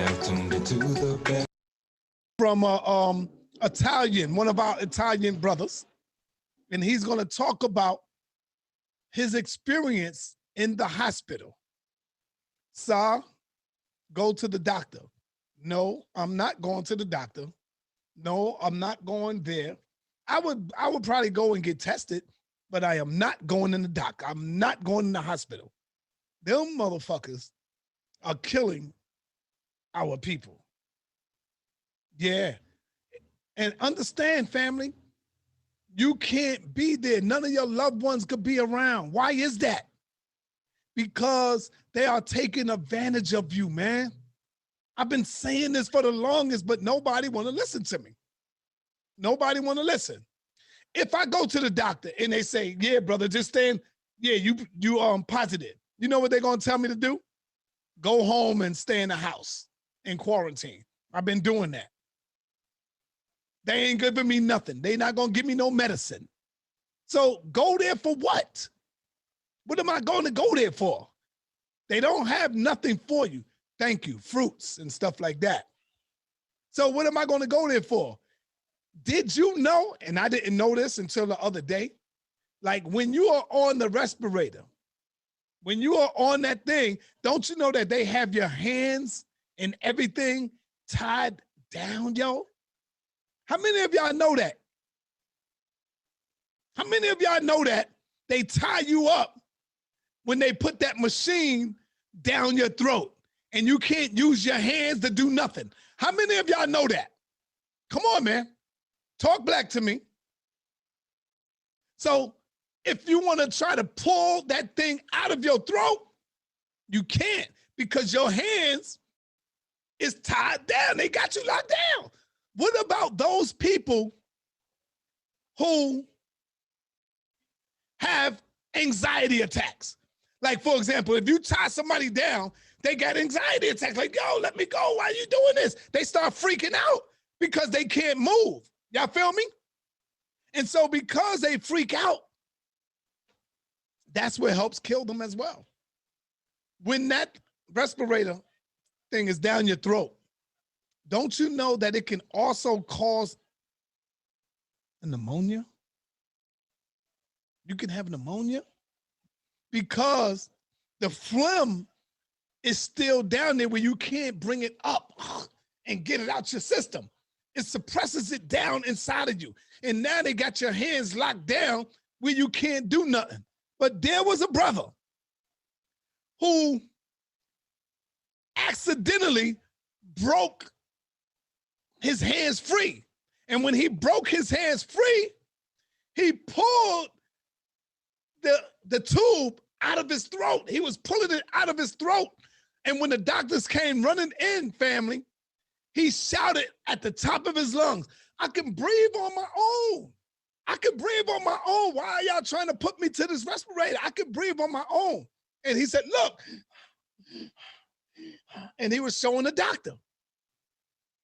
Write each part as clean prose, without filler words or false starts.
have tuned into the best. From Italian, one of our Italian brothers, and he's going to talk about his experience in the hospital. Sir, go to the doctor. No, I'm not going to the doctor. No, I'm not going there. I would probably go and get tested, but I am not going in the doctor. I'm not going in the hospital. Them motherfuckers are killing our people. Yeah. And understand, family, you can't be there. None of your loved ones could be around. Why is that? Because they are taking advantage of you, man. I've been saying this for the longest, but nobody want to listen to me. Nobody want to listen. If I go to the doctor and they say, yeah, brother, just stand, yeah, you positive. You know what they're going to tell me to do? Go home and stay in the house in quarantine. I've been doing that. They ain't giving me nothing. They not going to give me no medicine. So go there for what? What am I going to go there for? They don't have nothing for you. Thank you, fruits and stuff like that. So what am I going to go there for? Did you know, and I didn't know this until the other day, like when you are on the respirator, when you are on that thing, don't you know that they have your hands and everything tied down, yo? How many of y'all know that? How many of y'all know that they tie you up when they put that machine down your throat and you can't use your hands to do nothing? How many of y'all know that? Come on, man. Talk black to me. So if you want to try to pull that thing out of your throat, you can't because your hands is tied down. They got you locked down. What about those people who have anxiety attacks? Like, for example, if you tie somebody down, they got anxiety attacks. Like, yo, let me go. Why are you doing this? They start freaking out because they can't move. Y'all feel me? And so because they freak out, that's what helps kill them as well. When that respirator thing is down your throat, don't you know that it can also cause a pneumonia? You can have pneumonia because the phlegm is still down there where you can't bring it up and get it out your system. It suppresses it down inside of you. And now they got your hands locked down where you can't do nothing. But there was a brother who accidentally broke his hands free. And when he broke his hands free, he pulled the tube out of his throat. He was pulling it out of his throat. And when the doctors came running in, family, he shouted at the top of his lungs, I can breathe on my own. I can breathe on my own. Why are y'all trying to put me to this respirator? I can breathe on my own. And he said, look. And he was showing the doctor.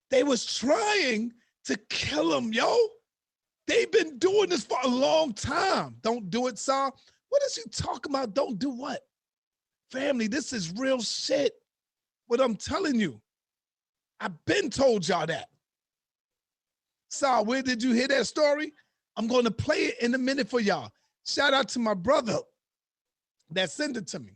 They was trying to kill him, yo. They've been doing this for a long time. Don't do it, sir. What is you talking about? Don't do what? Family, this is real shit. What I'm telling you. I've been told y'all that. Sir, where did you hear that story? I'm going to play it in a minute for y'all. Shout out to my brother that sent it to me.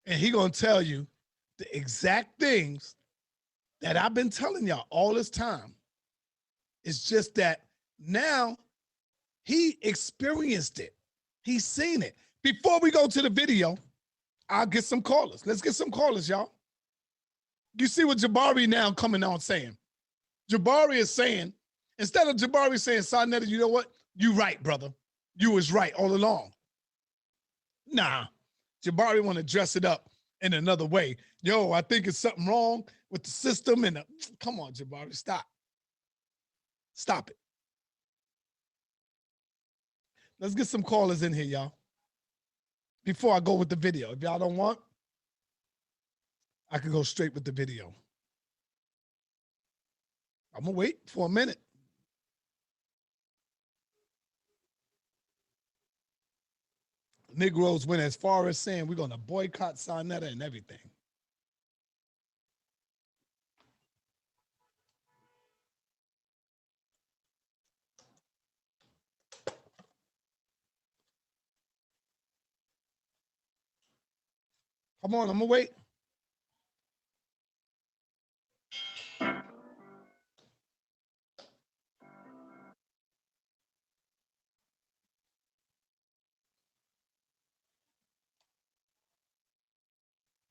And he gonna tell you the exact things that I've been telling y'all all this time. It's just that now he experienced it. He's seen it. Before we go to the video, I'll get some callers. Let's get some callers, y'all. You see what Jabari now coming on saying. Jabari is saying, instead of Jabari saying, Sarnetta, you know what? You right, brother. You was right all along. Nah, Jabari want to dress it up in another way. Yo, I think it's something wrong with the system. And come on, Jabari, stop. Stop it. Let's get some callers in here, y'all. Before I go with the video. If y'all don't want, I could go straight with the video. I'm going to wait for a minute. Negroes went as far as saying we're going to boycott Sarnetta and everything. Come on, I'm going to wait.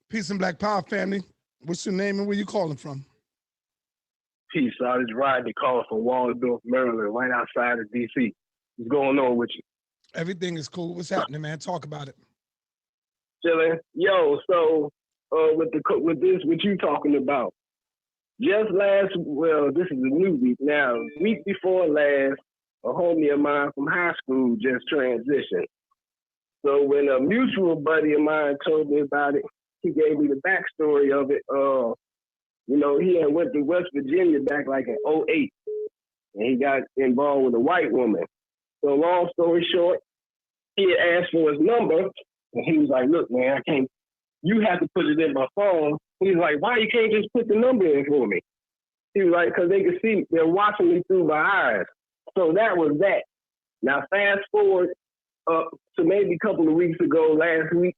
Peace and Black Power family. What's your name and where you calling from? Peace. I just Rodney calling from Waldorf, Maryland, right outside of D.C. What's going on with you? Everything is cool. What's happening, man? Talk about it. Chilling. Yo, so with what you talking about? Just this is a new week now. Week before last, a homie of mine from high school just transitioned. So when a mutual buddy of mine told me about it, he gave me the backstory of it. He had went to West Virginia back like in '08, and he got involved with a white woman. So long story short, he had asked for his number, and he was like, look, man, I can't, you have to put it in my phone. He's like, why you can't just put the number in for me? He was like, because they can see, they're watching me through my eyes. So that was that. Now fast forward up to maybe a couple of weeks ago, last week,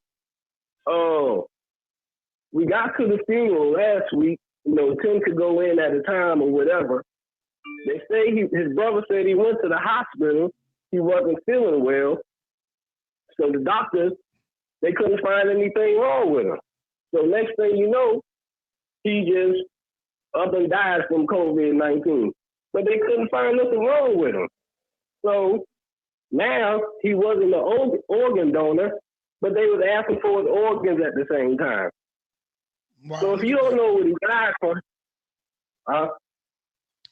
we got to the funeral last week. Tim could go in at a time or whatever. They say his brother said he went to the hospital. He wasn't feeling well. So the doctors, they couldn't find anything wrong with him. So next thing you know, he just up and died from COVID-19. But they couldn't find nothing wrong with him. So now he wasn't an organ donor, but they was asking for his organs at the same time. Wow. So if you don't know what he died from,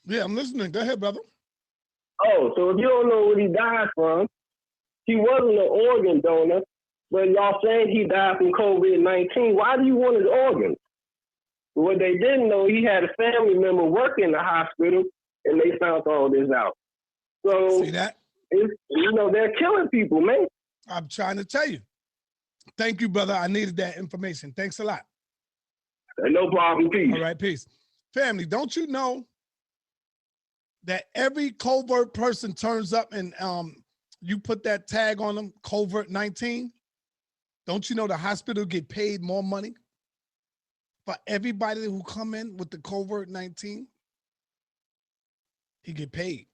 yeah, I'm listening. Go ahead, brother. Oh, so if you don't know what he died from, he wasn't an organ donor, but y'all saying he died from COVID-19. Why do you want his organs? What they didn't know, he had a family member working in the hospital, and they found all this out. So, see that? They're killing people, man. I'm trying to tell you. Thank you, brother. I needed that information. Thanks a lot. No problem, peace. All right, peace. Family, don't you know that every covert person turns up and you put that tag on them, covert-19? Don't you know the hospital get paid more money for everybody who come in with the covert-19? He get paid.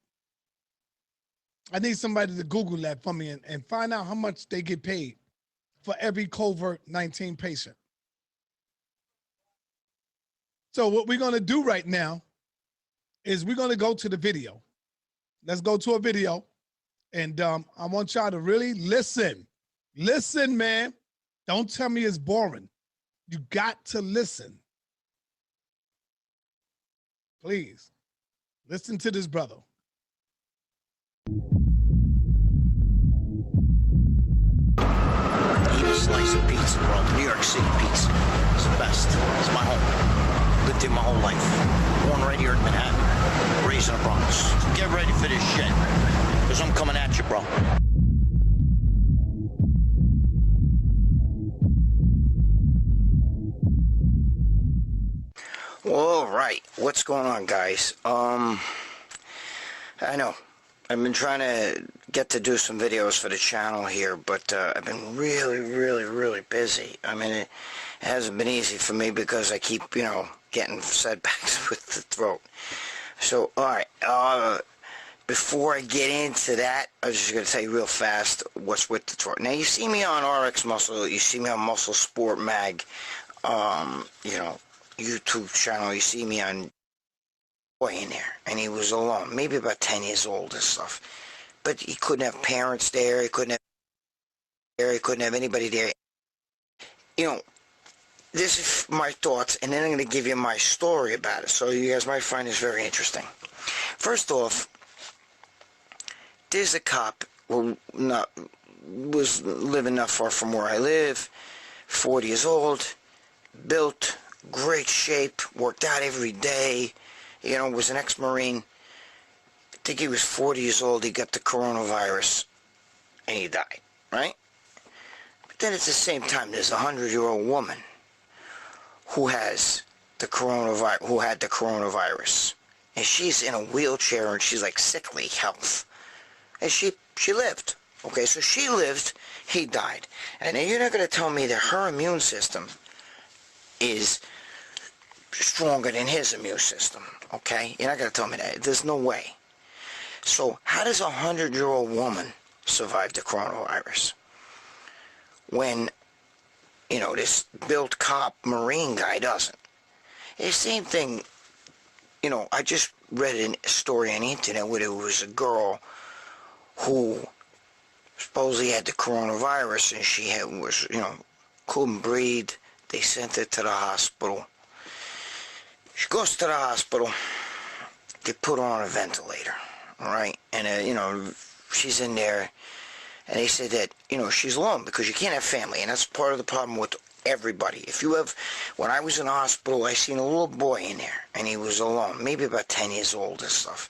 I need somebody to Google that for me and find out how much they get paid for every covert-19 patient. So what we're going to do right now is we're going to go to the video. Let's go to a video. And I want y'all to really listen. Listen, man. Don't tell me it's boring. You got to listen. Please. Listen to this brother. Eat a slice of pizza, bro. New York City pizza. It's the best. It's my home. Lived here my whole life. Born right here in Manhattan. Raised in the Bronx. Get ready for this shit. Because I'm coming at you, bro. All right. What's going on, guys? I know. I've been trying to get to do some videos for the channel here, but I've been really busy. I mean, it hasn't been easy for me because I keep, getting setbacks with the throat. So, all right. Before I get into that, I was just going to tell you real fast what's with the throat. Now, you see me on RX Muscle. You see me on Muscle Sport Mag, YouTube channel. You see me on boy in there, and he was alone, maybe about 10 years old and stuff. But he couldn't have parents there. He couldn't have anybody there. This is my thoughts, and then I'm going to give you my story about it, so you guys might find this very interesting. First off, there's a cop who was living not far from where I live, 40 years old, built, great shape, worked out every day, was an ex-Marine. I think he was 40 years old. He got the coronavirus, and he died, right? then at the same time, there's a 100-year-old woman who has the coronavirus, who had the coronavirus, and she's in a wheelchair and she's like sickly health, and she lived. Okay, so she lived, he died, and then you're not going to tell me that her immune system is stronger than his immune system. Okay, you're not going to tell me that. There's no way. So how does a 100-year-old woman survive the coronavirus when, you know, this built cop Marine guy doesn't? The same thing, you know, I just read a story on the internet where there was a girl who supposedly had the coronavirus, and she was, you know, couldn't breathe. They sent her to the hospital. She goes to the hospital. They put her on a ventilator, all right? And, you know, she's in there, and they said that, you know, she's alone because you can't have family, and that's part of the problem with everybody. If you have, when I was in the hospital, I seen a little boy in there, and he was alone, maybe about 10 years old and stuff.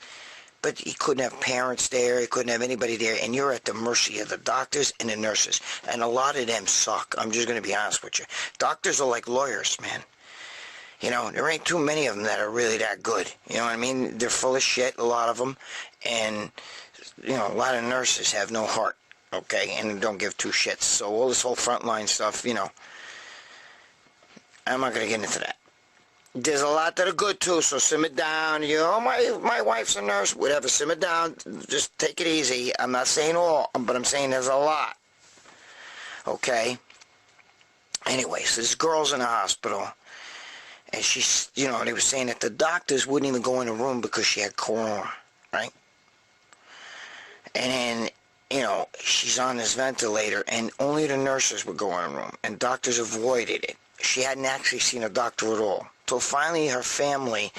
But he couldn't have parents there, he couldn't have anybody there, and you're at the mercy of the doctors and the nurses. And a lot of them suck. I'm just going to be honest with you. Doctors are like lawyers, man. You know, there ain't too many of them that are really that good. You know what I mean? They're full of shit, a lot of them. And, you know, a lot of nurses have no heart, okay, and don't give two shits. So all this whole frontline stuff, you know, I'm not going to get into that. There's a lot that are good too, so simmer down. You know, my wife's a nurse, whatever, simmer down. Just take it easy. I'm not saying all, but I'm saying there's a lot. Okay? Anyway, so this girl's in the hospital, and she's, you know, they were saying that the doctors wouldn't even go in the room because she had corona, right? And then, you know, she's on this ventilator, and only the nurses would go in the room, and doctors avoided it. She hadn't actually seen a doctor at all. So finally, her family,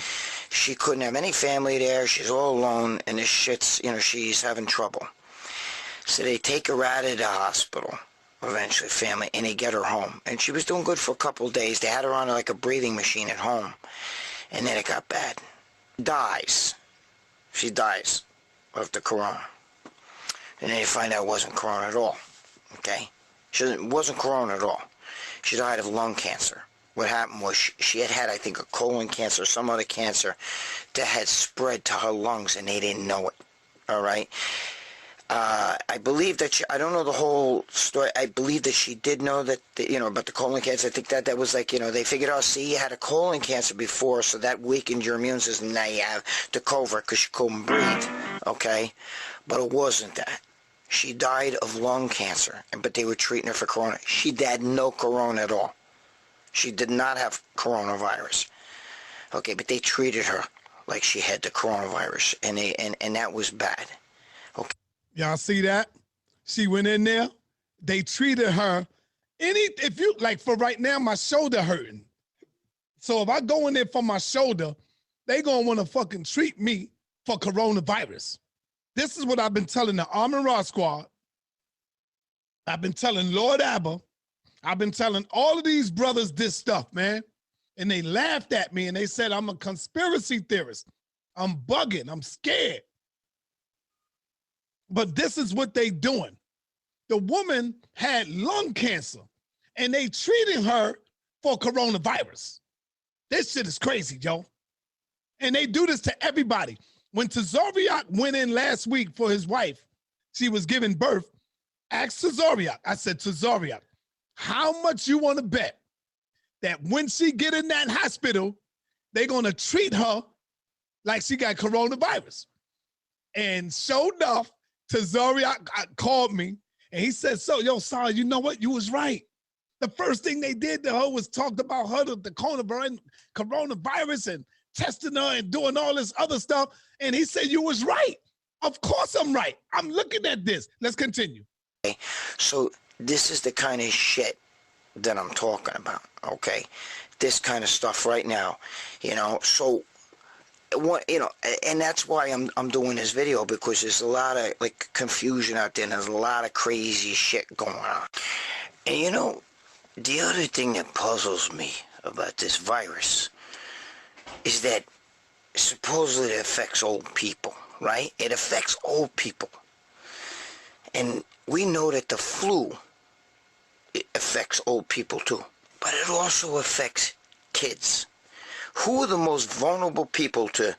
she couldn't have any family there. She's all alone, and this shit's, you know, she's having trouble. So they take her out of the hospital, eventually, family, and they get her home. And she was doing good for a couple of days. They had her on like a breathing machine at home. And then it got bad. Dies. She dies of the corona. And then you find out it wasn't corona at all. Okay? It wasn't corona at all. She died of lung cancer. What happened was she had, I think, a colon cancer or some other cancer that had spread to her lungs, and they didn't know it. All right? I believe that I don't know the whole story. I believe that she did know that, you know, about the colon cancer. I think that was like, you know, they figured out, see, you had a colon cancer before, so that weakened your immune system. Now you have the covert because you couldn't breathe. Okay? But it wasn't that. She died of lung cancer, but they were treating her for corona. She had no corona at all. She did not have coronavirus. Okay, but they treated her like she had the coronavirus, and that was bad. Okay. Y'all see that? She went in there. They treated her. If you, like, for right now, my shoulder hurting. So if I go in there for my shoulder, they gonna want to fucking treat me for coronavirus. This is what I've been telling the Arm and Raw Squad. I've been telling Lord Abba. I've been telling all of these brothers this stuff, man. And they laughed at me and they said I'm a conspiracy theorist. I'm bugging. I'm scared. But this is what they doing. The woman had lung cancer and they treating her for coronavirus. This shit is crazy, yo. And they do this to everybody. When Tazariak went in last week for his wife, she was giving birth, asked Tazariak, I said, Tazariak, how much you want to bet that when she get in that hospital, they're going to treat her like she got coronavirus? And sure enough, Tazariak called me and he said, so, yo, sorry, you know what? You was right. The first thing they did to her was talked about her, the coronavirus and testing her and doing all this other stuff. And he said, you was right. Of course I'm right. I'm looking at this. Let's continue. Okay. So this is the kind of shit that I'm talking about, okay? This kind of stuff right now, you know? So, what, you know, and that's why I'm doing this video, because there's a lot of, like, confusion out there, and there's a lot of crazy shit going on. And, you know, the other thing that puzzles me about this virus is that supposedly it affects old people, right? It affects old people. And we know that the flu, affects old people too, but it also affects kids. Who are the most vulnerable people to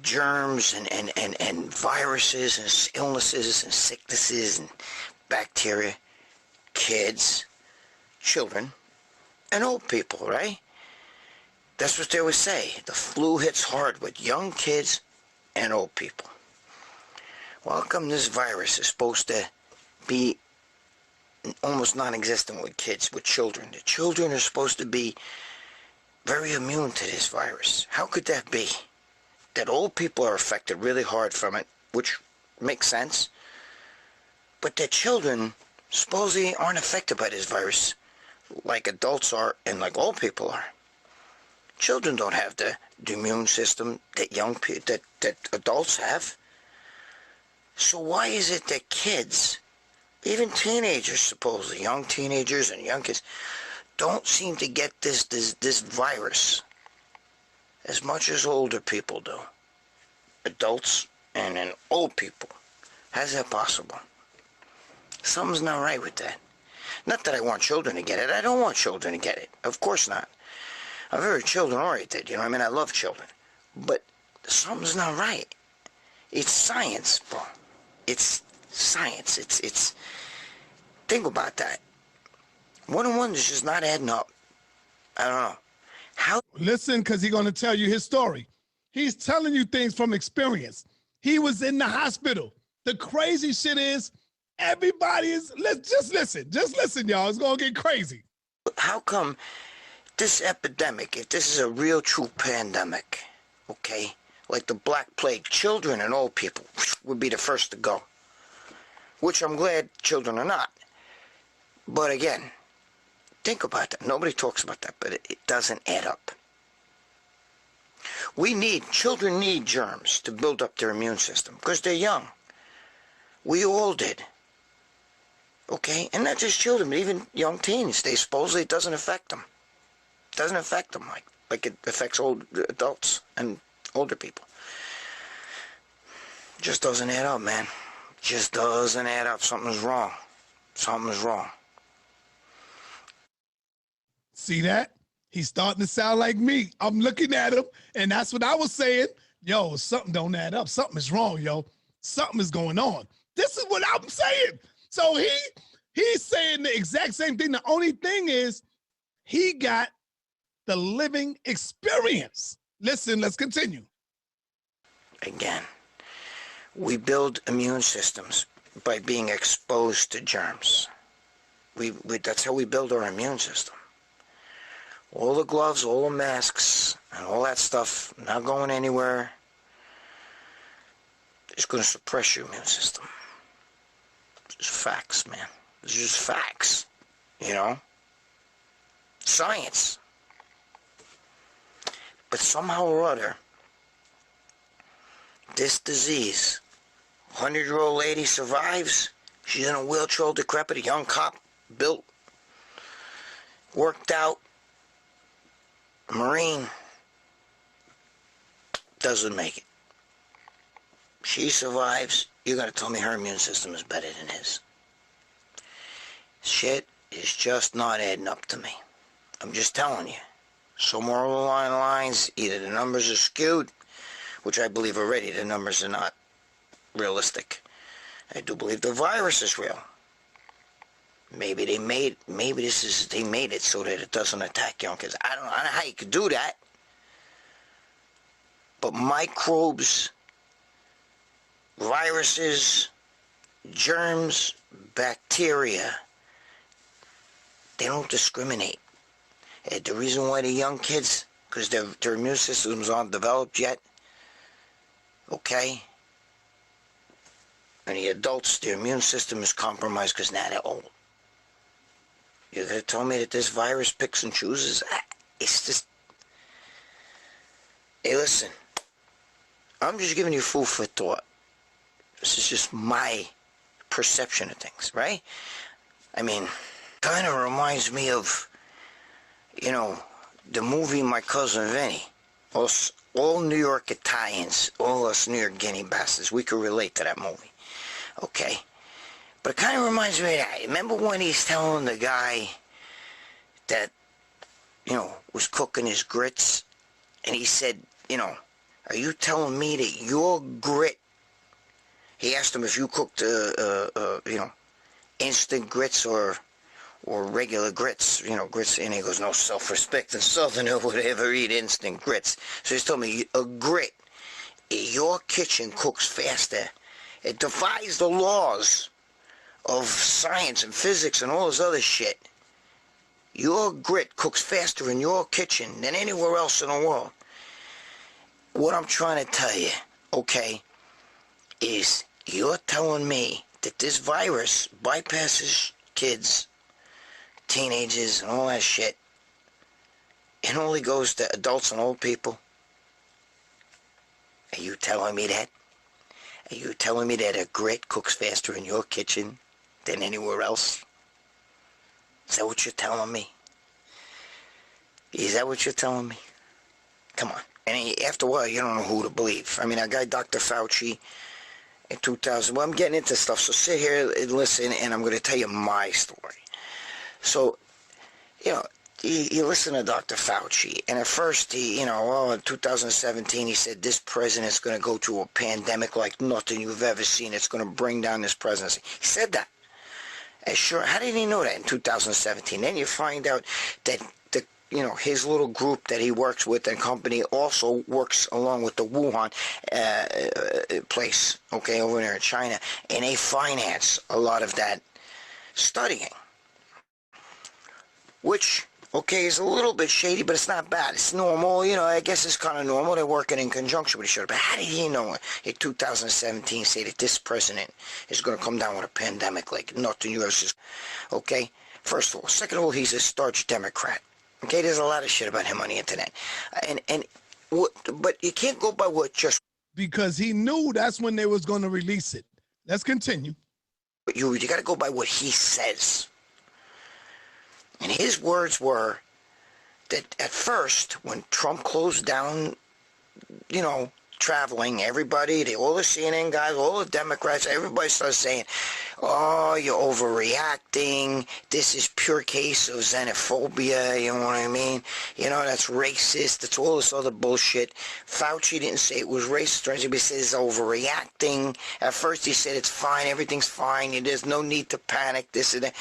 germs and viruses and illnesses and sicknesses and bacteria? Kids, children, and old people, right? That's what they would say. The flu hits hard with young kids and old people. Well, how come this virus is supposed to be almost non-existent with kids, with children? The children are supposed to be very immune to this virus. How could that be? That old people are affected really hard from it, which makes sense, but that children supposedly aren't affected by this virus like adults are and like old people are. Children don't have the immune system that that adults have. So why is it that kids, even teenagers supposedly, young teenagers and young kids, don't seem to get this virus as much as older people do? Adults and then old people. How's that possible? Something's not right with that. Not that I want children to get it. I don't want children to get it. Of course not. I'm very children-oriented, you know what I mean? I love children. But something's not right. It's science, bro. It's science. It's think about that. 1 and 1 is just not adding up. I don't know. How? Listen, because he's going to tell you his story. He's telling you things from experience. He was in the hospital. The crazy shit is, everybody is, just listen, y'all. It's going to get crazy. How come this epidemic, if this is a real true pandemic, okay, like the Black Plague, children and old people would be the first to go, which I'm glad children are not. But again, think about that. Nobody talks about that, but it doesn't add up. Children need germs to build up their immune system because they're young. We all did. Okay, and not just children, but even young teens. They supposedly it doesn't affect them. It doesn't affect them like it affects old adults and older people. It just doesn't add up, man. It just doesn't add up. Something's wrong. Something's wrong. See that? He's starting to sound like me. I'm looking at him, and that's what I was saying. Yo, something don't add up. Something is wrong, yo. Something is going on. This is what I'm saying. So he's saying the exact same thing. The only thing is he got the living experience. Listen, let's continue. Again, we build immune systems by being exposed to germs. That's how we build our immune system. All the gloves, all the masks, and all that stuff not going anywhere is going to suppress your immune system. It's facts, man. It's just facts, you know? Science. But somehow or other, this disease, 100-year-old lady survives. She's in a wheelchair, decrepit, a young cop, built, worked out, Marine, doesn't make it. She survives. You're going to tell me her immune system is better than his. Shit is just not adding up to me. I'm just telling you. Somewhere along the lines, either the numbers are skewed, which I believe already the numbers are not realistic. I do believe the virus is real. Maybe they made it so that it doesn't attack young kids. I don't know how you could do that. But microbes, viruses, germs, bacteria, they don't discriminate. And the reason why the young kids, because their immune systems aren't developed yet, okay? And the adults, their immune system is compromised because now they're old. You're going to tell me that this virus picks and chooses? It's just... Hey, listen. I'm just giving you food for thought. This is just my perception of things, right? I mean, kind of reminds me of, you know, the movie My Cousin Vinny. All New York Italians, all us New York Guinea bastards, we could relate to that movie. Okay? But it kind of reminds me of that. Remember when he's telling the guy that, was cooking his grits, and he said, are you telling me that your grit, he asked him if you cooked, instant grits or regular grits, grits, and he goes, no self-respecting Southerner would ever eat instant grits. So he's telling me a grit in your kitchen cooks faster. It defies the laws of science and physics and all this other shit. Your grit cooks faster in your kitchen than anywhere else in the world. What I'm trying to tell you, okay, is you're telling me that this virus bypasses kids, teenagers, and all that shit, and only goes to adults and old people? Are you telling me that? Are you telling me that a grit cooks faster in your kitchen than anywhere else? Is that what you're telling me? Is that what you're telling me? Come on. And after a while, you don't know who to believe. I mean, that guy, Dr. Fauci, in 2000, well, I'm getting into stuff, so sit here and listen, and I'm going to tell you my story. So, you listen to Dr. Fauci, and at first, in 2017, he said this president's going to go through a pandemic like nothing you've ever seen. It's going to bring down this presidency. He said that. And sure, how did he know that in 2017? Then you find out that his little group that he works with and company also works along with the Wuhan place, okay, over there in China, and they finance a lot of that studying, which, okay, is a little bit shady, but it's not bad. It's normal, I guess it's kind of normal. They're working in conjunction with each other. But how did he know in 2017 say that this president is going to come down with a pandemic like nothing else? Okay, first of all. Second of all, he's a starch Democrat. Okay, there's a lot of shit about him on the internet. But you can't go by what just... Because he knew that's when they was going to release it. Let's continue. You got to go by what he says. And his words were that at first, when Trump closed down, traveling, everybody, all the CNN guys, all the Democrats, everybody started saying, oh, you're overreacting. This is pure case of xenophobia, you know what I mean? That's racist. That's all this other bullshit. Fauci didn't say it was racist or anything, but he said it's overreacting. At first he said it's fine, everything's fine, there's no need to panic, this and that.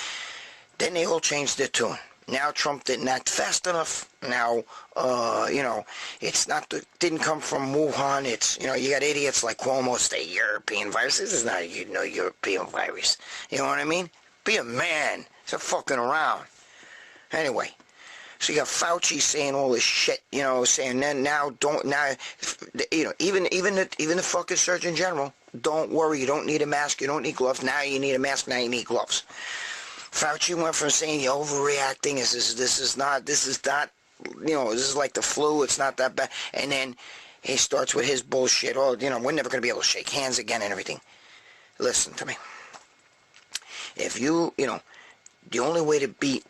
Then they all changed their tune. Now Trump didn't act fast enough. Now, it's not, didn't come from Wuhan. It's, you got idiots like Cuomo say European virus. This is not a European virus. You know what I mean? Be a man. Stop fucking around. Anyway, so you got Fauci saying all this shit, saying then even the fucking Surgeon General, don't worry, you don't need a mask, you don't need gloves. Now you need a mask, now you need gloves. Fauci went from saying you're overreacting, this is not, this is like the flu, it's not that bad. And then he starts with his bullshit, we're never going to be able to shake hands again and everything. Listen to me. If the only way to beat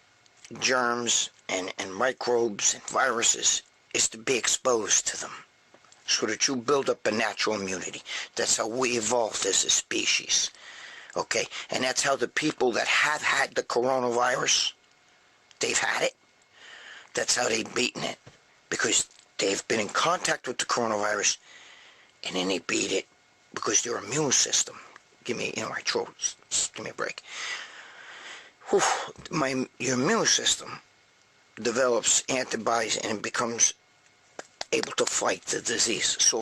germs and microbes and viruses is to be exposed to them so that you build up a natural immunity. That's how we evolved as a species. Okay, and that's how the people that have had the coronavirus, they've had it. That's how they've beaten it, because they've been in contact with the coronavirus, and then they beat it because their immune system. Give me, my throat. Give me a break. Your immune system develops antibodies and becomes able to fight the disease. So,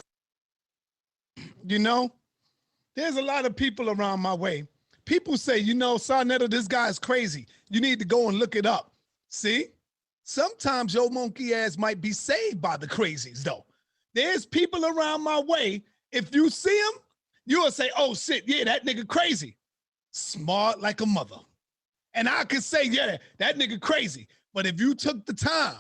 there's a lot of people around my way. People say, Sarnetta, this guy's crazy. You need to go and look it up. See? Sometimes your monkey ass might be saved by the crazies, though. There's people around my way. If you see them, you'll say, oh, shit, yeah, that nigga crazy. Smart like a mother. And I could say, yeah, that nigga crazy. But if you took the time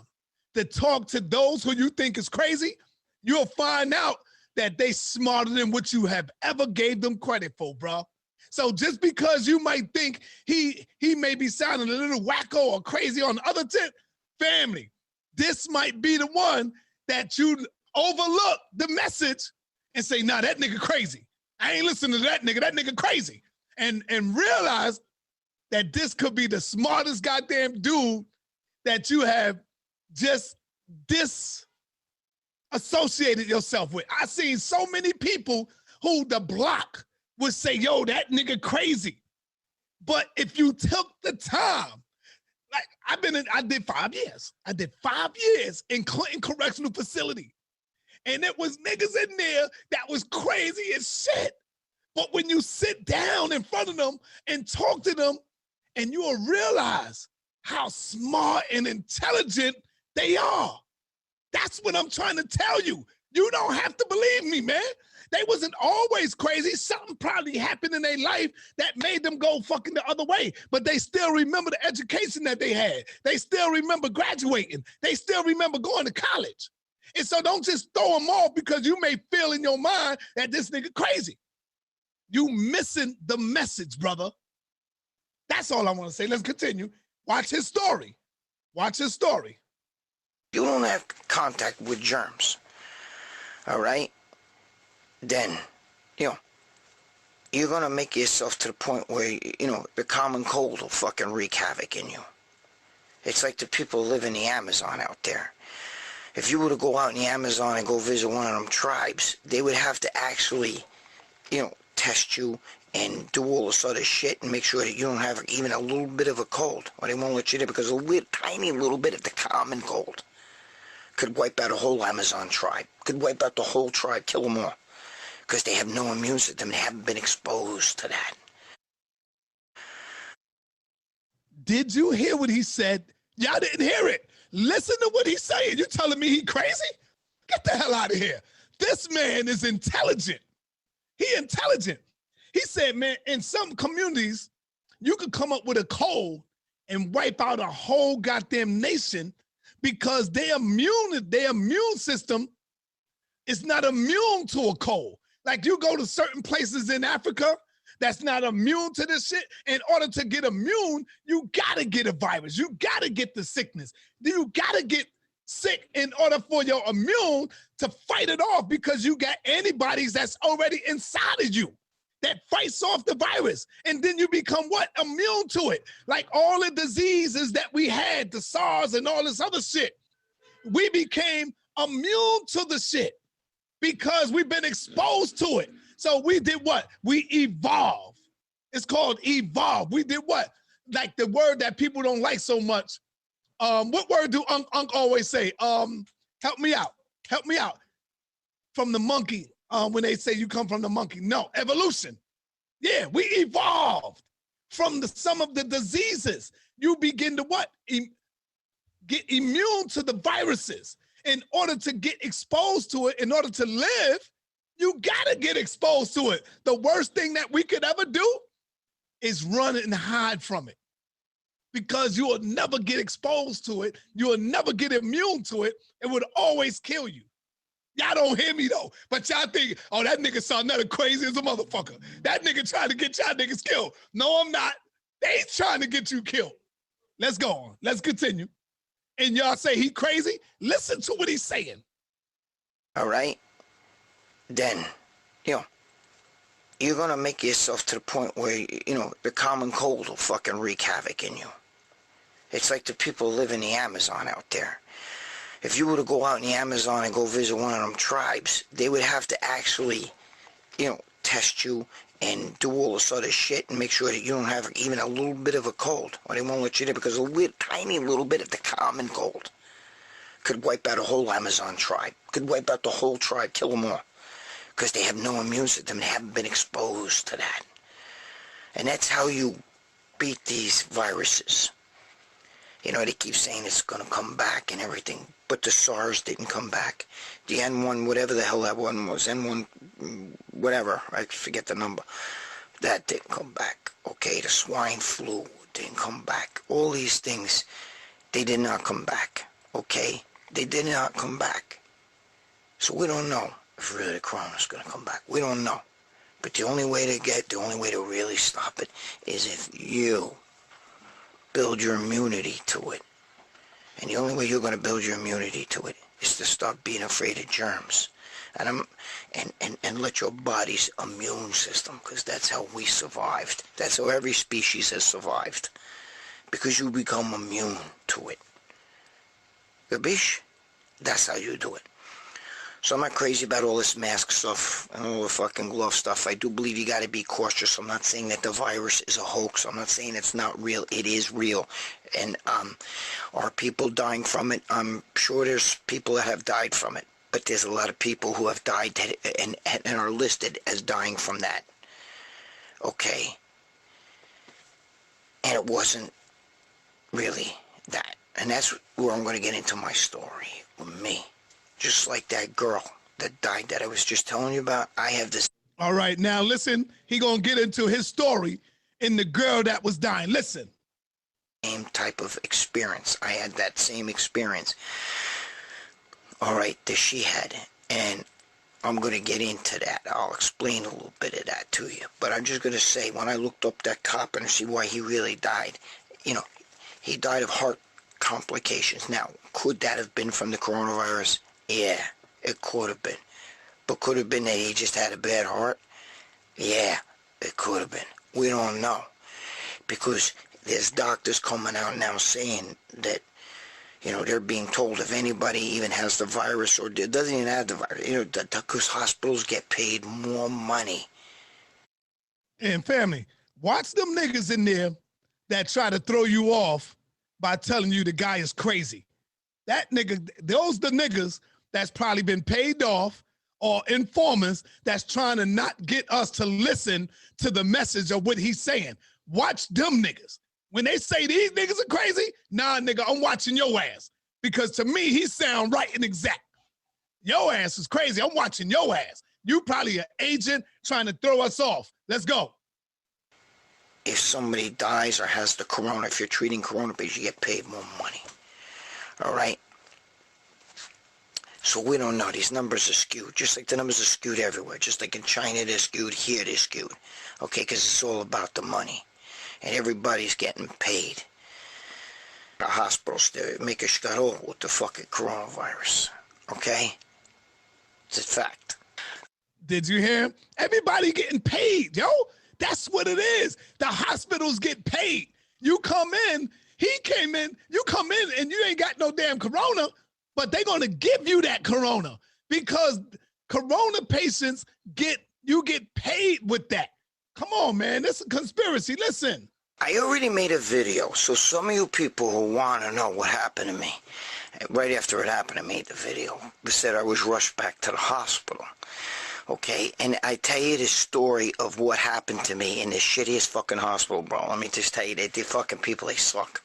to talk to those who you think is crazy, you'll find out that they smarter than what you have ever gave them credit for, bro. So just because you might think he may be sounding a little wacko or crazy on the other tip, family, this might be the one that you overlook the message and say, nah, that nigga crazy. I ain't listening to that nigga crazy. And realize that this could be the smartest goddamn dude that you have just disassociated yourself with. I seen so many people who the block would say, yo, that nigga crazy. But if you took the time, like I did 5 years. I did 5 years in Clinton Correctional Facility. And it was niggas in there that was crazy as shit. But when you sit down in front of them and talk to them, and you will realize how smart and intelligent they are. That's what I'm trying to tell you. You don't have to believe me, man. They wasn't always crazy. Something probably happened in their life that made them go fucking the other way. But they still remember the education that they had. They still remember graduating. They still remember going to college. And so don't just throw them off because you may feel in your mind that this nigga crazy. You missing the message, brother. That's all I want to say. Let's continue. Watch his story. Watch his story. You don't have contact with germs, all right? Then, you're going to make yourself to the point where, the common cold will fucking wreak havoc in you. It's like the people who live in the Amazon out there. If you were to go out in the Amazon and go visit one of them tribes, they would have to actually, test you and do all this other shit and make sure that you don't have even a little bit of a cold, or they won't let you in because a tiny little bit of the common cold could wipe out a whole Amazon tribe, could wipe out the whole tribe, kill them all, because they have no immune system, they haven't been exposed to that. Did you hear what he said? Y'all didn't hear it. Listen to what he's saying. You telling me he crazy? Get the hell out of here. This man is intelligent. He intelligent. He said, man, in some communities, you could come up with a cold and wipe out a whole goddamn nation because their immune system is not immune to a cold. Like you go to certain places in Africa that's not immune to this shit. In order to get immune, you gotta get a virus. You gotta get the sickness. You gotta get sick in order for your immune to fight it off because you got antibodies that's already inside of you that fights off the virus. And then you become what? Immune to it. Like all the diseases that we had, the SARS and all this other shit. We became immune to the shit because we've been exposed to it. So we did what? We evolved. It's called evolve. We did what? Like the word that people don't like so much. What word do Unc always say? Help me out. Help me out. From the monkey. When they say you come from the monkey. No, evolution. Yeah, we evolved from some of the diseases. You begin to what? Get immune to the viruses. In order to get exposed to it, in order to live, you gotta get exposed to it. The worst thing that we could ever do is run and hide from it. Because you will never get exposed to it. You will never get immune to it. It would always kill you. Y'all don't hear me though, but y'all think, oh, that nigga saw nothing crazy as a motherfucker. That nigga trying to get y'all niggas killed. No, I'm not. They trying to get you killed. Let's go on. Let's continue. And y'all say he crazy? Listen to what he's saying. All right? Then, you're going to make yourself to the point where, the common cold will fucking wreak havoc in you. It's like the people who live in the Amazon out there. If you were to go out in the Amazon and go visit one of them tribes, they would have to actually, test you and do all this other shit and make sure that you don't have even a little bit of a cold, or they won't let you in because a tiny little bit of the common cold could wipe out a whole Amazon tribe, could wipe out the whole tribe, kill them all, because they have no immune system, they haven't been exposed to that. And that's how you beat these viruses. They keep saying it's going to come back and everything, but the SARS didn't come back. The N1, whatever the hell that one was, N1, whatever, I forget the number, that didn't come back. Okay, the swine flu didn't come back. All these things, they did not come back. Okay, they did not come back. So we don't know if really the corona is going to come back. We don't know. But the only way to really stop it is if you build your immunity to it. And the only way you're going to build your immunity to it is to stop being afraid of germs. And let your body's immune system, because that's how we survived. That's how every species has survived. Because you become immune to it. Gabish? That's how you do it. So I'm not crazy about all this mask stuff and all the fucking glove stuff. I do believe you got to be cautious. I'm not saying that the virus is a hoax. I'm not saying it's not real. It is real. And are people dying from it? I'm sure there's people that have died from it. But there's a lot of people who have died and are listed as dying from that. Okay? And it wasn't really that. And that's where I'm going to get into my story with me. Just like that girl that died that I was just telling you about. I have this. All right, now listen. He gonna get into his story in the girl that was dying. Listen. Same type of experience. I had that same experience. All right, that she had. And I'm going to get into that. I'll explain a little bit of that to you. But I'm just going to say, when I looked up that cop and see why he really died, you know, he died of heart complications. Now, could that have been from the coronavirus? Yeah, it could have been. But could have been that he just had a bad heart? Yeah, it could have been. We don't know. Because there's doctors coming out now saying that, you know, they're being told if anybody even has the virus or doesn't even have the virus, you know, because hospitals get paid more money. And family, watch them niggas in there that try to throw you off by telling you the guy is crazy. That nigga, those the niggas that's probably been paid off or informants that's trying to not get us to listen to the message of what he's saying. Watch them niggas. When they say these niggas are crazy, nah, nigga, I'm watching your ass. Because to me, he sound right and exact. Your ass is crazy. I'm watching your ass. You probably an agent trying to throw us off. Let's go. If somebody dies or has the corona, if you're treating corona patients, you get paid more money. All right? So we don't know. These numbers are skewed. Just like the numbers are skewed everywhere. Just like in China, they're skewed. Here, they're skewed. Okay? Because it's all about the money. And everybody's getting paid. The hospitals, they make a shkarol with the fucking coronavirus. Okay? It's a fact. Did you hear him? Everybody getting paid, yo. That's what it is. The hospitals get paid. You come in, he came in, you come in and you ain't got no damn corona, but they're gonna give you that corona because corona patients you get paid with that. Come on, man, this is a conspiracy. Listen. I already made a video, so some of you people who want to know what happened to me, right after it happened, I made the video. They said I was rushed back to the hospital. Okay, and I tell you the story of what happened to me in the shittiest fucking hospital, bro. Let me just tell you, the fucking people, they suck.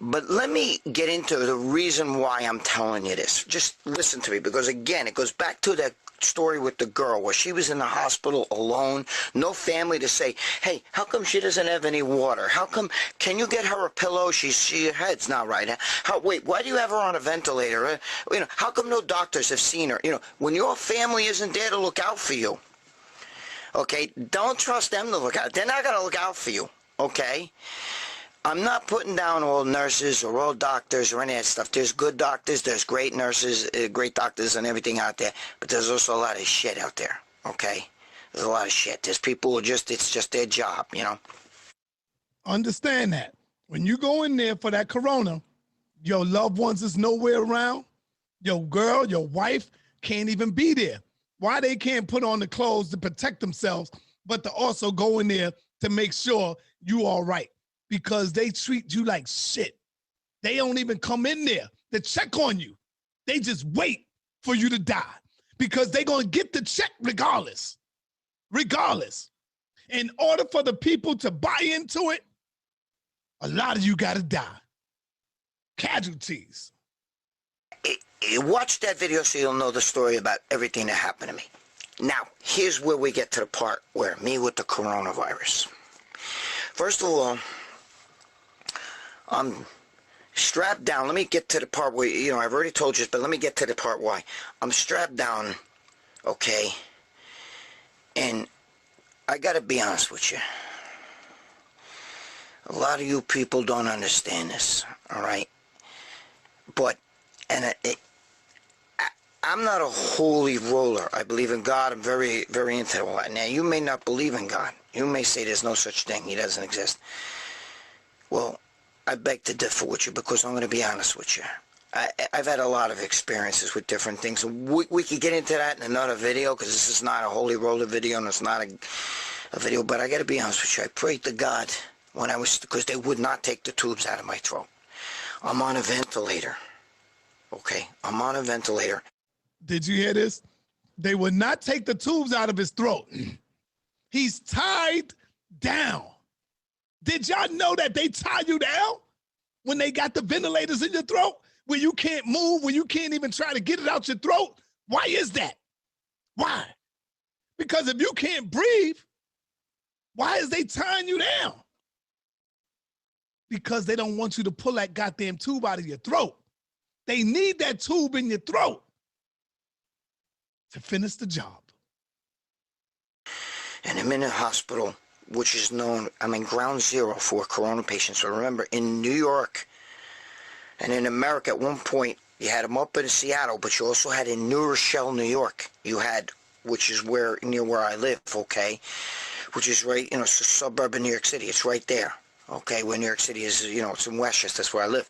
But let me get into the reason why I'm telling you this. Just listen to me, because again, it goes back to that story with the girl where she was in the hospital alone, no family to say, hey, how come she doesn't have any water? How come, can you get her a pillow? Her head's not right. Wait, why do you have her on a ventilator? You know, how come no doctors have seen her? You know, when your family isn't there to look out for you, okay, don't trust them to look out. They're not going to look out for you, okay? I'm not putting down all nurses or all doctors or any of that stuff. There's good doctors, there's great nurses, great doctors and everything out there, but there's also a lot of shit out there, okay? There's a lot of shit. There's people who it's just their job, you know? Understand that. When you go in there for that corona, your loved ones is nowhere around. Your girl, your wife can't even be there. Why they can't put on the clothes to protect themselves, but to also go in there to make sure you all right? Because they treat you like shit. They don't even come in there to check on you. They just wait for you to die because they're going to get the check regardless. Regardless. In order for the people to buy into it, a lot of you got to die. Casualties. Watch that video so you'll know the story about everything that happened to me. Now, here's where we get to the part where me with the coronavirus. First of all, I'm strapped down. Let me get to the part where, you know, I've already told you this, but let me get to the part why. I'm strapped down, okay? And I got to be honest with you. A lot of you people don't understand this, all right? But, and I'm not a holy roller. I believe in God. I'm very, very into it. Now, you may not believe in God. You may say there's no such thing. He doesn't exist. Well, I beg to differ with you because I'm going to be honest with you. I've had a lot of experiences with different things. We could get into that in another video, because this is not a holy roller video, and it's not a video, but I got to be honest with you. I prayed to God when I was, because they would not take the tubes out of my throat. I'm on a ventilator. Okay, I'm on a ventilator. Did you hear this? They would not take the tubes out of his throat. He's tied down. Did y'all know that they tie you down when they got the ventilators in your throat, where you can't move, where you can't even try to get it out your throat? Why is that? Why? Because if you can't breathe, why is they tying you down? Because they don't want you to pull that goddamn tube out of your throat. They need that tube in your throat to finish the job. And I'm in a hospital, which is known, I'm in ground zero for corona patients. So remember, in New York and in America at one point, you had them up in Seattle, but you also had in New Rochelle, New York. You had, which is where, near where I live, okay? Which is right, you know, it's a suburb of New York City. It's right there, okay? Where New York City is, you know, it's in Westchester. That's where I live.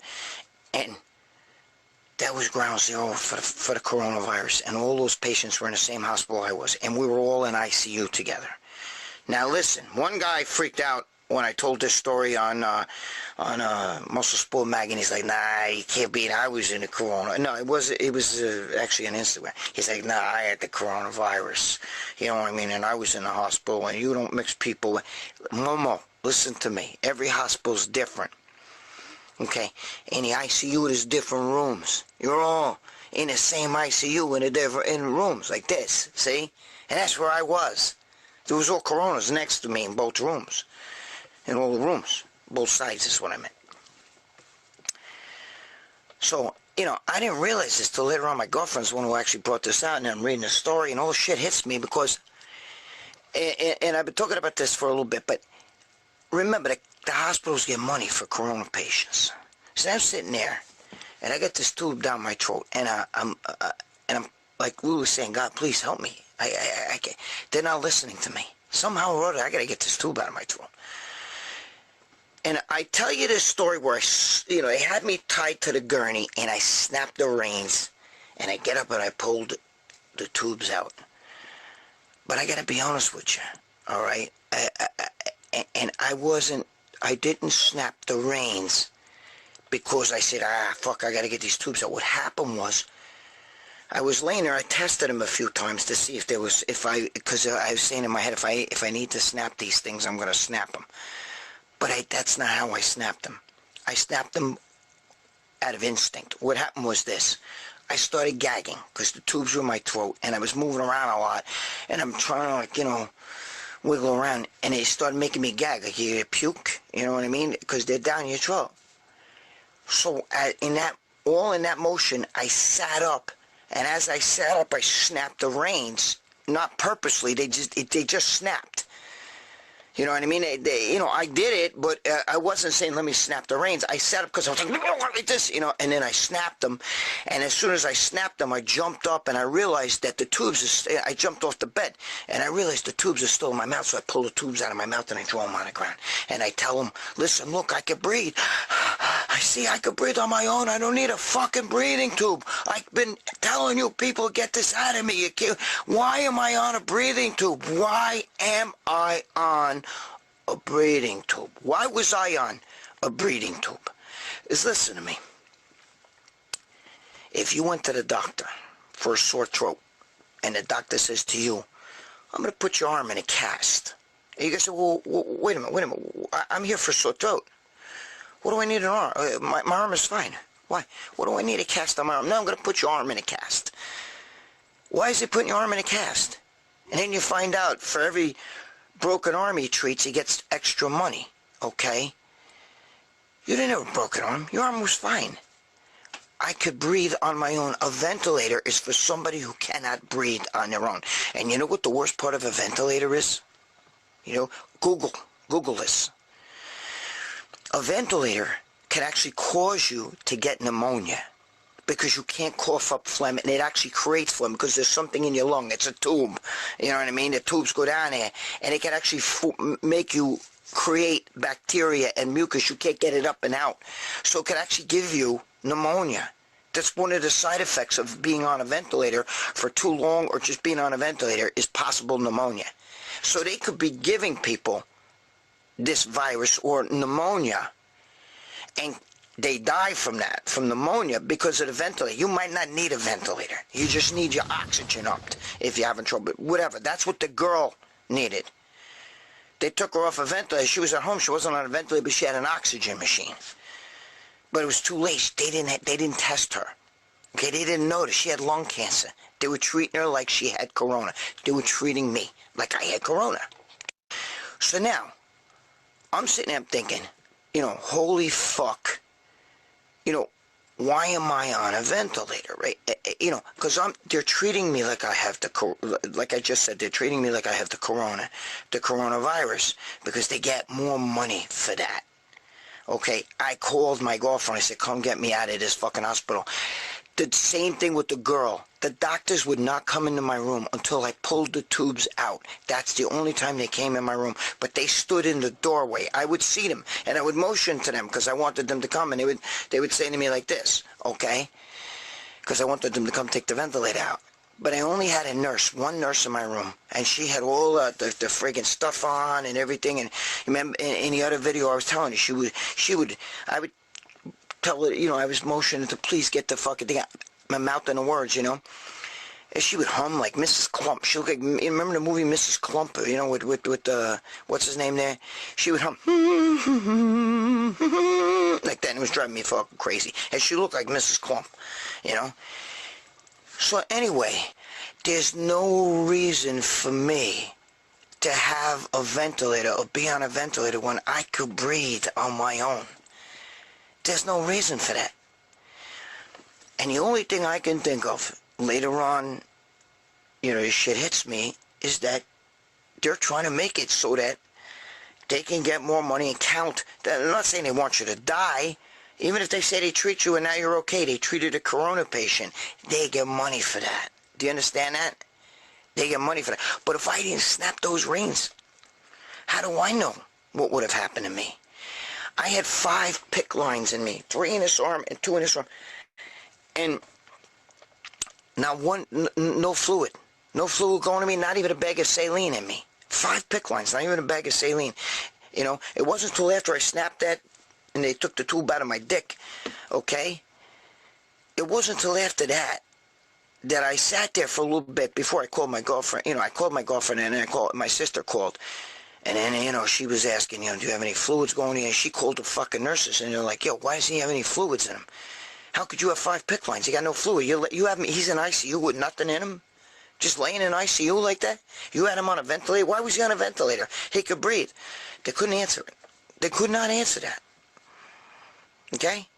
And that was ground zero for the coronavirus. And all those patients were in the same hospital I was. And we were all in ICU together. Now listen, one guy freaked out when I told this story on Muscle Sport magazine. He's like, nah, you can't be it. I was in the corona. No, it was actually on Instagram. He's like, nah, I had the coronavirus. You know what I mean? And I was in the hospital, and you don't mix people. Momo, listen to me. Every hospital's different. Okay? In the ICU, there's different rooms. You're all in the same ICU in rooms like this, see? And that's where I was. There was all coronas next to me in both rooms. In all the rooms. Both sides is what I meant. So, you know, I didn't realize this till later on. My girlfriend's the one who actually brought this out, and I'm reading the story, and all the shit hits me because, and I've been talking about this for a little bit, but remember, the hospitals get money for corona patients. So I'm sitting there, and I got this tube down my throat, and I'm like Lou was saying, God, please help me. I can't. They're not listening to me. Somehow or other, I got to get this tube out of my throat. And I tell you this story where, they had me tied to the gurney, and I snapped the reins, and I get up and I pulled the tubes out. But I got to be honest with you, all right? I didn't snap the reins because I said, fuck, I got to get these tubes out. What happened was, I was laying there. I tested them a few times to see if there was, because I was saying in my head, if I need to snap these things, I'm going to snap them. But that's not how I snapped them. I snapped them out of instinct. What happened was this. I started gagging because the tubes were in my throat, and I was moving around a lot, and I'm trying to, wiggle around, and they started making me gag. Like you puke, you know what I mean? Because they're down your throat. So in that motion, I sat up. And as I sat up, I snapped the reins, not purposely. They just snapped. You know what I mean? I did it, but I wasn't saying, let me snap the reins. I sat up because I was like this, and then I snapped them. And as soon as I snapped them, I jumped up, and I realized that the tubes, I jumped off the bed, and I realized the tubes are still in my mouth, so I pull the tubes out of my mouth, and I throw them on the ground. And I tell them, listen, look, I can breathe. I could breathe on my own. I don't need a fucking breathing tube. I've been telling you people, get this out of me. Why am I on a breathing tube? Why am I on a breathing tube? Why was I on a breathing tube? Listen to me. If you went to the doctor for a sore throat, and the doctor says to you, I'm going to put your arm in a cast. And you guys say, well, wait a minute. I'm here for a sore throat. What do I need an arm? My arm is fine. Why? What do I need a cast on my arm? No, I'm going to put your arm in a cast. Why is he putting your arm in a cast? And then you find out for every broken arm he treats, he gets extra money. Okay? You didn't have a broken arm. Your arm was fine. I could breathe on my own. A ventilator is for somebody who cannot breathe on their own. And you know what the worst part of a ventilator is? Google this. A ventilator can actually cause you to get pneumonia because you can't cough up phlegm, and it actually creates phlegm because there's something in your lung. It's a tube. You know what I mean? The tubes go down there, and it can actually make you create bacteria and mucus. You can't get it up and out. So it can actually give you pneumonia. That's one of the side effects of being on a ventilator for too long or just being on a ventilator is possible pneumonia. So they could be giving people this virus or pneumonia, and they die from that, from pneumonia, because of the ventilator. You might not need a ventilator. You just need your oxygen upped if you're having trouble. Whatever. That's what the girl needed. They took her off a ventilator. She was at home. She wasn't on a ventilator, but she had an oxygen machine. But it was too late. They didn't test her. Okay, they didn't notice. She had lung cancer. They were treating her like she had corona. They were treating me like I had corona. So now, I'm sitting there thinking, holy fuck, why am I on a ventilator, right? Because they're treating me like I have like I just said, they're treating me like I have the coronavirus, because they get more money for that. Okay, I called my girlfriend. I said, come get me out of this fucking hospital. The same thing with the girl. The doctors would not come into my room until I pulled the tubes out. That's the only time they came in my room. But they stood in the doorway. I would see them, and I would motion to them because I wanted them to come, and they would say to me like this, okay? Because I wanted them to come take the ventilator out. But I only had one nurse in my room, and she had all the friggin' stuff on and everything. And remember, in the other video I was telling you, I would tell her, I was motioning to please get the fucking thing out, my mouth in the words, And she would hum like Mrs. Clump. She looked like, you remember the movie Mrs. Clump, with what's his name there? She would hum like that, and it was driving me fucking crazy. And she looked like Mrs. Clump, So anyway, there's no reason for me to have a ventilator or be on a ventilator when I could breathe on my own. There's no reason for that. And the only thing I can think of later on, this shit hits me, is that they're trying to make it so that they can get more money and count. I'm not saying they want you to die. Even if they say they treat you and now you're okay, they treated a corona patient, they get money for that. Do you understand that? They get money for that. But if I didn't snap those rings, how do I know what would have happened to me? I had 5 PICC lines in me, 3 in this arm and 2 in this arm. And now no fluid. No fluid going to me, not even a bag of saline in me. 5 PICC lines, not even a bag of saline. It wasn't until after I snapped that and they took the tube out of my dick, okay? It wasn't until after that I sat there for a little bit before I called my girlfriend. I called my girlfriend, and then my sister called. And then, she was asking, do you have any fluids going in? And she called the fucking nurses, and they're like, yo, why does he have any fluids in him? How could you have 5 PICC lines? You got no fluid. He's in ICU with nothing in him? Just laying in ICU like that? You had him on a ventilator? Why was he on a ventilator? He could breathe. They couldn't answer it. They could not answer that. Okay?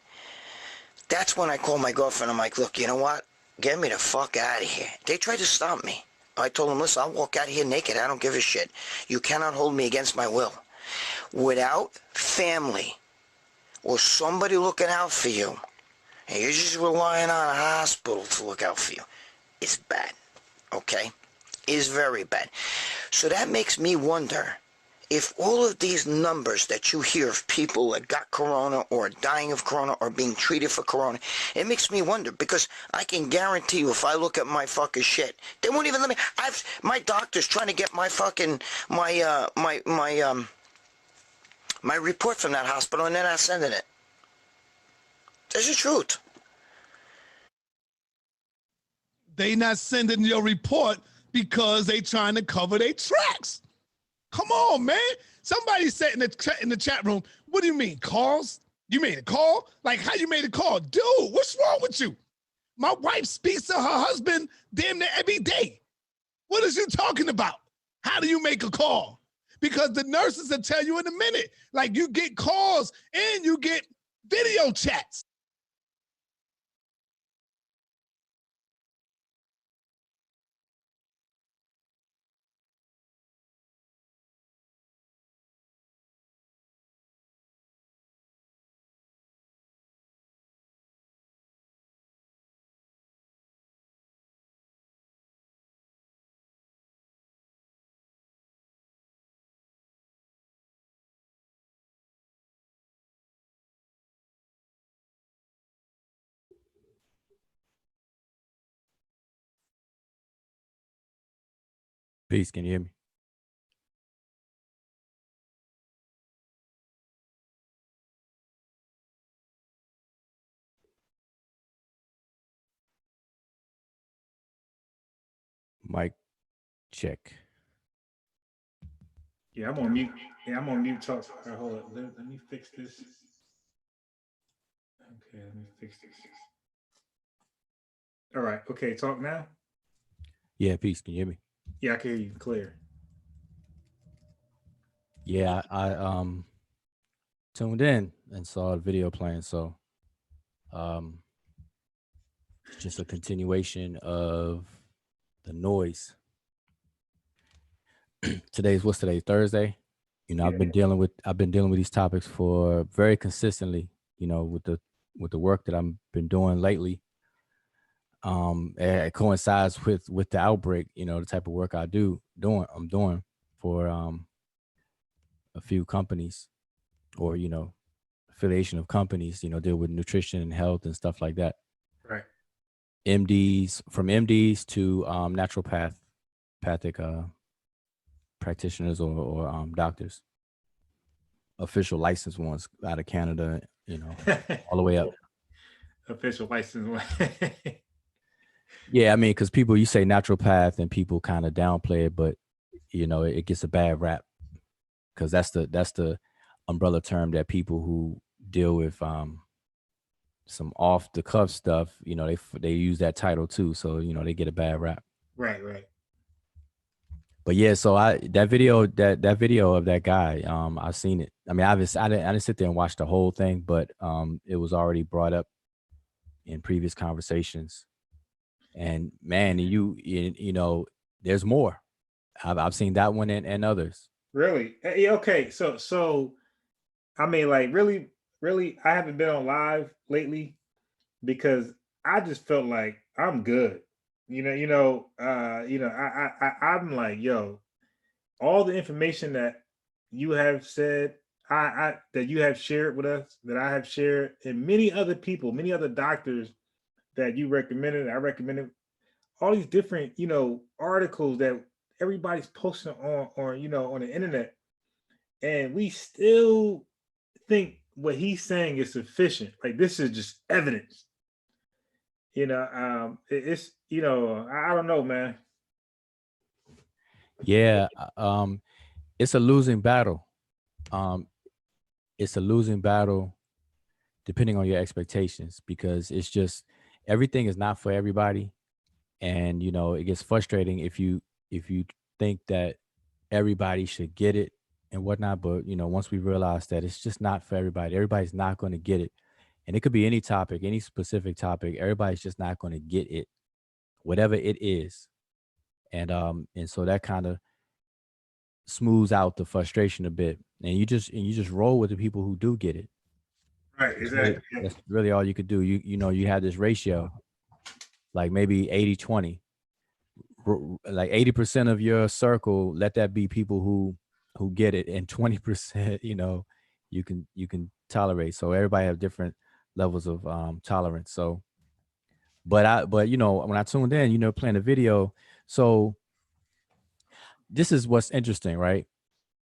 That's when I called my girlfriend. I'm like, look, you know what? Get me the fuck out of here. They tried to stop me. I told them, listen, I'll walk out of here naked. I don't give a shit. You cannot hold me against my will. Without family or somebody looking out for you, and you're just relying on a hospital to look out for you, it's bad. Okay? It's very bad. So that makes me wonder if all of these numbers that you hear of people that got corona or dying of corona or being treated for corona, it makes me wonder, because I can guarantee you if I look at my fucking shit, they won't even let me. My doctor's trying to get my fucking my report from that hospital, and they're not sending it. That's the truth. They not sending your report because they trying to cover their tracks. Come on, man. Somebody said in the chat room, what do you mean, calls? You made a call? Like, how you made a call? Dude, what's wrong with you? My wife speaks to her husband damn near every day. What is you talking about? How do you make a call? Because the nurses will tell you in a minute. Like, you get calls and you get video chats. Peace. Can you hear me? Mic check. Yeah, I'm on mute. Yeah, I'm on mute. Talk. All right, hold on. Let me fix this. Okay, let me fix this. All right. Okay, talk now. Yeah, peace. Can you hear me? Yeah, I can hear you clear. Yeah, I tuned in and saw a video playing, so it's just a continuation of the noise. What's today? Thursday. You know, Yeah. I've been dealing with these topics for very consistently, you know, with the work that I've been doing lately. It coincides with the outbreak, you know, the type of work I'm doing for a few companies, or, you know, affiliation of companies, you know, deal with nutrition and health and stuff like that. Right. MDs to naturopathic practitioners or doctors, official licensed ones out of Canada, you know, all the way up. Official license. Yeah, I mean, because you say naturopath and people kind of downplay it, but you know, it gets a bad rap because that's the umbrella term that people who deal with some off the cuff stuff, you know, they use that title too, so you know they get a bad rap. Right, right. But yeah, so that video of that guy, I've seen it. I mean, I didn't sit there and watch the whole thing, but it was already brought up in previous conversations. And man, you know, there's more. I've seen that one and others. Really? Yeah, okay. So I mean, like, really, I haven't been on live lately because I just felt like I'm good. I'm like, yo, all the information that you have said, I that you have shared with us, that I have shared, and many other people, many other doctors that you recommended, I recommended, all these different, articles that everybody's posting on the internet, and we still think what he's saying is sufficient. Like, this is just evidence. It's I don't know, man. Yeah, it's a losing battle. It's a losing battle depending on your expectations, because it's just everything is not for everybody. And you know, it gets frustrating if you think that everybody should get it and whatnot. But you know, once we realize that it's just not for everybody, everybody's not going to get it. And it could be any topic, any specific topic, everybody's just not going to get it, whatever it is. And so that kind of smooths out the frustration a bit, and you just roll with the people who do get it. Right, exactly. That's really all you could do. You know, you have this ratio, like maybe 80-20, like 80% of your circle, let that be people who get it, and 20%, you know, you can tolerate. So everybody have different levels of tolerance. So but you know, when I tuned in, you know, playing the video, so this is what's interesting, right?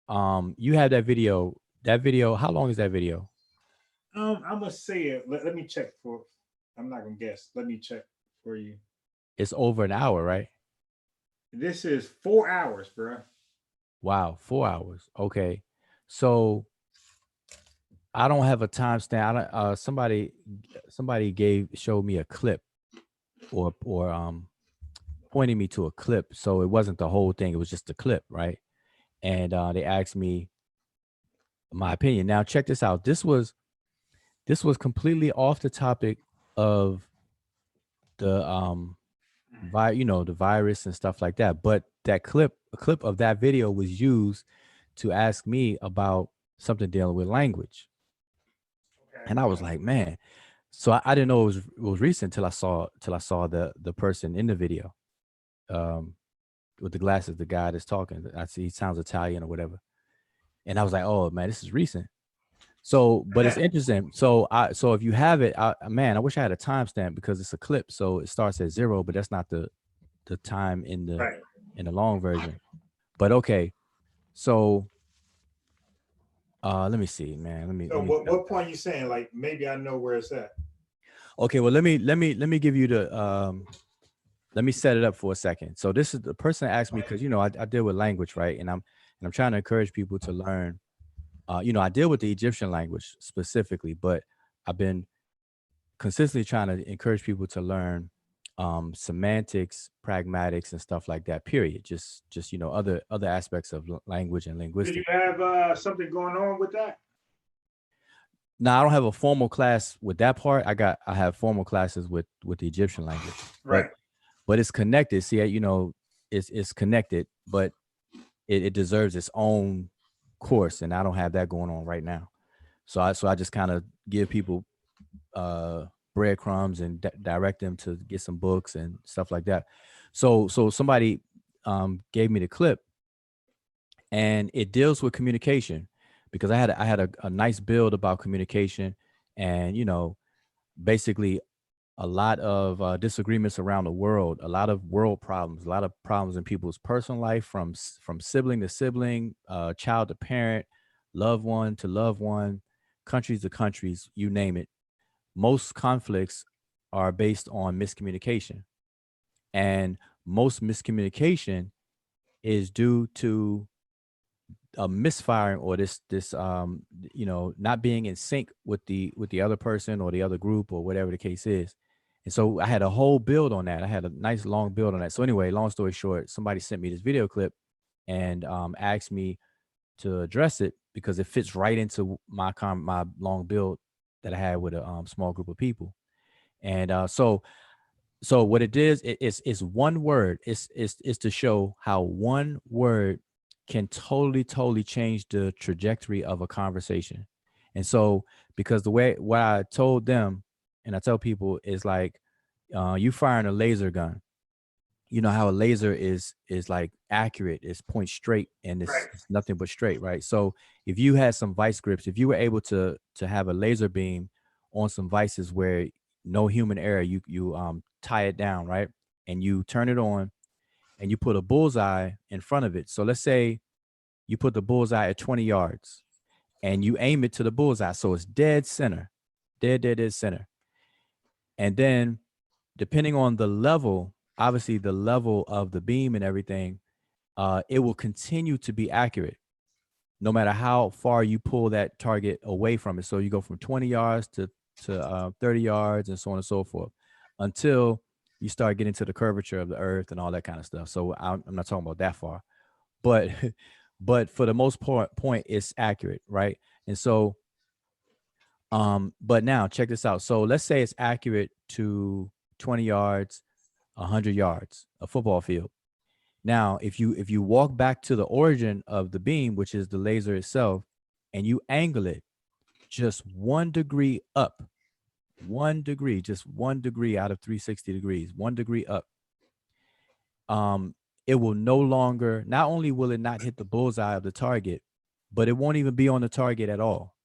You had that video, how long is that video? I'm gonna say it. Let me check for. I'm not gonna guess. Let me check for you. It's over an hour, right? This is 4 hours, bro. Wow, 4 hours. Okay, so I don't have a timestamp. Somebody showed me a clip, or pointing me to a clip. So it wasn't the whole thing; it was just a clip, right? And they asked me my opinion. Now, check this out. This was completely off the topic of the the virus and stuff like that. But a clip of that video was used to ask me about something dealing with language. Okay. And I was like, man. So I didn't know it was recent till I saw the person in the video, with the glasses, the guy that's talking. I see he sounds Italian or whatever. And I was like, oh man, this is recent. So, but it's interesting. So if you have it, man, I wish I had a timestamp because it's a clip. So it starts at 0, but that's not the time in the Right. in the long version. But okay, so let me see, man. So let me what point you saying? Like maybe I know where it's at. Okay, well let me give you the let me set it up for a second. So this is the person asked me because I deal with language, right? And I'm trying to encourage people to learn. I deal with the Egyptian language specifically, but I've been consistently trying to encourage people to learn semantics, pragmatics, and stuff like that. Period. Just other aspects of language and Do you linguistics. have something going on with that? Now I don't have a formal class with that part. I have formal classes with the Egyptian language, Right. but it's connected. See, it's connected, but it deserves its own course, and I don't have that going on right now. So I just kind of give people breadcrumbs and direct them to get some books and stuff like that. So somebody gave me the clip, and it deals with communication because I had a nice build about communication, and basically a lot of disagreements around the world, a lot of world problems, a lot of problems in people's personal life, from sibling to sibling, child to parent, loved one to loved one, countries to countries, you name it. Most conflicts are based on miscommunication, and most miscommunication is due to a misfiring or this not being in sync with the other person or the other group or whatever the case is. And so I had a whole build on that. I had a nice long build on that. So anyway, long story short, somebody sent me this video clip and asked me to address it because it fits right into my long build that I had with a small group of people. And so what it is, it's one word. It's to show how one word can totally change the trajectory of a conversation. And so because the way what I told them and I tell people is like you firing a laser gun. You know how a laser is like accurate, it's point straight, and Right. it's nothing but straight, right? So if you had some vice grips, if you were able to have a laser beam on some vices where no human error, you tie it down, right? And you turn it on and you put a bullseye in front of it. So let's say you put the bullseye at 20 yards and you aim it to the bullseye. So it's dead center, dead center. And then depending on the level, obviously the level of the beam and everything, it will continue to be accurate no matter how far you pull that target away from it. So you go from 20 yards to 30 yards and so on and so forth until you start getting to the curvature of the earth and all that kind of stuff. So I'm not talking about that far, but but for the most point, it's accurate, right? And so but now check this out. So let's say it's accurate to 20 yards, 100 yards, a football field. Now, if you walk back to the origin of the beam, which is the laser itself, and you angle it just 1 degree up, 1 degree, just 1 degree out of 360 degrees, 1 degree up, it will no longer, not only will it not hit the bullseye of the target, but it won't even be on the target at all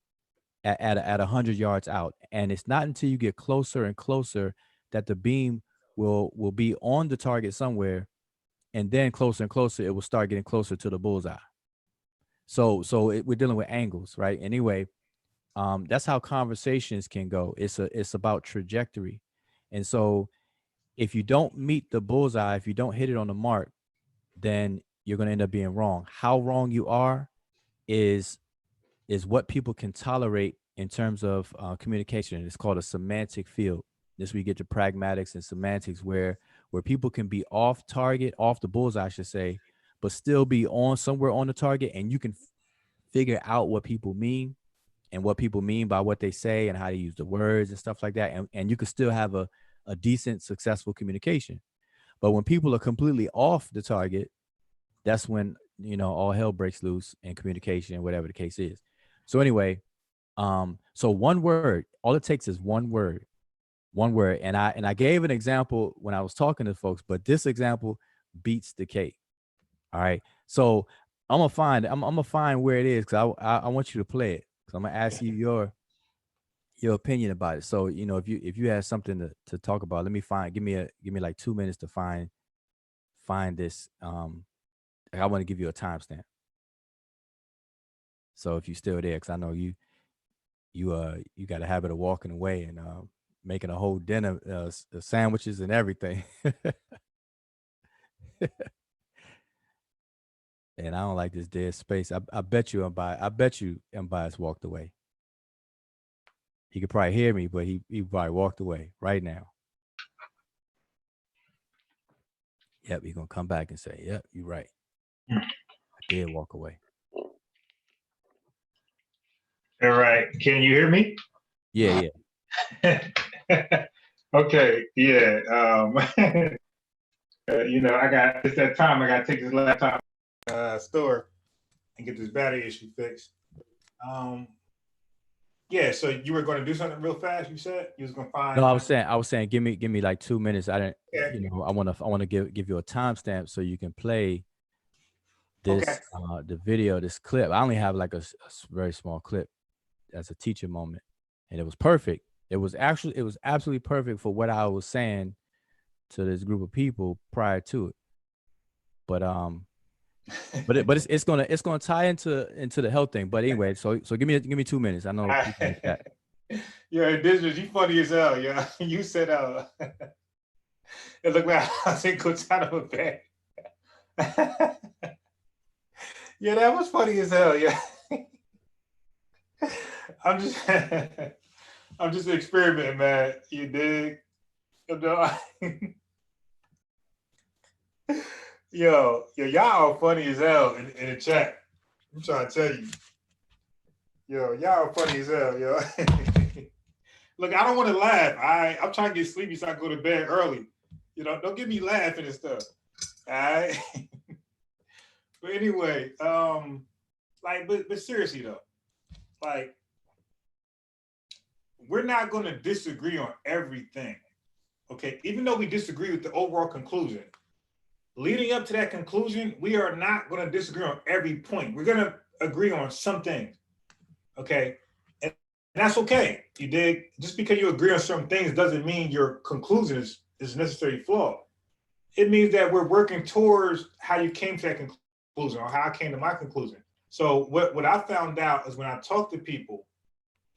at 100 yards out. And it's not until you get closer and closer that the beam will be on the target somewhere, and then closer and closer, it will start getting closer to the bullseye. So we're dealing with angles, right? Anyway, that's how conversations can go. It's about trajectory. And so if you don't meet the bullseye, if you don't hit it on the mark, then you're going to end up being wrong. How wrong you are is what people can tolerate in terms of communication. It's called a semantic field. This we get to pragmatics and semantics, where people can be off target, off the bullseye, I should say, but still be on somewhere on the target, and you can figure out what people mean and what people mean by what they say and how they use the words and stuff like that, and you can still have a decent, successful communication. But when people are completely off the target, that's when all hell breaks loose in communication, whatever the case is. So anyway, so one word, all it takes is one word, and I gave an example when I was talking to folks, but this example beats the cake. All right, so I'm gonna find where it is, because I want you to play it, because I'm gonna ask you your opinion about it. So if you have something to talk about, let me give me like 2 minutes to find this I want to give you a timestamp. So if you're still there, because I know you got a habit of walking away and making a whole dinner, sandwiches and everything. And I don't like this dead space. I bet you Unbias walked away. He could probably hear me, but he probably walked away right now. Yep, he's gonna come back and say, "Yep, you're right. I did walk away." All right. Can you hear me? Yeah. Okay. Yeah. It's that time I got to take this laptop store and get this battery issue fixed. Yeah. So you were going to do something real fast. You said you was going to find. No, I was saying, give me like 2 minutes. I didn't, Okay. I want to give you a timestamp so you can play this, the video, this clip. I only have like a very small clip as a teacher moment, and it was perfect. It was absolutely perfect for what I was saying to this group of people prior to it. But it's gonna tie into the health thing. But anyway, so give me 2 minutes. I know. Yeah, this is you funny as hell. Yeah, you said it looked like I was in good out of a bag. Yeah, that was funny as hell. Yeah, I'm just experimenting, man. You dig? Yo, y'all are funny as hell in the chat. I'm trying to tell you. Yo, y'all are funny as hell, yo. Look, I don't want to laugh. I'm trying to get sleepy so I can go to bed early. You know, don't get me laughing and stuff. All right. But anyway, but seriously though, like, we're not going to disagree on everything. Okay, even though we disagree with the overall conclusion, leading up to that conclusion, we are not going to disagree on every point. We're going to agree on some things. Okay, and that's okay. You dig? Just because you agree on certain things doesn't mean your conclusion is necessarily flawed. It means that we're working towards how you came to that conclusion or how I came to my conclusion. So what I found out is when I talk to people,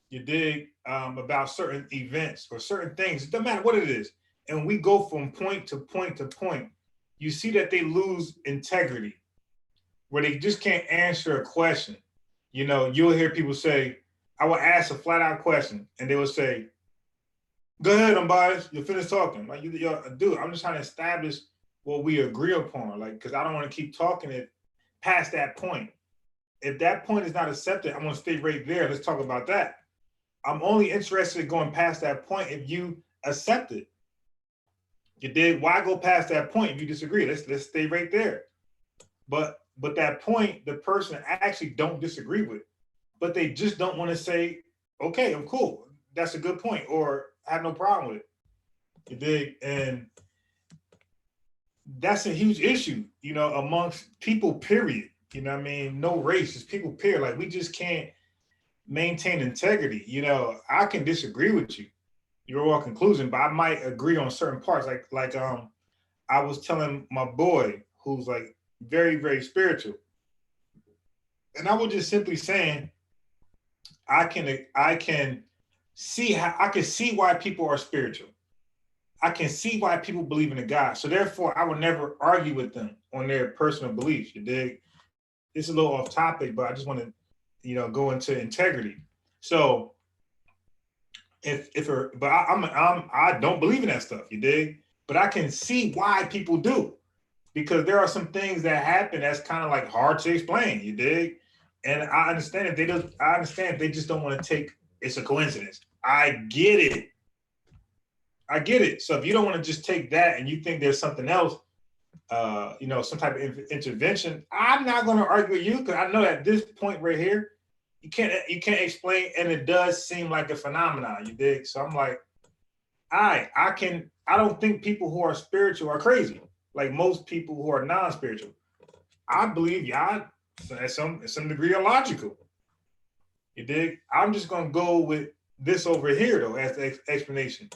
you dig, about certain events or certain things, it doesn't matter what it is, and we go from point to point to point, you see that they lose integrity, where they just can't answer a question. You know, you'll hear people say, I will ask a flat out question, and they will say, go ahead, Unbias, you're finished talking. Like, dude, I'm just trying to establish what we agree upon, like, because I don't want to keep talking it past that point. If that point is not accepted, I'm going to stay right there. Let's talk about that. I'm only interested in going past that point if you accept it. You did. Why go past that point if you disagree? Let's stay right there. But that point, the person actually don't disagree with, but they just don't want to say, okay, I'm cool. That's a good point, or I have no problem with it. You dig? And that's a huge issue, you know, amongst people, period. You know what I mean? No race, just people, period. Like, we just can't maintain integrity. You know, I can disagree with you, your overall conclusion, but I might agree on certain parts. Like I was telling my boy who's like very, very spiritual, and I was just simply saying, I can see why people are spiritual. I can see why people believe in a God. So therefore, I would never argue with them on their personal beliefs. You dig? It's a little off topic, but I just want to, you know, go into integrity. So I don't believe in that stuff. You dig? But I can see why people do, because there are some things that happen that's kind of like hard to explain. You dig? And I understand if they just don't want to take it's a coincidence. I get it. So if you don't want to just take that and you think there's something else, you know, some type of intervention, I'm not going to argue with you, because I know at this point right here, you can't explain, and it does seem like a phenomenon. You dig? So I'm like, I don't think people who are spiritual are crazy, like most people who are non-spiritual. I believe y'all at some degree are logical. You dig? I'm just gonna go with this over here though as the explanation.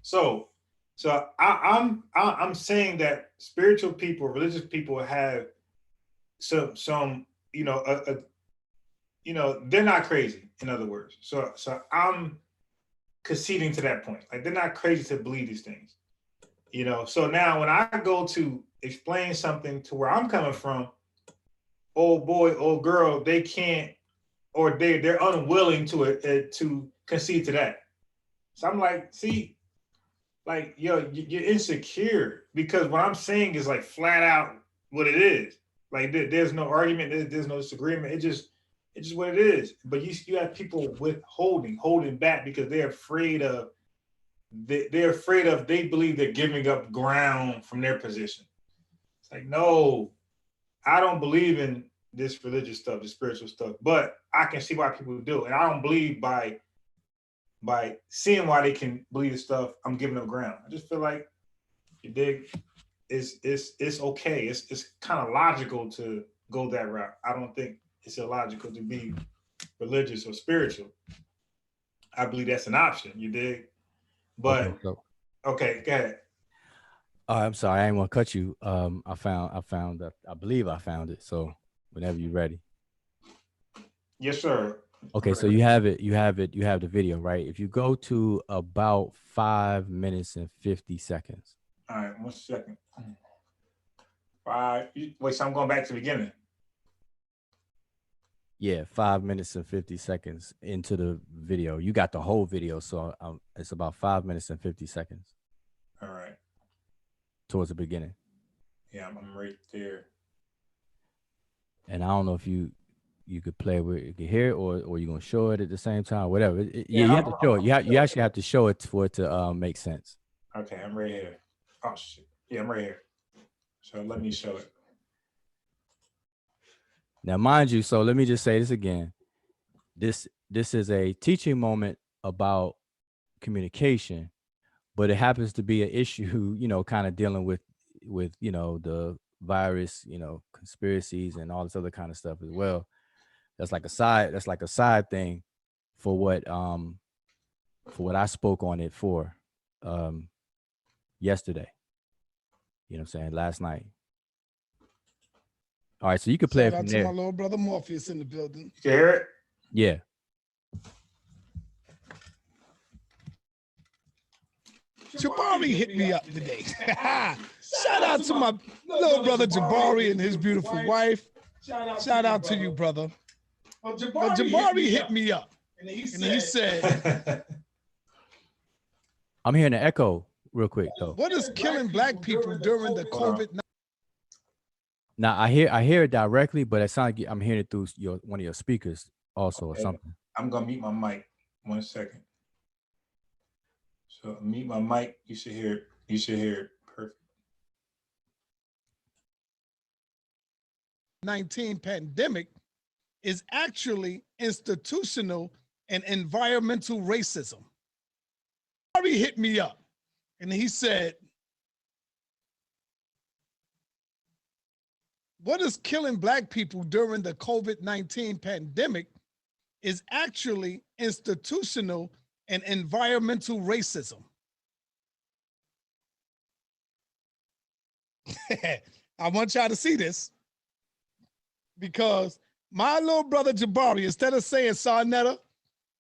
So So I'm saying that spiritual people, religious people have some they're not crazy. In other words, so I'm conceding to that point. Like they're not crazy to believe these things. So now when I go to explain something to where I'm coming from, old boy, old girl, they can't, or they're unwilling to concede to that. So I'm like, see, like you're insecure because what I'm saying is like flat out what it is. Like there's no argument, there's no disagreement. It's just what it is. But you have people holding back because they're afraid of they believe they're giving up ground from their position. It's like, no, I don't believe in this religious stuff, the spiritual stuff, but I can see why people do. And I don't believe by seeing why they can believe this stuff, I'm giving up ground. I just feel like you dig, it's okay. It's kind of logical to go that route. I don't think it's illogical to be religious or spiritual. I believe that's an option, you dig? But Okay, so okay, go ahead. I'm sorry, I didn't want to cut you. I found that I believe I found it. So whenever you're ready. Yes, sir. Okay, so you have the video, right? If you go to about 5 minutes and 50 seconds. All right, 1 second. Wait, so I'm going back to the beginning. Yeah, 5 minutes and 50 seconds into the video. You got the whole video, so it's about 5 minutes and 50 seconds. All right. Towards the beginning. Yeah, I'm right there. And I don't know if you could play with you can hear it or you're gonna show it at the same time, whatever. You have to show it. You actually have to show it for it to make sense. Okay, I'm right here. Oh shit. Yeah, I'm right here. So let me show it. Now, mind you, so let me just say this again. This is a teaching moment about communication, but it happens to be an issue, kind of dealing with the virus, conspiracies and all this other kind of stuff as well. That's like a side thing for what I spoke on it for yesterday. You know what I'm saying? Last night. All right, so you could play Shout it out from to there. my little brother Morpheus in the building. You can hear it? Yeah. Jabari hit me up today. Shout out to my little brother Jabari and his beautiful wife. Shout out to you, brother. But Jabari hit me up and he said, I'm hearing an echo real quick though. what is killing black people during the COVID-19? Now I hear it directly, but it sounds like I'm hearing it through one of your speakers also or something. I'm gonna mute my mic 1 second. So mute my mic. You should hear it. You should hear it. Perfect. 19 pandemic is actually institutional and environmental racism. Jabari hit me up and he said, what is killing black people during the COVID-19 pandemic is actually institutional and environmental racism. I want y'all to see this because my little brother Jabari, instead of saying, Sarnetta,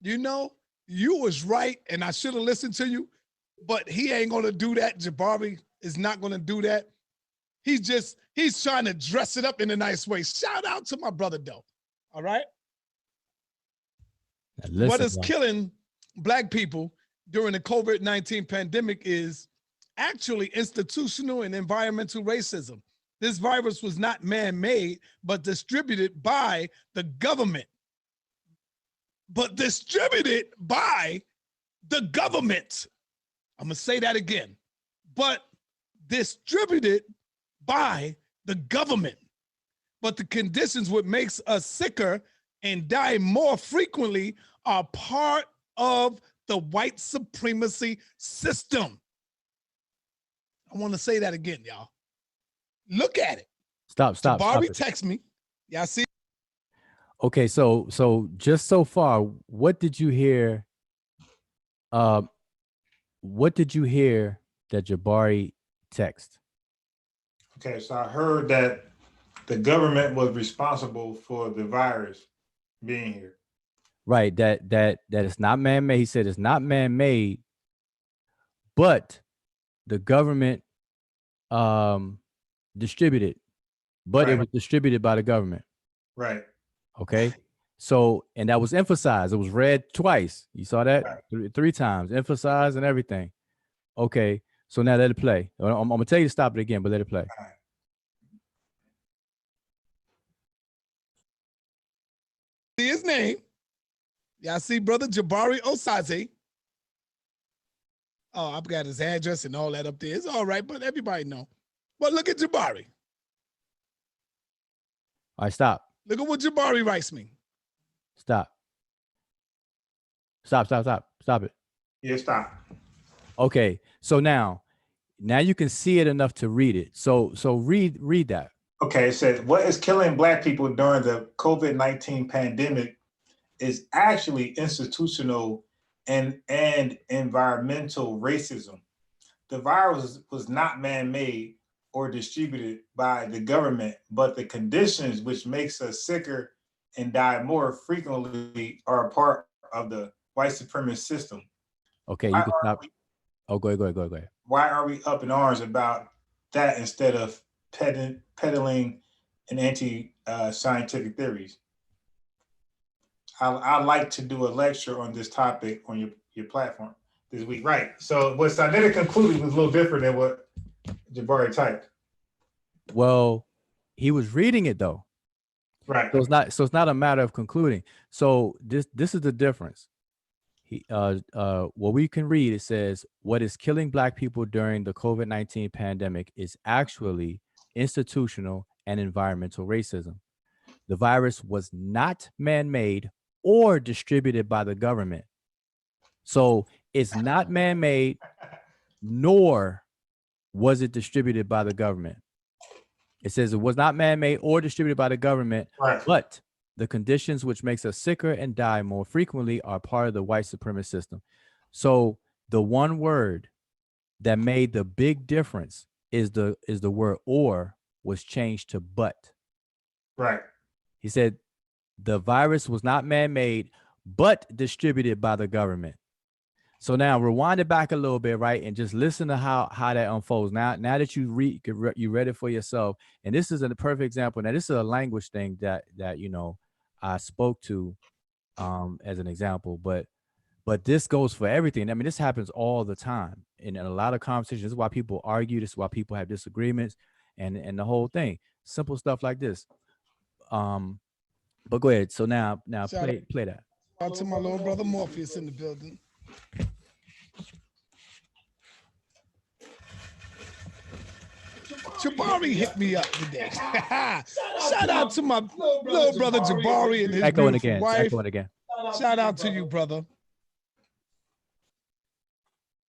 you was right and I should have listened to you, but he ain't gonna do that. Jabari is not gonna do that. He's trying to dress it up in a nice way. Shout out to my brother though. All right. What is killing black people during the COVID-19 pandemic is actually institutional and environmental racism. This virus was not man-made, but distributed by the government. I'm gonna say that again. But distributed by the government. But the conditions what makes us sicker and die more frequently are part of the white supremacy system. I want to say that again, y'all. Look at it. Stop. Jabari, text me. Y'all see? Okay, so just so far, what did you hear? What did you hear that Jabari text. Okay, so I heard that the government was responsible for the virus being here. Right. That it's not man-made. He said it's not man-made, but the government distributed, but it Right. was distributed by the government. Right. Okay. So, and that was emphasized. It was read twice. You saw that Right. three times, emphasized and everything. Okay. So now let it play. I'm gonna tell you to stop it again, but let it play. All right. See his name. Y'all see brother Jabari Osaze. Oh, I've got his address and all that up there. It's all right, but everybody know. But look at Jabari. All right, stop. Look at what Jabari writes me. Stop. Stop it. Yeah, stop. Okay. So now you can see it enough to read it. So read that. Okay, it says what is killing Black people during the COVID-19 pandemic is actually institutional and environmental racism. The virus was not man-made or distributed by the government, but the conditions which makes us sicker and die more frequently are a part of the white supremacist system. Okay, you can stop. Oh, go ahead. Why are we up in arms about that instead of peddling an anti-scientific theories? I'd like to do a lecture on this topic on your platform this week. Right. So what Sinetta concluded was a little different than what Jabari typed. Well, he was reading it though. Right. So it's not a matter of concluding. So this is the difference. What we can read, it says what is killing Black people during the COVID-19 pandemic is actually institutional and environmental racism. The virus was not man-made or distributed by the government. So it's not man-made, nor was it distributed by the government. It says it was not man-made or distributed by the government, Right. but the conditions which makes us sicker and die more frequently are part of the white supremacist system. So the one word that made the big difference is the word "or" was changed to "but." Right. He said the virus was not man-made, but distributed by the government. So now rewind it back a little bit, right? And just listen to how that unfolds. Now that you read it for yourself. And this is a perfect example. Now, this is a language thing that I spoke to as an example, but this goes for everything. I mean, this happens all the time in a lot of conversations. This is why people argue. This is why people have disagreements and the whole thing. Simple stuff like this. But go ahead. So now play that. Shout out to my little brother Morpheus in the building. Jabari hit me up today. Shout out to my little brother Jabari and his beautiful wife. Echoing again. Shout out to you, brother.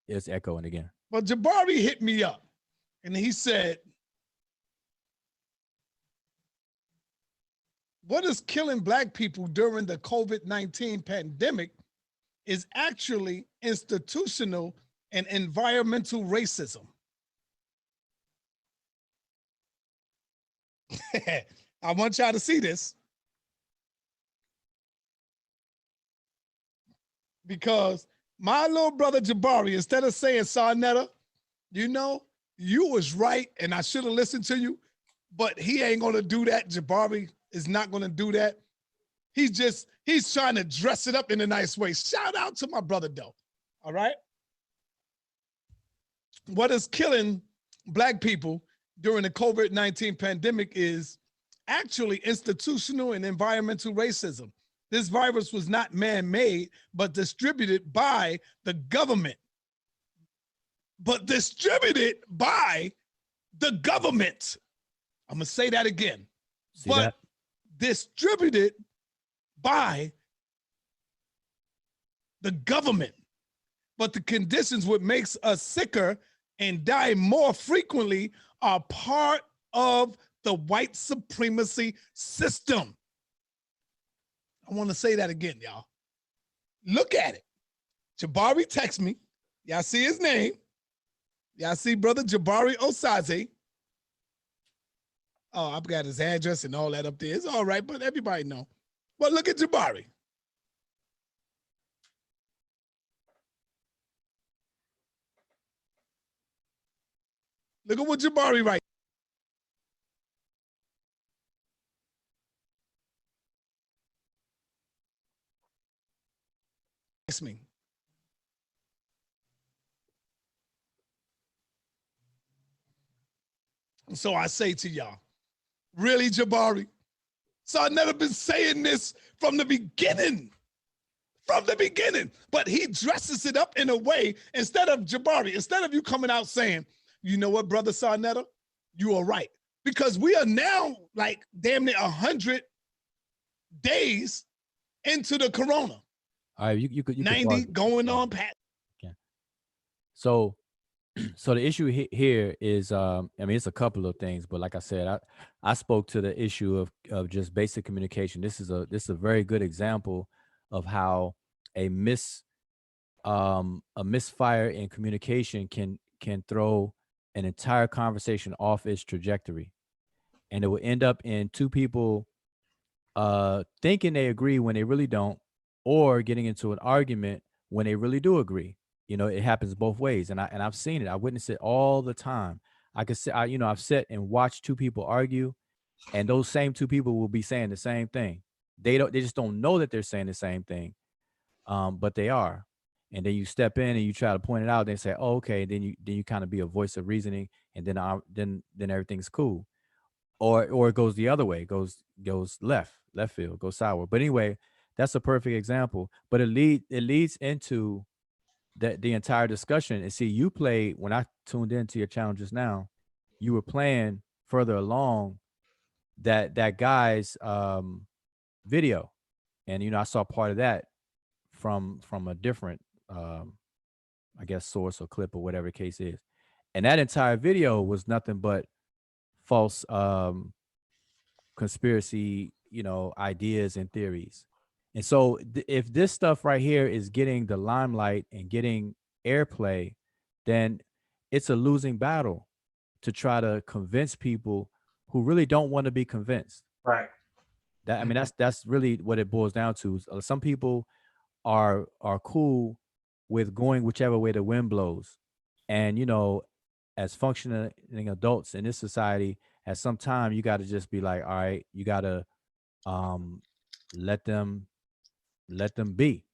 It's echoing again. But Jabari hit me up and he said, what is killing Black people during the COVID-19 pandemic is actually institutional and environmental racism. I want y'all to see this because my little brother Jabari, instead of saying, Sarnetta, you was right and I should have listened to you, but he ain't gonna do that. Jabari is not gonna do that. He's trying to dress it up in a nice way. Shout out to my brother though, all right? What is killing Black people during the COVID-19 pandemic is actually institutional and environmental racism. This virus was not man-made, but distributed by the government. I'm gonna say that again. Distributed by the government. But the conditions what makes us sicker and die more frequently are part of the white supremacy system. I want to say that again, y'all. Look at it. Jabari text me. Y'all see his name. Yeah, I see brother Jabari Osaze. Oh, I've got his address and all that up there. It's all right, but everybody know. But look at Jabari. Look at what Jabari writes. Me. So I say to y'all, really, Jabari? So I've never been saying this from the beginning. From the beginning. But he dresses it up in a way, instead of Jabari, instead of you coming out saying, you know what, brother Sarnetta, you are right. Because we are now like damn near 100 days into the corona. All right, you could 90 going on past. Okay. So the issue here is, I mean, it's a couple of things, but like I said, I spoke to the issue of just basic communication. This is a very good example of how a misfire in communication can throw an entire conversation off its trajectory, and it will end up in two people thinking they agree when they really don't, or getting into an argument when they really do agree. You know, it happens both ways, and I've seen it. I witness it all the time. I could say, I've sat and watched two people argue, and those same two people will be saying the same thing. They just don't know that they're saying the same thing, but they are. And then you step in and you try to point it out. They say, "Oh, okay." Then you kind of be a voice of reasoning, and then everything's cool. Or it goes the other way, goes left field, goes sour. But anyway, that's a perfect example. But it leads into the entire discussion. And see, you played, when I tuned into your channel just now, you were playing further along that guy's video, and I saw part of that from a different I guess source or clip or whatever the case is, and that entire video was nothing but false conspiracy, ideas and theories. And so if this stuff right here is getting the limelight and getting airplay, then it's a losing battle to try to convince people who really don't want to be convinced. Right. I mean, that's really what it boils down to. Some people are cool with going whichever way the wind blows. And as functioning adults in this society, at some time you got to just be like, all right, you got to let them be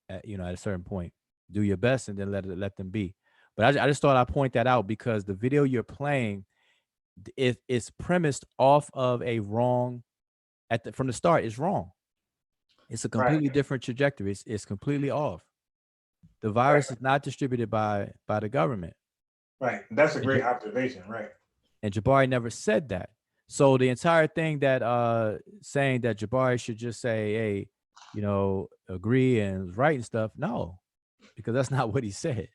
at a certain point. Do your best and then let them be. But I just thought I'd point that out, because the video you're playing, it's premised off of a wrong from the start. It's wrong. It's a completely different trajectory. It's completely off. The virus is not distributed by the government. Right. That's a great observation. Right. And Jabari never said that. So the entire thing that saying that Jabari should just say, hey, agree and right and stuff. No, because that's not what he said.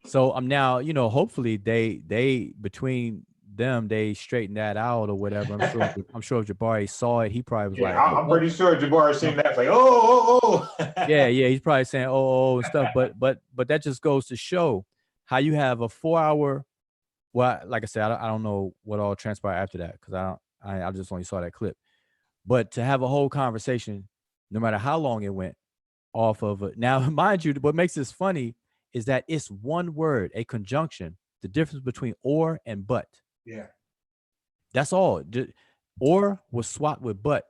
So I'm now, hopefully they between them, they straighten that out or whatever. I'm sure if Jabari saw it, he probably was like, I'm pretty sure Jabari seen that, like, oh. yeah, he's probably saying oh and stuff. But that just goes to show how you have a 4-hour. Well, like I said, I don't know what all transpired after that, because I just only saw that clip. But to have a whole conversation, no matter how long it went, off of it. Now, mind you, what makes this funny is that it's one word, a conjunction. The difference between or and but. Yeah. That's all. Or was swapped with but.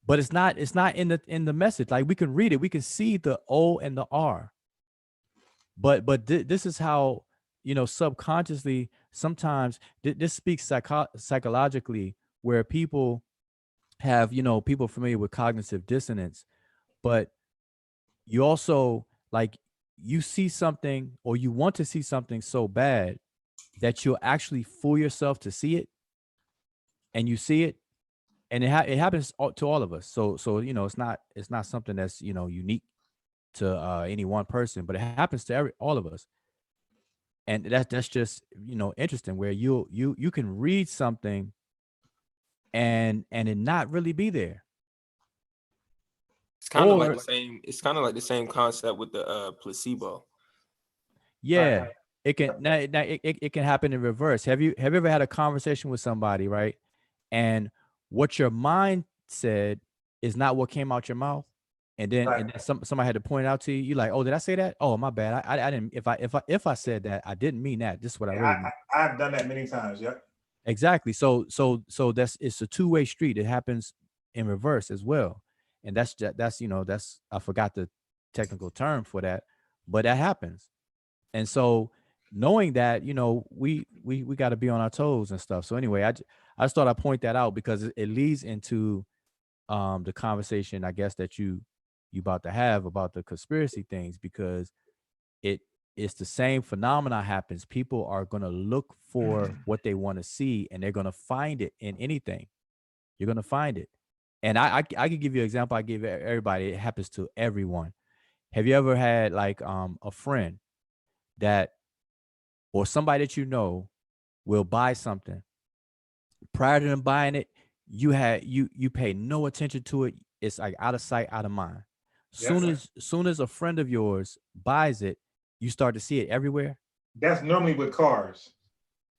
But it's not in the message. Like, we can read it, we can see the O and the R. But this is how, subconsciously sometimes this speaks psychologically, where people have, people familiar with cognitive dissonance, but you also, like, you see something or you want to see something so bad that you'll actually fool yourself to see it, and you see it, and it happens to all of us. So it's not something that's unique to any one person, but it happens to all of us. And that's just interesting, where you can read something and it not really be there. It's kind of like the same. It's kind of like the same concept with the placebo. Yeah, Right. it can now it can happen in reverse. Have you ever had a conversation with somebody, right? And what your mind said is not what came out your mouth. Right. And then somebody had to point it out to you. You like, oh, did I say that? Oh, my bad. I didn't. If I said that, I didn't mean that. This is what I Yeah, really meant. I've done that many times. Yep. Exactly. So that's it's a two-way street. It happens in reverse as well. And that's that's I forgot the technical term for that, but that happens. And so knowing that, we got to be on our toes and stuff. So anyway, I just thought I'd point that out because it leads into the conversation I guess that you about to have about the conspiracy things because it it's the same phenomena happens. People are going to look for what they want to see and they're going to find it in anything. You're going to find it. And I could give you an example. I give everybody. It happens to everyone. Have you ever had like a friend that or somebody that will buy something prior to them buying it? You pay no attention to it. It's like out of sight, out of mind. Yep. Soon as a friend of yours buys it, you start to see it everywhere. That's normally with cars.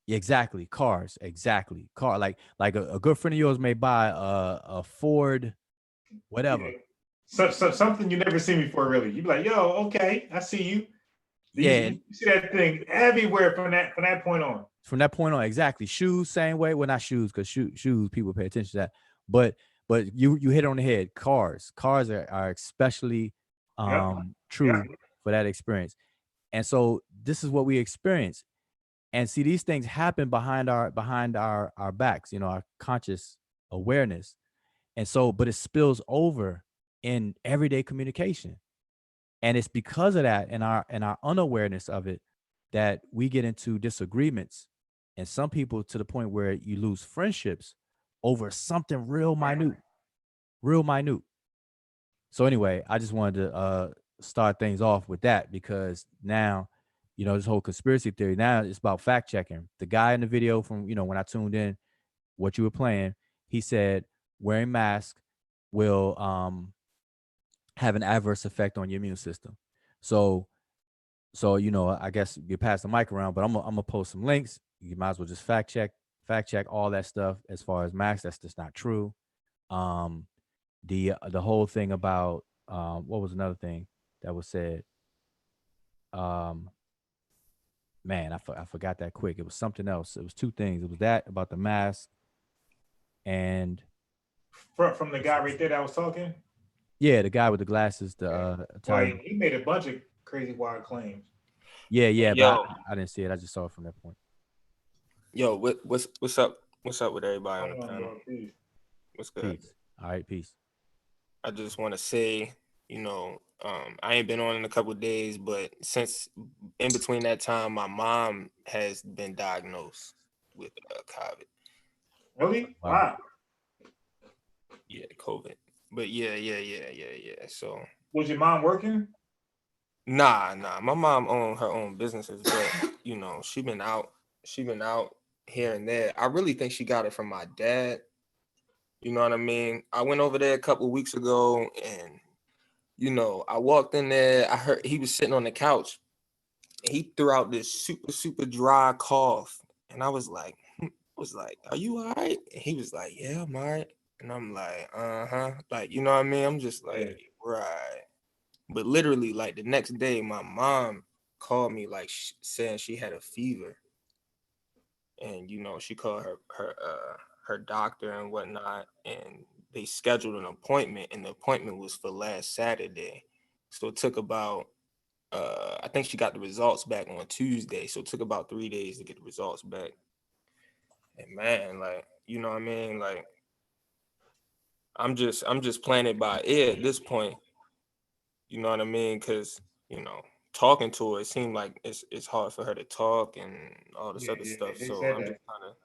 Exactly. Cars. Exactly. Like a good friend of yours may buy a Ford, whatever. Yeah. So something you never seen before, really. You be like, yo, okay, I see you. Yeah. You see that thing everywhere from that point on. From that point on, exactly. Shoes, same way. Well, not shoes, because shoes people pay attention to that. But you hit it on the head. Cars are especially Yep. true Yep. for that experience. And so this is what we experience. And see, these things happen behind our backs, our conscious awareness. And so, but it spills over in everyday communication. And it's because of that and our unawareness of it that we get into disagreements and some people to the point where you lose friendships over something real minute. So anyway, I just wanted to start things off with that because now, this whole conspiracy theory, now it's about fact checking. The guy in the video from, when I tuned in what you were playing, he said wearing masks will have an adverse effect on your immune system. So I guess you pass the mic around, but I'm gonna post some links. You might as well just fact check all that stuff as far as masks. That's just not true. Um, the whole thing about what was another thing that was said? Um, man, I forgot that quick. It was something else. It was two things. It was that about the mask and From the guy right there that was talking. yeah, the guy with the glasses, the Boy, Italian. he made a bunch of crazy wild claims. Yeah, but Yo, I didn't see it. I just saw it from that point. yo, what's up? What's up with everybody on Hold the on, panel? bro, please. What's good? Peace. All right, peace. I just want to say, I ain't been on in a couple of days, but since in between that time, my mom has been diagnosed with COVID. Really? Wow. Wow. Yeah, COVID. But yeah. So Was your mom working? nah. My mom owned her own businesses, but she been out here and there. I really think she got it from my dad. You know what I mean? I went over there a couple of weeks ago and I walked in there, I heard he was sitting on the couch. And he threw out this super, super dry cough. And I was like, are you all right? And he was like, yeah, I'm all right. And I'm like, uh-huh. Like, you know what I mean? I'm just like, Yeah. right. But literally, like the next day, my mom called me like saying she had a fever. And she called her doctor and whatnot, and they scheduled an appointment, and the appointment was for last Saturday. So it took about I think she got the results back on Tuesday. So it took about 3 days to get the results back. And man, like, you know what I mean? Like I'm just playing it by ear at this point. You know what I mean? Because, talking to her, it seemed like it's hard for her to talk and all this other stuff. They So said I'm that. just kind of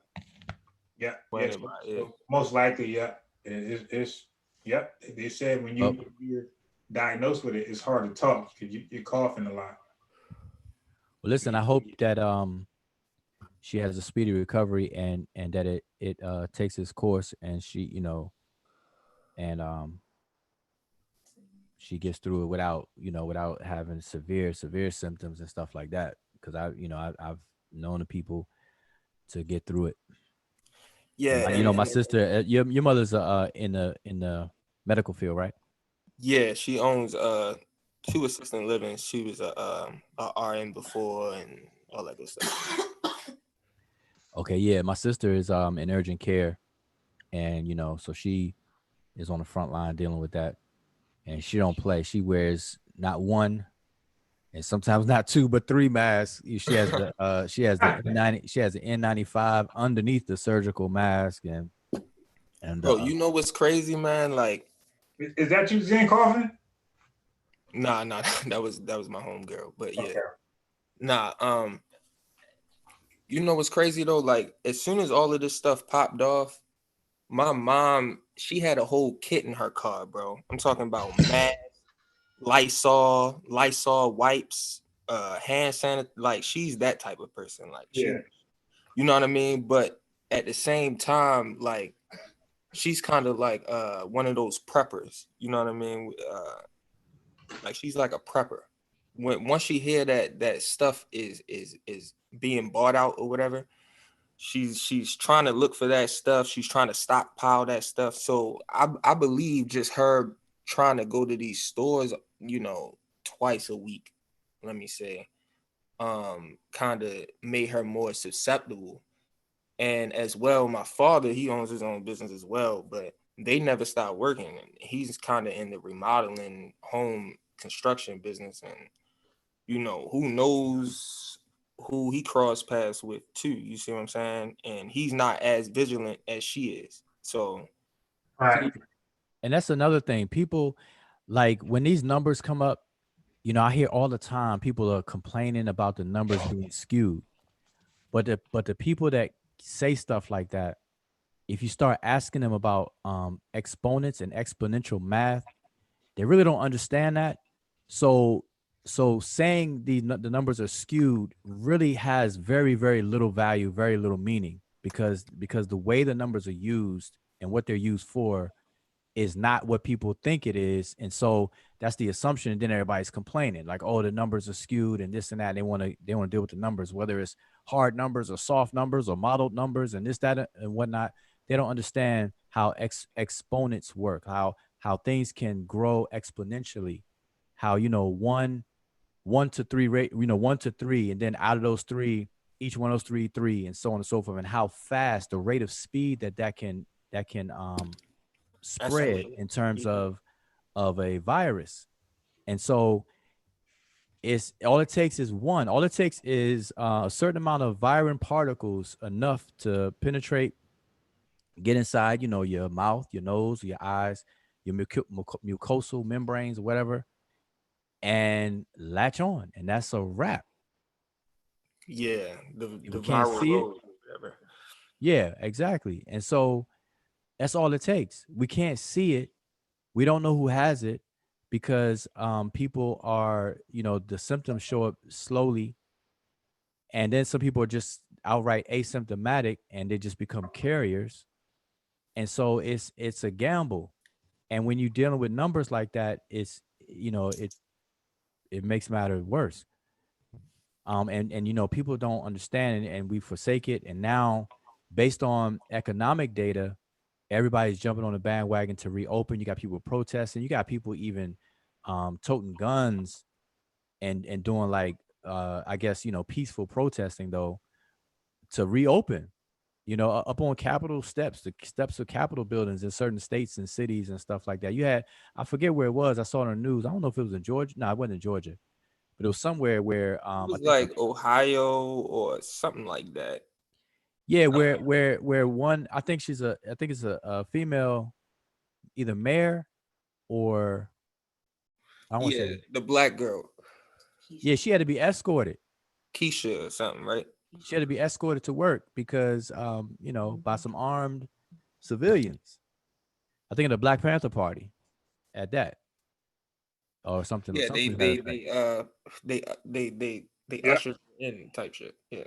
Yeah. playing Yes. it by ear. So most likely, yeah. It's yep. They said when you're diagnosed with it, it's hard to talk because you're coughing a lot. Well, listen, I hope that she has a speedy recovery and that it takes its course and she and she gets through it without having severe symptoms and stuff like that. because I've known the people to get through it. Yeah, My and sister, your mother's in the medical field, right? yeah, she owns 2 assistant living. She was a RN before and all that good stuff. Okay, yeah, my sister is in urgent care, and so she is on the front line dealing with that, and she don't play. She wears not one, and sometimes not two, but three masks. She has the N90, she has the N95 underneath the surgical mask, and Bro, you know what's crazy, man? Like, Is that you, Zen, coughing? nah, that was my homegirl. But yeah, Okay. nah. You know what's crazy though? Like, as soon as all of this stuff popped off, my mom, she had a whole kit in her car, bro. I'm talking about mask, Lysol wipes, hand sanitizer. Like, she's that type of person. Like, Yeah. you know what I mean? But at the same time, like, she's kind of like one of those preppers. You know what I mean? Like, she's like a prepper. Once she hear that stuff is being bought out or whatever, she's trying to look for that stuff. She's trying to stockpile that stuff. So I believe just her trying to go to these stores, twice a week, let me say, kind of made her more susceptible. And as well, my father, he owns his own business as well, but they never stopped working. He's kind of in the remodeling home construction business, and who knows who he crossed paths with too. You see what I'm saying? And he's not as vigilant as she is. So, Right. and that's another thing. People, like, when these numbers come up, I hear all the time people are complaining about the numbers being skewed. But the people that say stuff like that, if you start asking them about exponents and exponential math, they really don't understand that. So saying the numbers are skewed really has very, very little value, very little meaning, because the way the numbers are used and what they're used for is not what people think it is. And so that's the assumption. And then everybody's complaining like, oh, the numbers are skewed and this and that. They want to deal with the numbers, whether it's hard numbers or soft numbers or modeled numbers and this, that, and whatnot. They don't understand how exponents work, how things can grow exponentially, how, 1 to 3 rate, 1 to 3. And then out of those three, each one of those three, and so on and so forth. And how fast the rate of speed that can spread in terms of a virus. And so it's all it takes is a certain amount of viral particles, enough to penetrate, get inside, your mouth, your nose, your eyes, your mucosal membranes or whatever, and latch on. And that's a wrap. yeah, the We can't viral see it. load, whatever. Yeah, exactly. And so that's all it takes. We can't see it. We don't know who has it, because people are, the symptoms show up slowly, and then some people are just outright asymptomatic and they just become carriers. And so it's a gamble. And when you're dealing with numbers like that, it's, it makes matters worse. And people don't understand, and we forsake it. And now, based on economic data, everybody's jumping on the bandwagon to reopen. You got people protesting. You got people even toting guns and doing, like, I guess, peaceful protesting, though, to reopen, up on Capitol steps, the steps of Capitol buildings in certain states and cities and stuff like that. You had, I forget where it was. I saw it on the news. I don't know if it was in Georgia. No, it wasn't in Georgia, but it was somewhere where It I was think, like Ohio or something like that. yeah, where one, I think it's a female, either mayor or, I want to Yeah, say, the black girl, yeah, she had to be escorted. Keisha or something, right? She had to be escorted to work because, by some armed civilians. I think in the Black Panther Party at that, or something, Yeah, something to that effect. they Yeah. ushered in type shit. Yeah.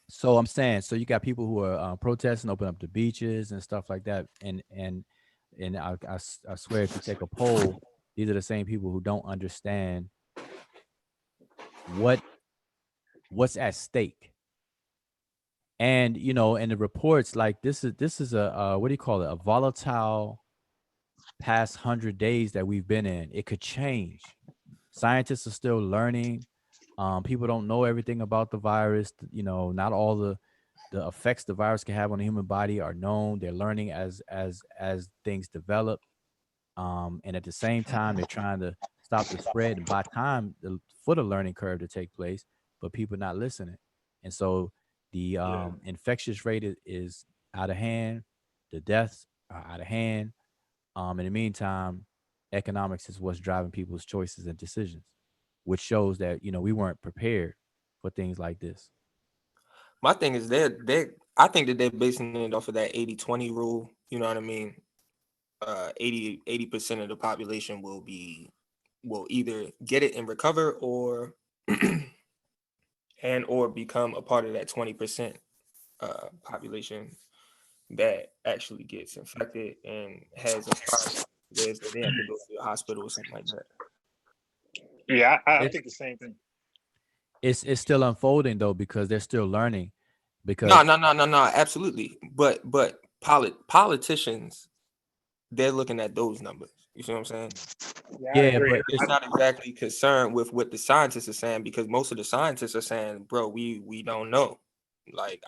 So I'm saying, so you got people who are protesting, open up the beaches and stuff like that. And I swear, if you take a poll, these are the same people who don't understand what what's at stake. And you know, in the reports, like this is a what do you call it? A volatile past 100 days that we've been in. It could change. Scientists are still learning. People don't know everything about the virus. You know, not all the effects the virus can have on the human body are known. They're learning as things develop. And at the same time, they're trying to stop the spread. And by time for the learning curve to take place, but people not listening. And so the infectious rate is out of hand. The deaths are out of hand. In the meantime, economics is what's driving people's choices and decisions, which shows that, you know, we weren't prepared for things like this. My thing is I think that they're basing it off of that 80-20 rule. You know what I mean? 80% of the population will either get it and recover or or become a part of that 20% population that actually gets infected and has a spot where they have to go to the hospital or something like that. Yeah, I think the same thing. It's still unfolding though, because they're still learning. Because No, absolutely. But politicians, they're looking at those numbers. You see what I'm saying? Yeah, but It's not exactly concerned with what the scientists are saying, because most of the scientists are saying, bro, we don't know. Like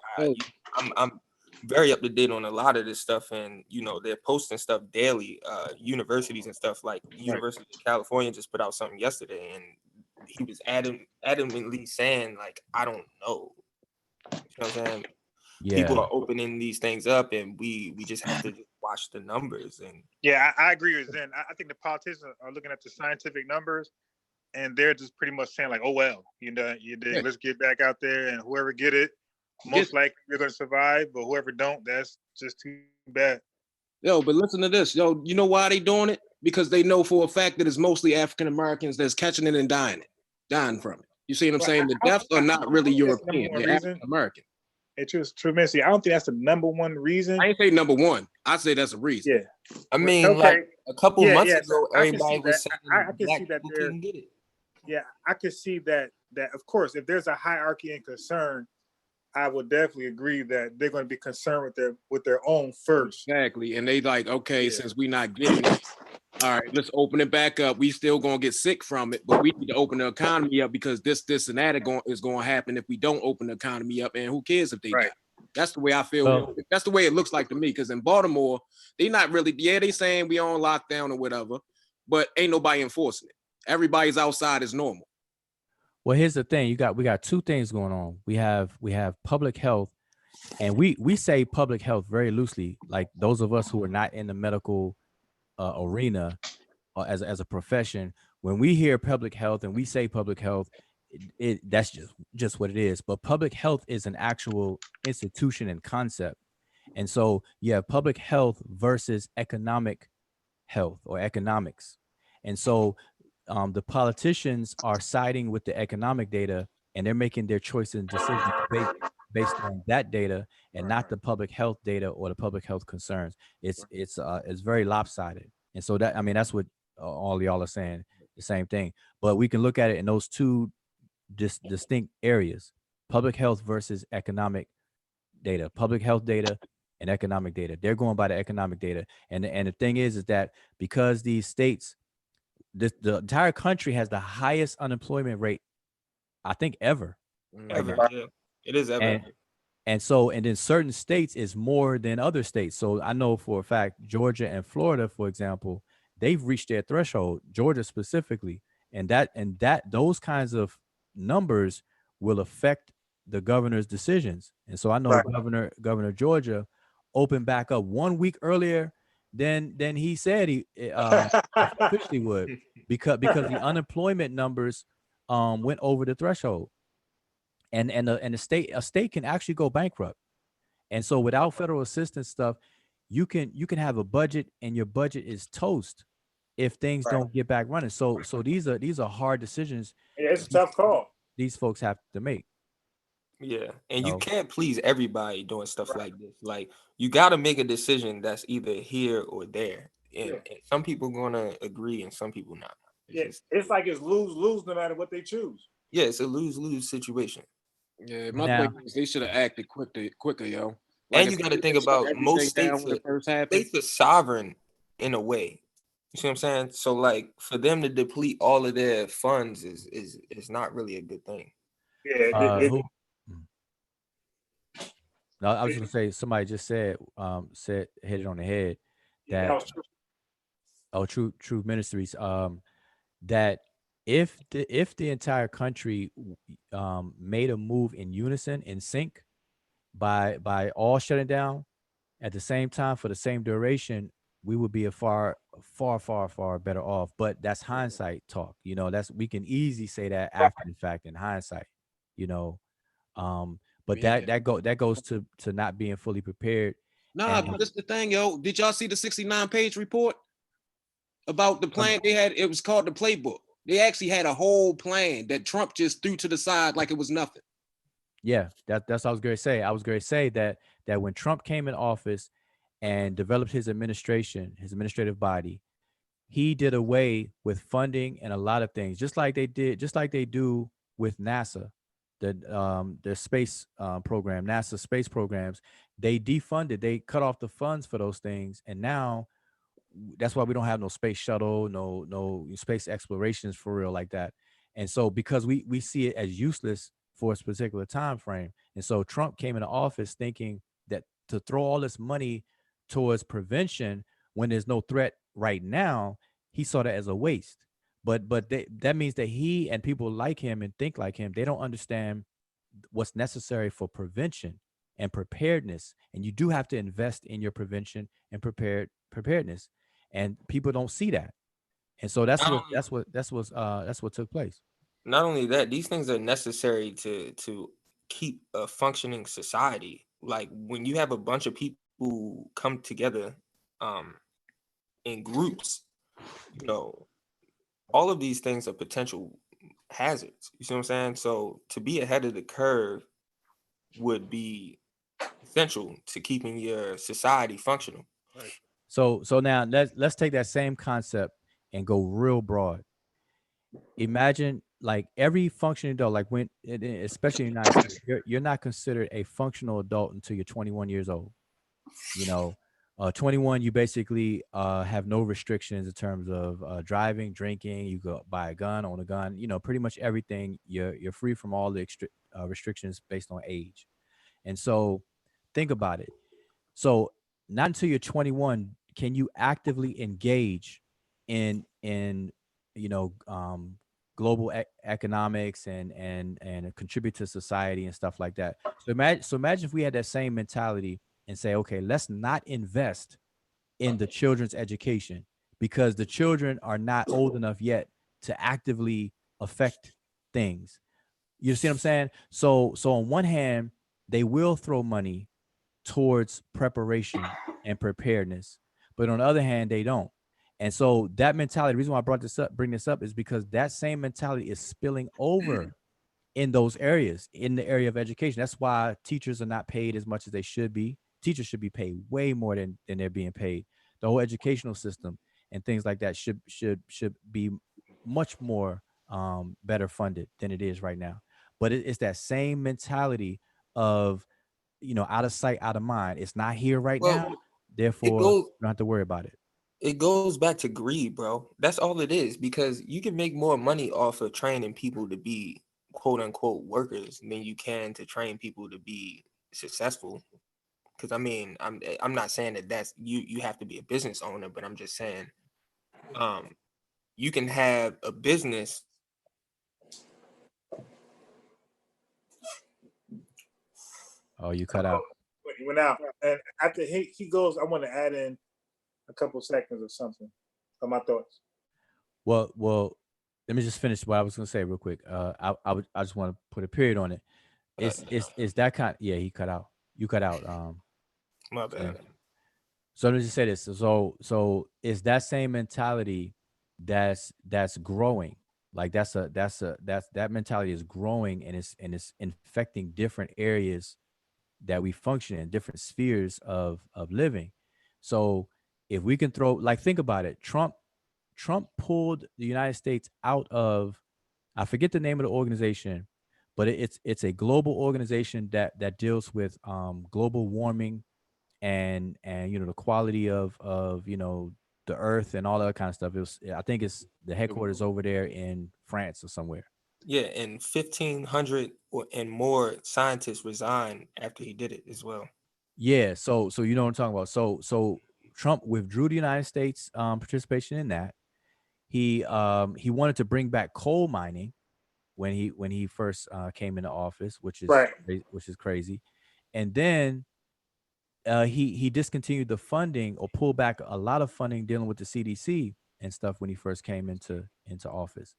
I'm very up to date on a lot of this stuff, and you know, they're posting stuff daily. Universities and stuff, like University of California just put out something yesterday, and he was adamantly saying, like, I don't know. You know what I'm saying? yeah, People are opening these things up, and we just have to just watch the numbers. And yeah, I agree with Zen. I think the politicians are looking at the scientific numbers, and they're just pretty much saying like, "Oh well, you know, let's get back out there, and whoever get it, most likely you're going to survive, but whoever don't, that's just too bad." Yo, but listen to this. Yo, you know why they doing it? Because they know for a fact that it's mostly African Americans that's catching it and dying from it. You see what I'm saying? The deaths are not really European. They're African American. It's just tremendously. I don't think that's the number one reason. I ain't say number one. I say that's a reason. Yeah. I mean, like a couple months ago, everybody was saying I can black see that people there. couldn't get it. Yeah, I could see that. That of course, if there's a hierarchy and concern, I would definitely agree that they're going to be concerned with their own first. Exactly, and they like, okay, since we're not getting it, all right, let's open it back up. We still gonna get sick from it, but we need to open the economy up, because this, and that is going to happen if we don't open the economy up. And who cares if they die? That's the way I feel. Well, that's the way it looks like to me. Because in Baltimore, they not really. Yeah, they saying we on lockdown or whatever, but ain't nobody enforcing it. Everybody's outside is normal. well, here's the thing. We got two things going on. We have public health, and we say public health very loosely. Like those of us who are not in the medical arena as a profession, when we hear public health and we say public health, that's just what it is. But public health is an actual institution and concept. And so you have public health versus economic health or economics. And so the politicians are siding with the economic data, and they're making their choices and decisions based on that data and not the public health data or the public health concerns. It's very lopsided. And so that, I mean, that's what all y'all are saying, the same thing. But we can look at it in those two distinct areas: public health versus economic data. Public health data and economic data. They're going by the economic data. And the thing is that because these states, the entire country has the highest unemployment rate, I think, ever. Ever, yeah. It is ever. And so, and then certain states is more than other states. So I know for a fact, Georgia and Florida, for example, they've reached their threshold, Georgia specifically. And those kinds of numbers will affect the governor's decisions. And so I know Governor Georgia opened back up 1 week earlier than he said he officially would, because the unemployment numbers went over the threshold. And a state can actually go bankrupt. And so without federal assistance stuff, you can have a budget, and your budget is toast if things don't get back running. So these are hard decisions. Yeah, it's a tough call These folks have to make. Yeah, and you can't please everybody doing stuff like this. Like, you got to make a decision that's either here or there. And some people gonna agree, and some people not. It's like it's lose no matter what they choose. Yeah, it's a lose situation. Yeah, my Now, thing is they should have acted quicker, yo. And I you said, got to they think shut about most everything down states. when it first happened. States are sovereign in a way. You see what I'm saying? So like for them to deplete all of their funds is not really a good thing. Yeah, who? No, I was gonna say somebody just said hit it on the head that that was true. True Ministries that if the entire country made a move in unison in sync by all shutting down at the same time for the same duration, we would be a far better off. But that's hindsight talk. That's we can easily say that after the fact in hindsight. You know, but Yeah. that goes to not being fully prepared. Nah, And but that's the thing, yo. Did y'all see the 69-page report about the plan they had? It was called the playbook. They actually had a whole plan that Trump just threw to the side like it was nothing. yeah, that's what I was going to say. I was going to say that when Trump came in office and developed his administration, his administrative body, he did away with funding and a lot of things, just like they do with NASA, the space program, NASA space programs. They defunded, they cut off the funds for those things, and now that's why we don't have no space shuttle, no space explorations for real like that. And so because we see it as useless for a particular time frame, and so Trump came into office thinking that to throw all this money towards prevention when there's no threat right now, he saw that as a waste. But that means that he and people like him and think like him, they don't understand what's necessary for prevention and preparedness. And you do have to invest in your prevention and preparedness, and people don't see that. And so that's what took place. Not only that, these things are necessary to keep a functioning society. Like when you have a bunch of people who come together in groups, all of these things are potential hazards. You see what I'm saying? So to be ahead of the curve would be essential to keeping your society functional. So now let's take that same concept and go real broad. Imagine like every functioning adult, like especially in the United States, you're not considered a functional adult until you're 21 years old. 21, you basically have no restrictions in terms of driving, drinking. You go buy a gun, own a gun. Pretty much everything. You're free from all the restrictions based on age. And so, think about it. So, not until you're 21 can you actively engage in global economics and contribute to society and stuff like that. So imagine if we had that same mentality and say, okay, let's not invest in the children's education because the children are not old enough yet to actively affect things. You see what I'm saying? So on one hand, they will throw money towards preparation and preparedness, but on the other hand, they don't. And so that mentality, the reason why I bring this up is because that same mentality is spilling over in those areas, in the area of education. That's why teachers are not paid as much as they should be. Teachers should be paid way more than they're being paid. The whole educational system and things like that should be much more better funded than it is right now. But it's that same mentality of out of sight, out of mind. It's not here right Well, now. Therefore, goes, you don't have to worry about it. It goes back to greed, bro. That's all it is, because you can make more money off of training people to be quote unquote workers than you can to train people to be successful. Because I mean, I'm not saying that that's you have to be a business owner, but I'm just saying you can have a business. Oh, you cut out. He went out, and after he goes, I want to add in a couple seconds or something of my thoughts. Well, let me just finish what I was going to say real quick. I just want to put a period on it. It's that kind. Yeah, he cut out. You cut out. My bad. So let me just say this. So it's that same mentality that's growing. Like that mentality is growing, and it's infecting different areas that we function in, different spheres of living. So if we can think about it, Trump pulled the United States out of, I forget the name of the organization, but it's a global organization that deals with global warming and the quality of the earth and all that kind of stuff. I think it's the headquarters over there in France or somewhere. Yeah, and 1,500 and more scientists resigned after he did it as well. Yeah, so you know what I'm talking about. So Trump withdrew the United States participation in that. He wanted to bring back coal mining when he first came into office, which is Right. crazy. And then he discontinued the funding or pulled back a lot of funding dealing with the CDC and stuff when he first came into office.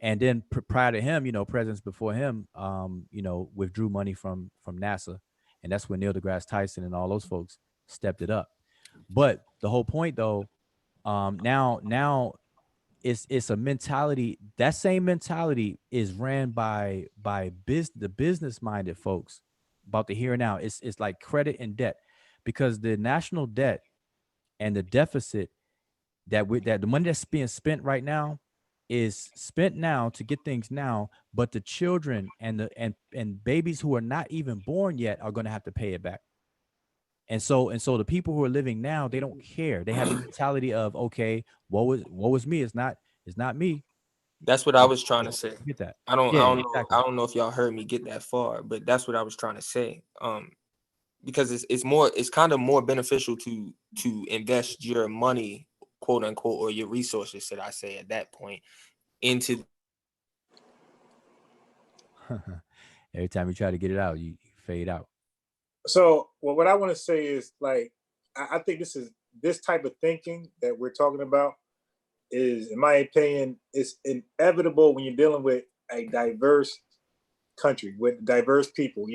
And then prior to him, presidents before him, withdrew money from NASA, and that's when Neil deGrasse Tyson and all those folks stepped it up. But the whole point, though, now it's a mentality. That same mentality is ran by the business minded folks about the here and now. It's like credit and debt, because the national debt and the deficit that the money that's being spent right now is spent now to get things now, but the children and babies who are not even born yet are going to have to pay it back. And so the people who are living now, they don't care. They have the mentality of, okay, woe is me. It's not me. That's what I was trying to say. Get that? I don't Yeah, know. exactly. I don't know if y'all heard me get that far, but that's what I was trying to say. Because it's kind of more beneficial to invest your money, quote unquote, or your resources, should I say, at that point, into. Every time you try to get it out, you fade out. So, well, what I want to say is, like, I think this type of thinking that we're talking about is, in my opinion, is inevitable when you're dealing with a diverse country with diverse people.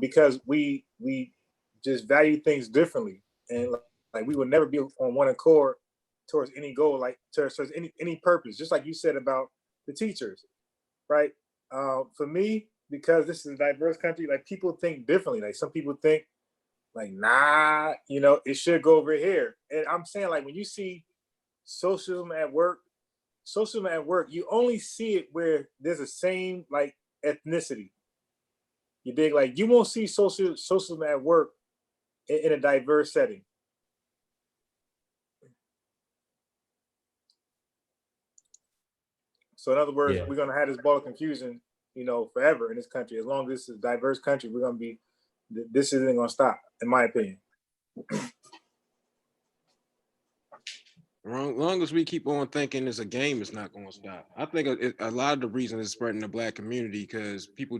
Because we just value things differently, and like we will never be on one accord towards any goal, like towards any purpose. Just like you said about the teachers, right? For me, because this is a diverse country, like people think differently. Like some people think, like, nah, it should go over here. And I'm saying, like, when you see socialism at work, you only see it where there's the same like ethnicity. You dig? Like you won't see socialism at work in a diverse setting. So in other words, we're gonna have this ball of confusion, forever in this country. As long as this is a diverse country, we're gonna be. This isn't gonna stop, in my opinion. As long as we keep on thinking it's a game, it's not going to stop. I think a lot of the reason it's spreading the Black community because people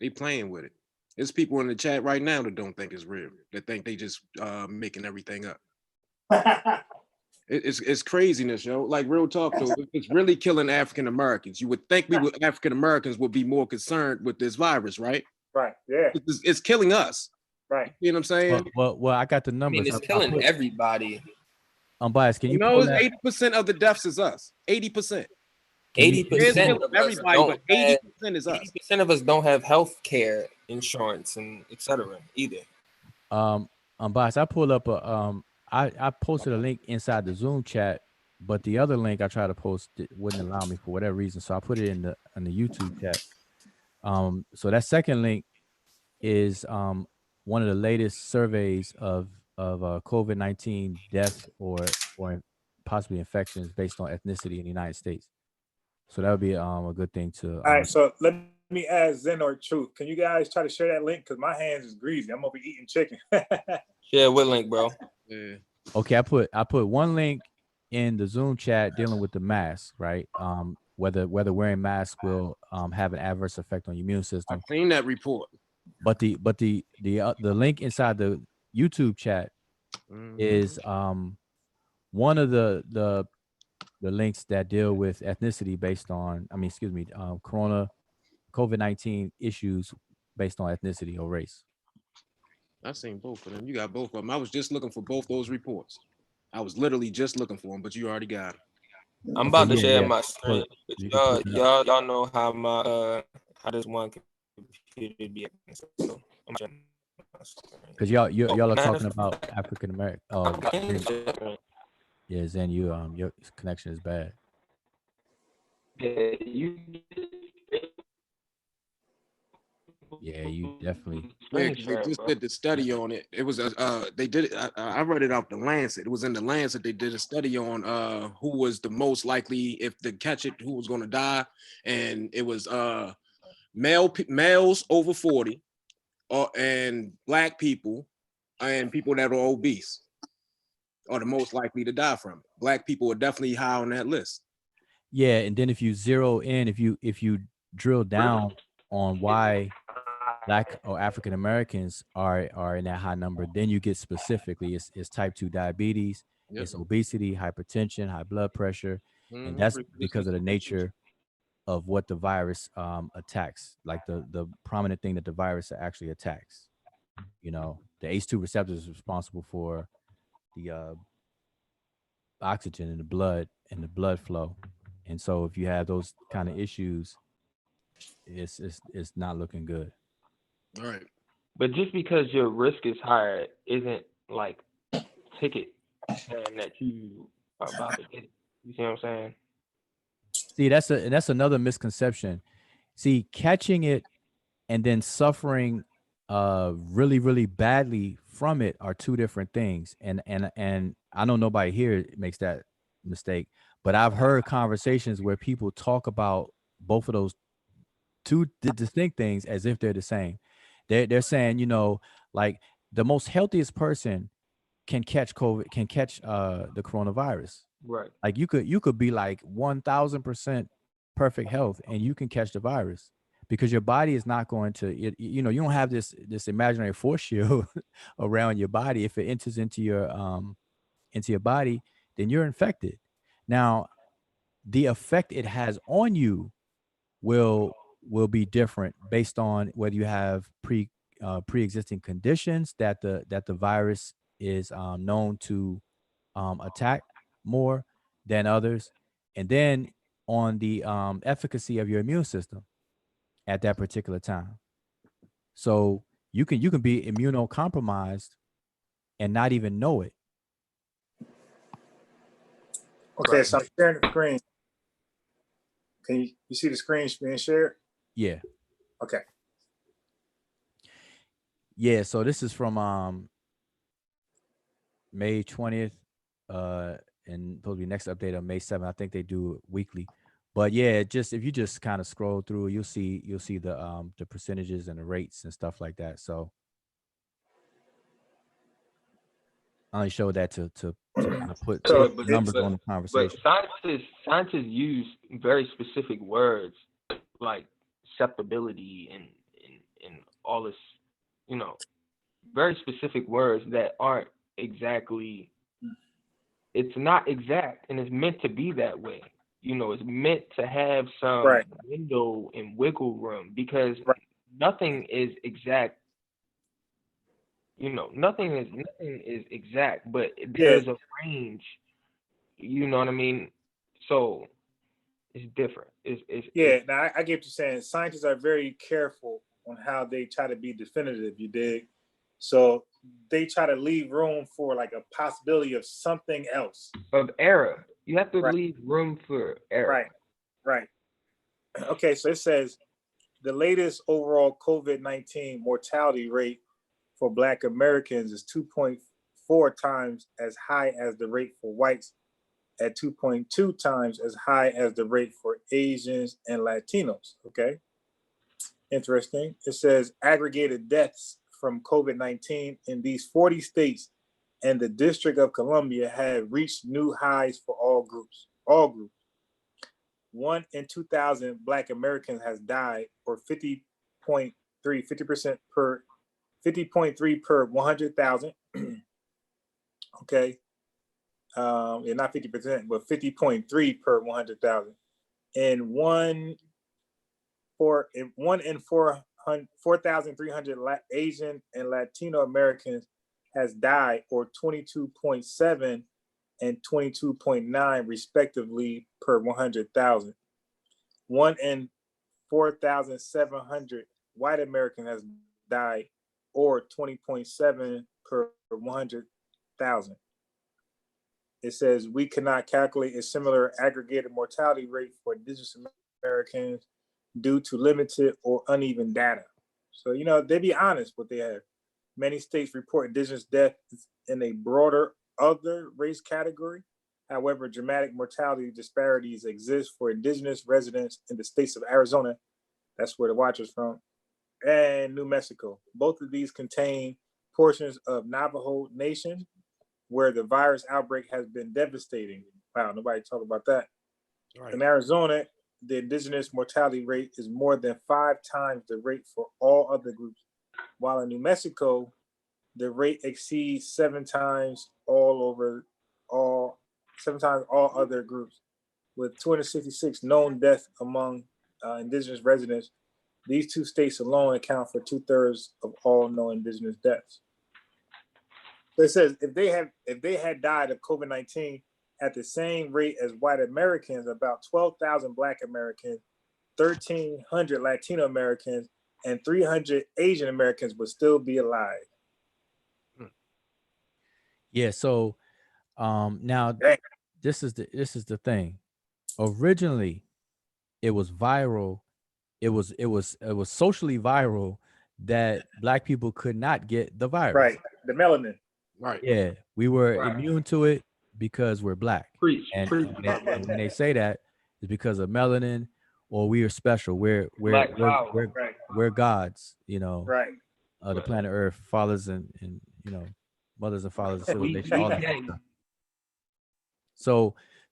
they playing with it. There's people in the chat right now that don't think it's real. That think they just making everything up. It's craziness, yo. Like real talk though, it's really killing African Americans. You would think African Americans would be more concerned with this virus, right? Right. Yeah. It's killing us. Right. You know what I'm saying? Well, I got the numbers. I mean, it's killing everybody. Unbiased. Can you know? pull that? 80% of the deaths is us. 80%. 80% of everybody, but 80% is us. 80% of us don't have health care insurance and etc. either. Unbiased. I pulled up I posted a link inside the Zoom chat, but the other link I tried to post wouldn't allow me for whatever reason, so I put it in the YouTube chat. So that second link is one of the latest surveys of COVID-19 deaths or possibly infections based on ethnicity in the United States. So that would be a good thing to. All right, so let me ask Zen or Truth. Can you guys try to share that link? Because my hands is greasy. I'm gonna be eating chicken. Yeah, what link, bro? Yeah. Okay, I put one link in the Zoom chat dealing with the mask, right? Whether wearing masks will have an adverse effect on your immune system. I've seen that report. But the link inside the YouTube chat is one of the links that deal with ethnicity based on, COVID-19 issues based on ethnicity or race. I've seen both of them. You got both of them. I was just looking for both those reports. I was literally just looking for them, but you already got them. I'm about to share my screen. Y'all know how how this one computer be. So because y'all are talking about African American. Oh, yeah, Zen, your connection is bad. Yeah, you. Yeah, you definitely. Yeah, Screen 'cause they share, just bro. did the study on it. It was they did it. I read it off the Lancet. It was in the Lancet. They did a study on who was the most likely if to catch it, who was going to die, and it was males over 40, and black people, and people that are obese are the most likely to die from it. Black people are definitely high on that list. Yeah, and then if you zero in, if you drill down on why Black or African Americans are in that high number, then you get specifically it's type 2 diabetes, Yep. it's obesity, hypertension, high blood pressure, and that's because of the nature of what the virus attacks, like the prominent thing that the virus actually attacks. You know, the ACE2 receptor is responsible for the oxygen in the blood and the blood flow. And so if you have those kind of issues, it's not looking good. All right. But just because your risk is higher isn't like ticket saying that you are about to get it. You see what I'm saying? See, that's another misconception. See, catching it and then suffering really really badly from it are two different things. And I know nobody here makes that mistake, but I've heard conversations where people talk about both of those two distinct things as if they're the same. They're saying, you know, like the most healthiest person can catch COVID, can catch the coronavirus. Right. Like you could be like 1000% perfect health and you can catch the virus because your body is not going to you know, you don't have this imaginary force shield around your body. If it enters into your body, then you're infected. Now, the effect it has on you will be different based on whether you have pre-existing conditions that the virus is known to attack more than others, and then on the efficacy of your immune system at that particular time. So you can be immunocompromised and not even know it. Okay, so I'm sharing the screen. Can you see the screen being shared? Yeah. Okay. Yeah, so this is from May 20th, and probably next update on May 7th. I think they do it weekly. But yeah, just if you just kind of scroll through, you'll see the percentages and the rates and stuff like that. So I only show that to kind of put So numbers on the conversation. But scientists use very specific words like acceptability and all this, you know, very specific words that aren't exactly. It's not exact, and it's meant to be that way. You know, it's meant to have some Right. window and wiggle room because Right. nothing is exact. You know, nothing is exact, but there's a range. You know what I mean? So it's different. Yeah, now I get what you're saying. Scientists are very careful on how they try to be definitive, you dig? So they try to leave room for like a possibility of something else. of error. You have to Right. leave room for error. Right. Okay, so it says the latest overall COVID-19 mortality rate for Black Americans is 2.4 times as high as the rate for whites, at 2.2 times as high as the rate for Asians and Latinos. Okay, interesting. It says aggregated deaths from COVID-19 in these 40 states and the District of Columbia have reached new highs for all groups. All groups. 1 in 2,000 Black Americans has died, or 50.3 per 100,000. Okay. Yeah, not 50%, but 50.3 per 100,000. And one in 4,300 Asian and Latino Americans has died, or 22.7 and 22.9 respectively per 100,000. 1 in 4,700 white Americans has died, or 20.7 per 100,000. It says we cannot calculate a similar aggregated mortality rate for Indigenous Americans due to limited or uneven data. So, you know, they be honest what they have. Many states report indigenous deaths in a broader other race category. However, dramatic mortality disparities exist for indigenous residents in the states of Arizona, that's where the watcher's from, and New Mexico. Both of these contain portions of Navajo Nation, where the virus outbreak has been devastating. Wow, nobody talk about that. Right. In Arizona, the indigenous mortality rate is more than 5 times the rate for all other groups, while in New Mexico, the rate exceeds 7 times all 7 times all other groups. With 266 known deaths among indigenous residents, these 2 states alone account for 2/3 of all known indigenous deaths. So it says if they had died of COVID-19 at the same rate as white Americans, about 12,000 Black Americans, 1,300 Latino Americans, and 300 Asian Americans would still be alive. Yeah. So now Dang. this is the thing. Originally, it was viral. It was socially viral that Black people could not get the virus. Right. The melanin. Right. Yeah, we were Right. immune to it because we're Black. Preach, And, preach. and when they say that, it's because of melanin, or we are special. We're Black power. Right. we're gods, you know, Right. the planet Earth, fathers and you know, mothers and fathers of civilization, all that stuff.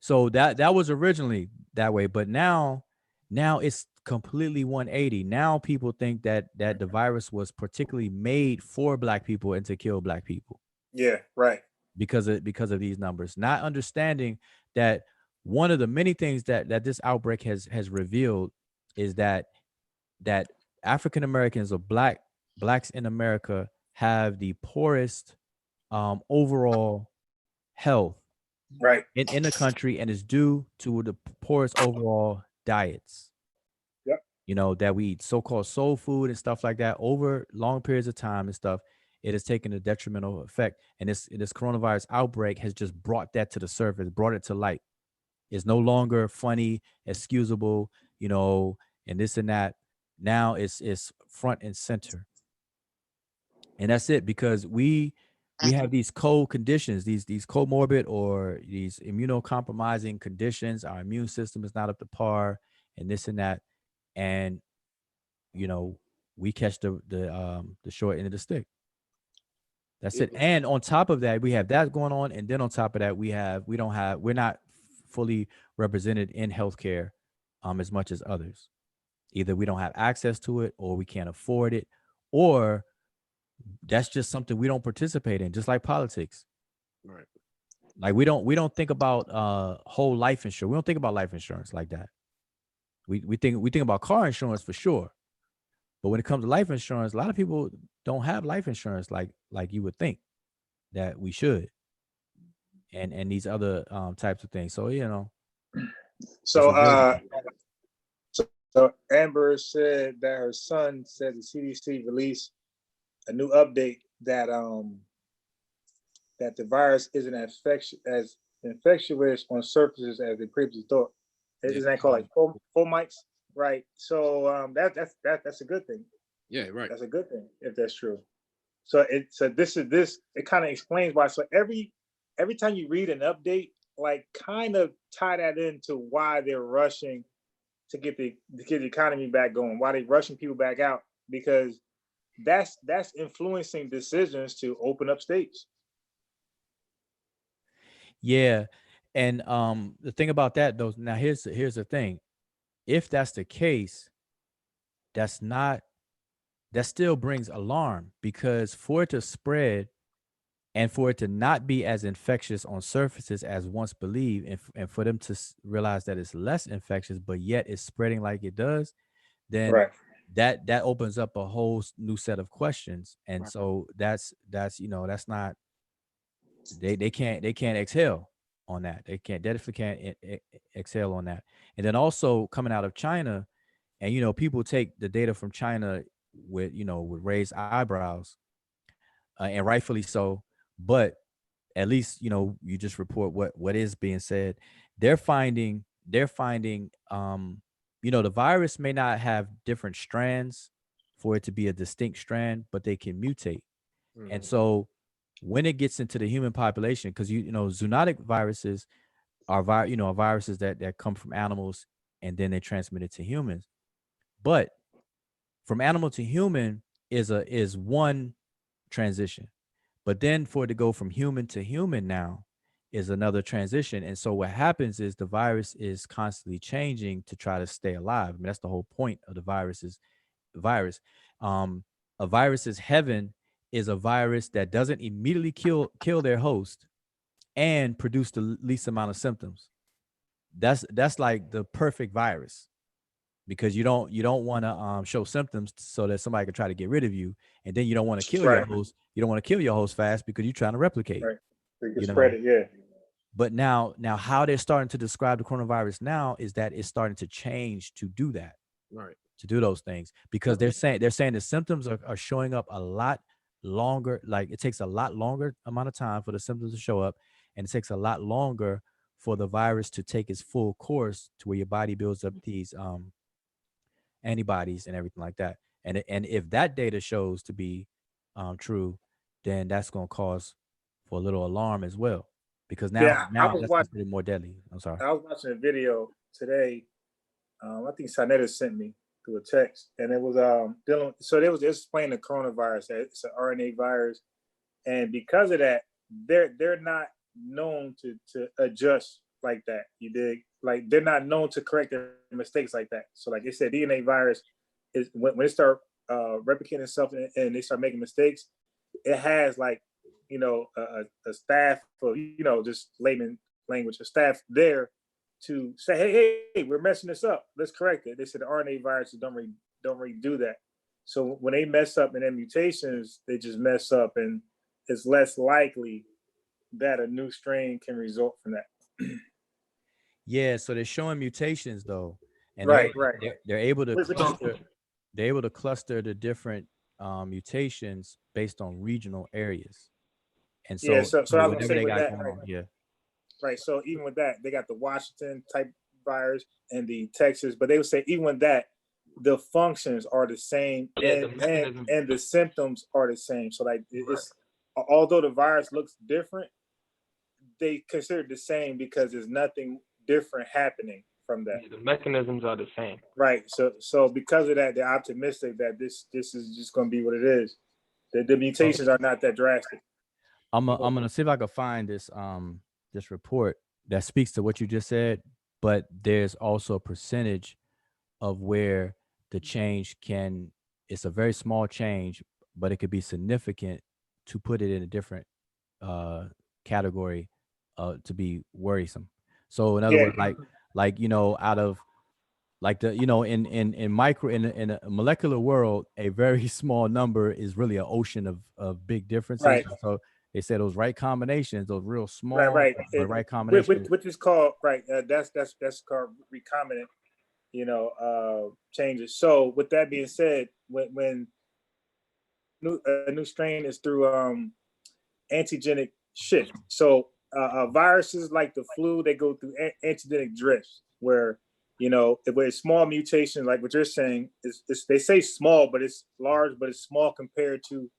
So that was originally that way, but now it's completely 180. Now people think that the virus was particularly made for Black people and to kill Black people. Yeah. Right. Because of these numbers, not understanding that one of the many things that this outbreak has revealed is that African Americans or blacks in America have the poorest overall health Right. in the country, and is due to the poorest overall diets. Yep. You know, that we eat so-called soul food and stuff like that over long periods of time and stuff. It has taken a detrimental effect, and this coronavirus outbreak has just brought that to the surface, brought it to light. It's no longer funny, excusable, you know, and this and that. Now it's front and center, and that's it, because we have these cold conditions, these comorbid or these immunocompromising conditions. Our immune system is not up to par, and this and that, and you know, we catch the short end of the stick. That's it. And on top of that, we have that going on. And then on top of that, we're not fully represented in healthcare as much as others. Either we don't have access to it, or we can't afford it, or that's just something we don't participate in, just like politics. Right. Like we don't think about whole life insurance. We don't think about life insurance like that. We think about car insurance for sure. But when it comes to life insurance, a lot of people don't have life insurance like you would think that we should, and these other types of things. So you know. So so Amber said that her son said the CDC released a new update that that the virus isn't as infectious on surfaces as they previously thought. Isn't that called like fomites? Right. So that's a good thing. Yeah, right. That's a good thing if that's true. So it kind of explains why. So every time you read an update, like kind of tie that into why they're rushing to get the economy back going, why they're rushing people back out, because that's influencing decisions to open up states. Yeah. And the thing about that though, now here's the thing. If that's the case, that still brings alarm, because for it to spread and for it to not be as infectious on surfaces as once believed, and for them to realize that it's less infectious, but yet it's spreading like it does, then Right. that opens up a whole new set of questions. And so that's that's not, they can't exhale on that. They definitely can't exhale on that. And then also coming out of China, and you know, people take the data from China with raised eyebrows, and rightfully so. But at least you just report what is being said. They're finding the virus may not have different strands for it to be a distinct strand, but they can mutate. And Mhm. so when it gets into the human population, because you know, zoonotic viruses are viruses that come from animals and then they transmit it to humans. But from animal to human is one transition. But then for it to go from human to human now is another transition. And so what happens is the virus is constantly changing to try to stay alive. I mean, that's the whole point of the virus. Um, a virus's heaven is a virus that doesn't immediately kill their host and produce the least amount of symptoms. That's like the perfect virus, because you don't want to show symptoms so that somebody can try to get rid of you, and then you don't want to kill your Right. host. You don't want to kill your host fast because you're trying to replicate. Right. So you can You spread know, it. Yeah. but now how they're starting to describe the coronavirus now is that it's starting to change to do that, Right. to do those things, because they're saying the symptoms are showing up a lot longer. Like it takes a lot longer amount of time for the symptoms to show up, and it takes a lot longer for the virus to take its full course to where your body builds up these antibodies and everything like that. And if that data shows to be true, then that's going to cause for a little alarm as well, because now Yeah. I now was that's watching. considered more deadly. I'm sorry. I was watching a video today. I think Sanetta sent me through a text, and it was dealing. So they was explaining the coronavirus. It's an RNA virus, and because of that, they're not known to adjust like that. You dig? Like they're not known to correct their mistakes like that. So like they said, DNA virus is when it start replicating itself and they start making mistakes, it has like a staff for just layman language, a staff there to say, hey, we're messing this up. Let's correct it. They said the RNA viruses don't really do that. So when they mess up in their mutations, they just mess up, and it's less likely that a new strain can result from that. Yeah, so they're showing mutations though, and Right, right. they're able to Which is cluster the different mutations based on regional areas. And yeah. so So I was gonna whatever say they with got that, going right, on, yeah. right. So even with that, they got the Washington type virus and the Texas, but they would say even with that, the functions are the same, and the symptoms are the same. So like it's although the virus looks different, they consider it the same because there's nothing different happening from that. The mechanisms are the same. Right. So because of that, they're optimistic that this is just going to be what it is. The mutations are not that drastic. I'm gonna see if I can find this report that speaks to what you just said, but there's also a percentage of where the change it's a very small change, but it could be significant to put it in a different category to be worrisome. So in other Yeah. words, like out of like the in a molecular world, a very small number is really an ocean of big differences. Right. So they say those right combinations, those real small Right. but right combinations. Which is called right. That's called recombinant. Changes. So with that being said, when a new strain is through antigenic shift. So viruses like the flu, they go through antigenic drifts where where small mutations, like what you're saying, is they say small, but it's large, but it's small compared to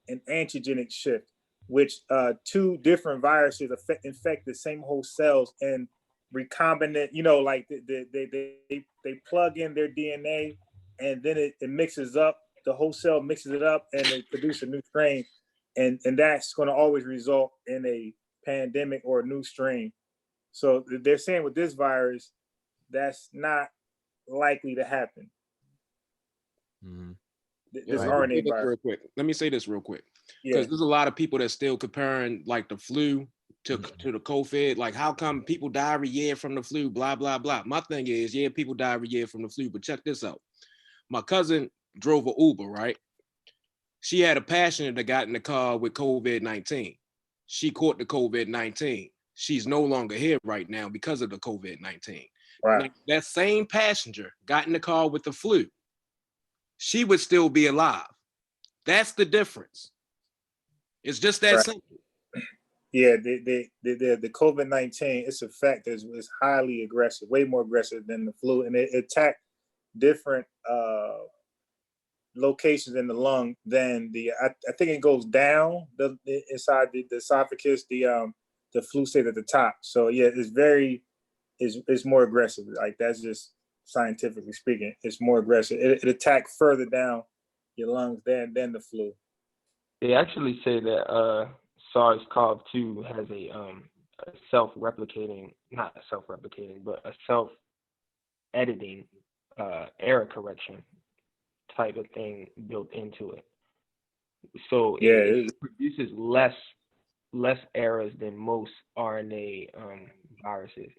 an antigenic shift, which two different viruses infect the same host cells and recombinant. Like they plug in their DNA, and then it mixes up. The host cell mixes it up, and they produce a new strain, and that's going to always result in a pandemic or a new strain. So they're saying with this virus, that's not likely to happen. Mm-hmm. This Let me say RNA this virus. real quick. Let me say this real quick, Yeah. because there's a lot of people that still comparing like the flu to the COVID. Like, how come people die every year from the flu? Blah blah blah. My thing is, yeah, people die every year from the flu, but check this out. My cousin drove an Uber, right? She had a passenger that got in the car with COVID-19. She caught the COVID-19. She's no longer here right now because of the COVID-19. Right. Now, that same passenger got in the car with the flu. She would still be alive. That's the difference. It's just that simple. Yeah, the COVID-19, its effect is highly aggressive, way more aggressive than the flu, and it attacked different locations in the lung than I think it goes down inside the esophagus, the flu state at the top. So yeah, it's more aggressive. Like that's just scientifically speaking, it's more aggressive. It attacks further down your lungs than the flu. They actually say that SARS-CoV-2 has a self-replicating, not a self-replicating, but a self-editing error correction type of thing built into it. So it produces less errors than most RNA viruses.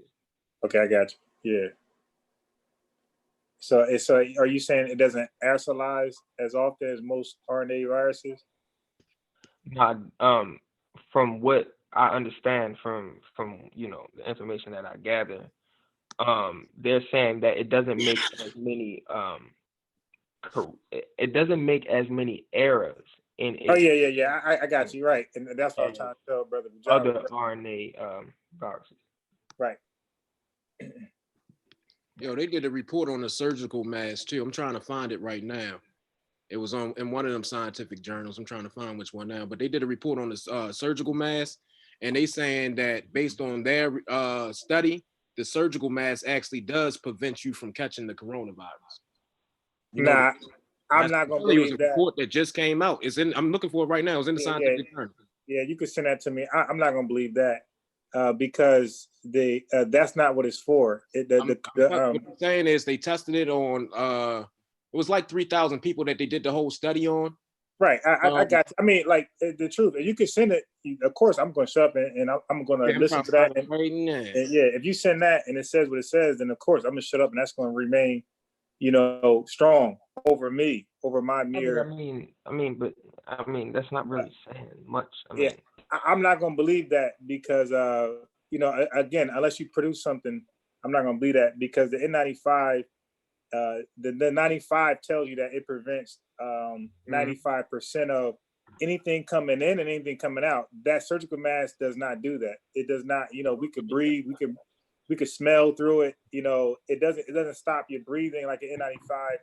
Okay, I got you. Yeah. So are you saying it doesn't aerosolize as often as most RNA viruses? Not from what I understand from the information that I gather, they're saying that it doesn't make as many it doesn't make as many errors in Oh yeah. I got you right, and that's what I'm trying to tell brother Wudjau. Other RNA viruses. Right. Yo, they did a report on the surgical mask too. I'm trying to find it right now. It was in one of them scientific journals. I'm trying to find which one now, but they did a report on the surgical mask, and they saying that based on their study, the surgical mask actually does prevent you from catching the coronavirus. Nah, I'm not gonna believe a that. report that just came out. I'm looking for it right now. It's in the scientific journal. Yeah, you could send that to me. I'm not gonna believe that because that's not what it's for. What I'm saying is they tested it on it was like 3,000 people that they did the whole study on. Right, I got you. I mean, like the truth. You can send it. Of course, I'm going to shut up and I'm going to listen to that. And yeah, if you send that and it says what it says, then of course I'm going to shut up and that's going to remain, strong over me, over my mere. I mean, that's not really saying much. I'm not going to believe that because again, unless you produce something, I'm not going to believe that because the N95. The 95 tells you that it prevents 95% of anything coming in and anything coming out. That surgical mask does not do that. It does not. We could breathe. We could smell through it. It doesn't stop your breathing like an N95.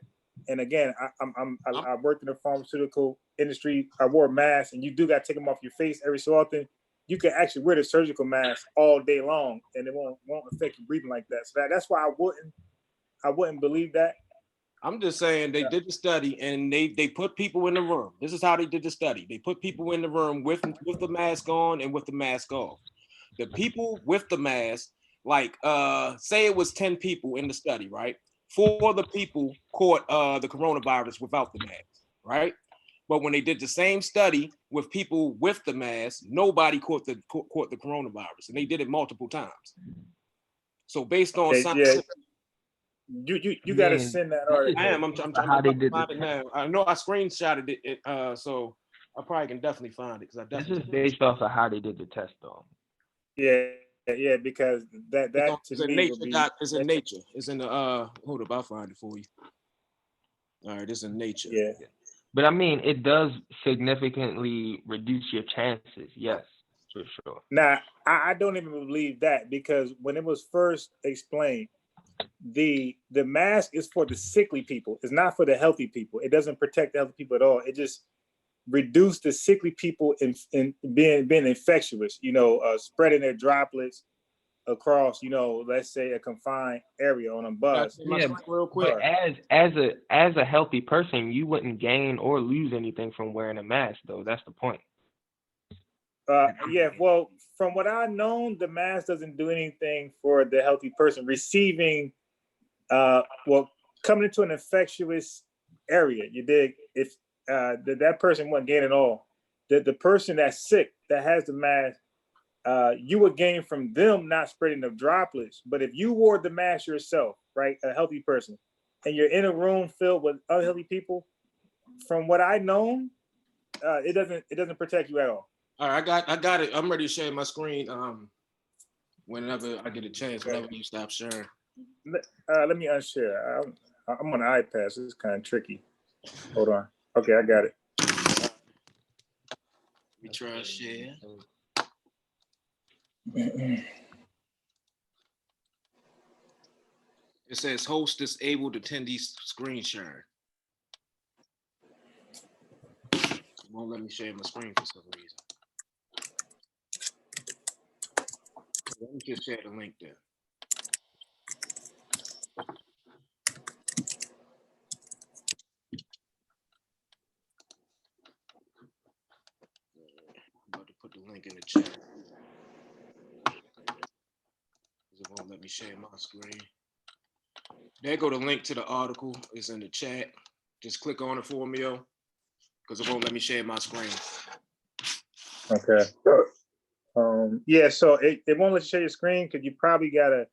And again, I worked in the pharmaceutical industry. I wore a mask, and you do got to take them off your face every so often. You can actually wear the surgical mask all day long, and it won't affect your breathing like that. So that's why I wouldn't believe that. I'm just saying they did the study and they put people in the room. This is how they did the study. They put people in the room with the mask on and with the mask off. The people with the mask, like say it was 10 people in the study, right? 4 of the people caught the coronavirus without the mask, right? But when they did the same study with people with the mask, nobody caught the coronavirus, and they did it multiple times. So based on scientific. You got to send that article. I am. I'm trying to find it now. I know I screenshotted it, so I probably can definitely find it because I definitely. This is based off of how they did the test, though. Yeah, because that it's in Nature. It's in Nature. It's in the Hold up, I'll find it for you. All right, it's in Nature. Yeah, but I mean, it does significantly reduce your chances. Yes, for sure. Now, I don't even believe that because when it was first explained. The mask is for the sickly people. It's not for the healthy people. It doesn't protect the healthy people at all. It just reduces the sickly people in being infectious. Spreading their droplets across. Let's say a confined area on a bus. Yeah, real quick. But as a healthy person, you wouldn't gain or lose anything from wearing a mask, though. That's the point. Yeah. Well, from what I've known, the mask doesn't do anything for the healthy person receiving. Coming into an infectious area, you dig? If that person wouldn't gain at all, the person that's sick that has the mask, you would gain from them not spreading the droplets. But if you wore the mask yourself, right, a healthy person, and you're in a room filled with unhealthy people, from what I know, it doesn't protect you at all. All right, I got it. I'm ready to share my screen. Whenever I get a chance, whenever you stop sharing. Let me unshare. I'm on an iPad, so it's kind of tricky. Hold on. Okay, I got it. Let me try to share. It says host disabled attendees screen share. won't let me share my screen for some reason. Let me just share the link there. I'm about to put the link in the chat. It won't let me share my screen. There go the link to the article. It's in the chat. Just click on it for me, yo, because it won't let me share my screen. Okay. Yeah, so it won't let you share your screen because you probably gotta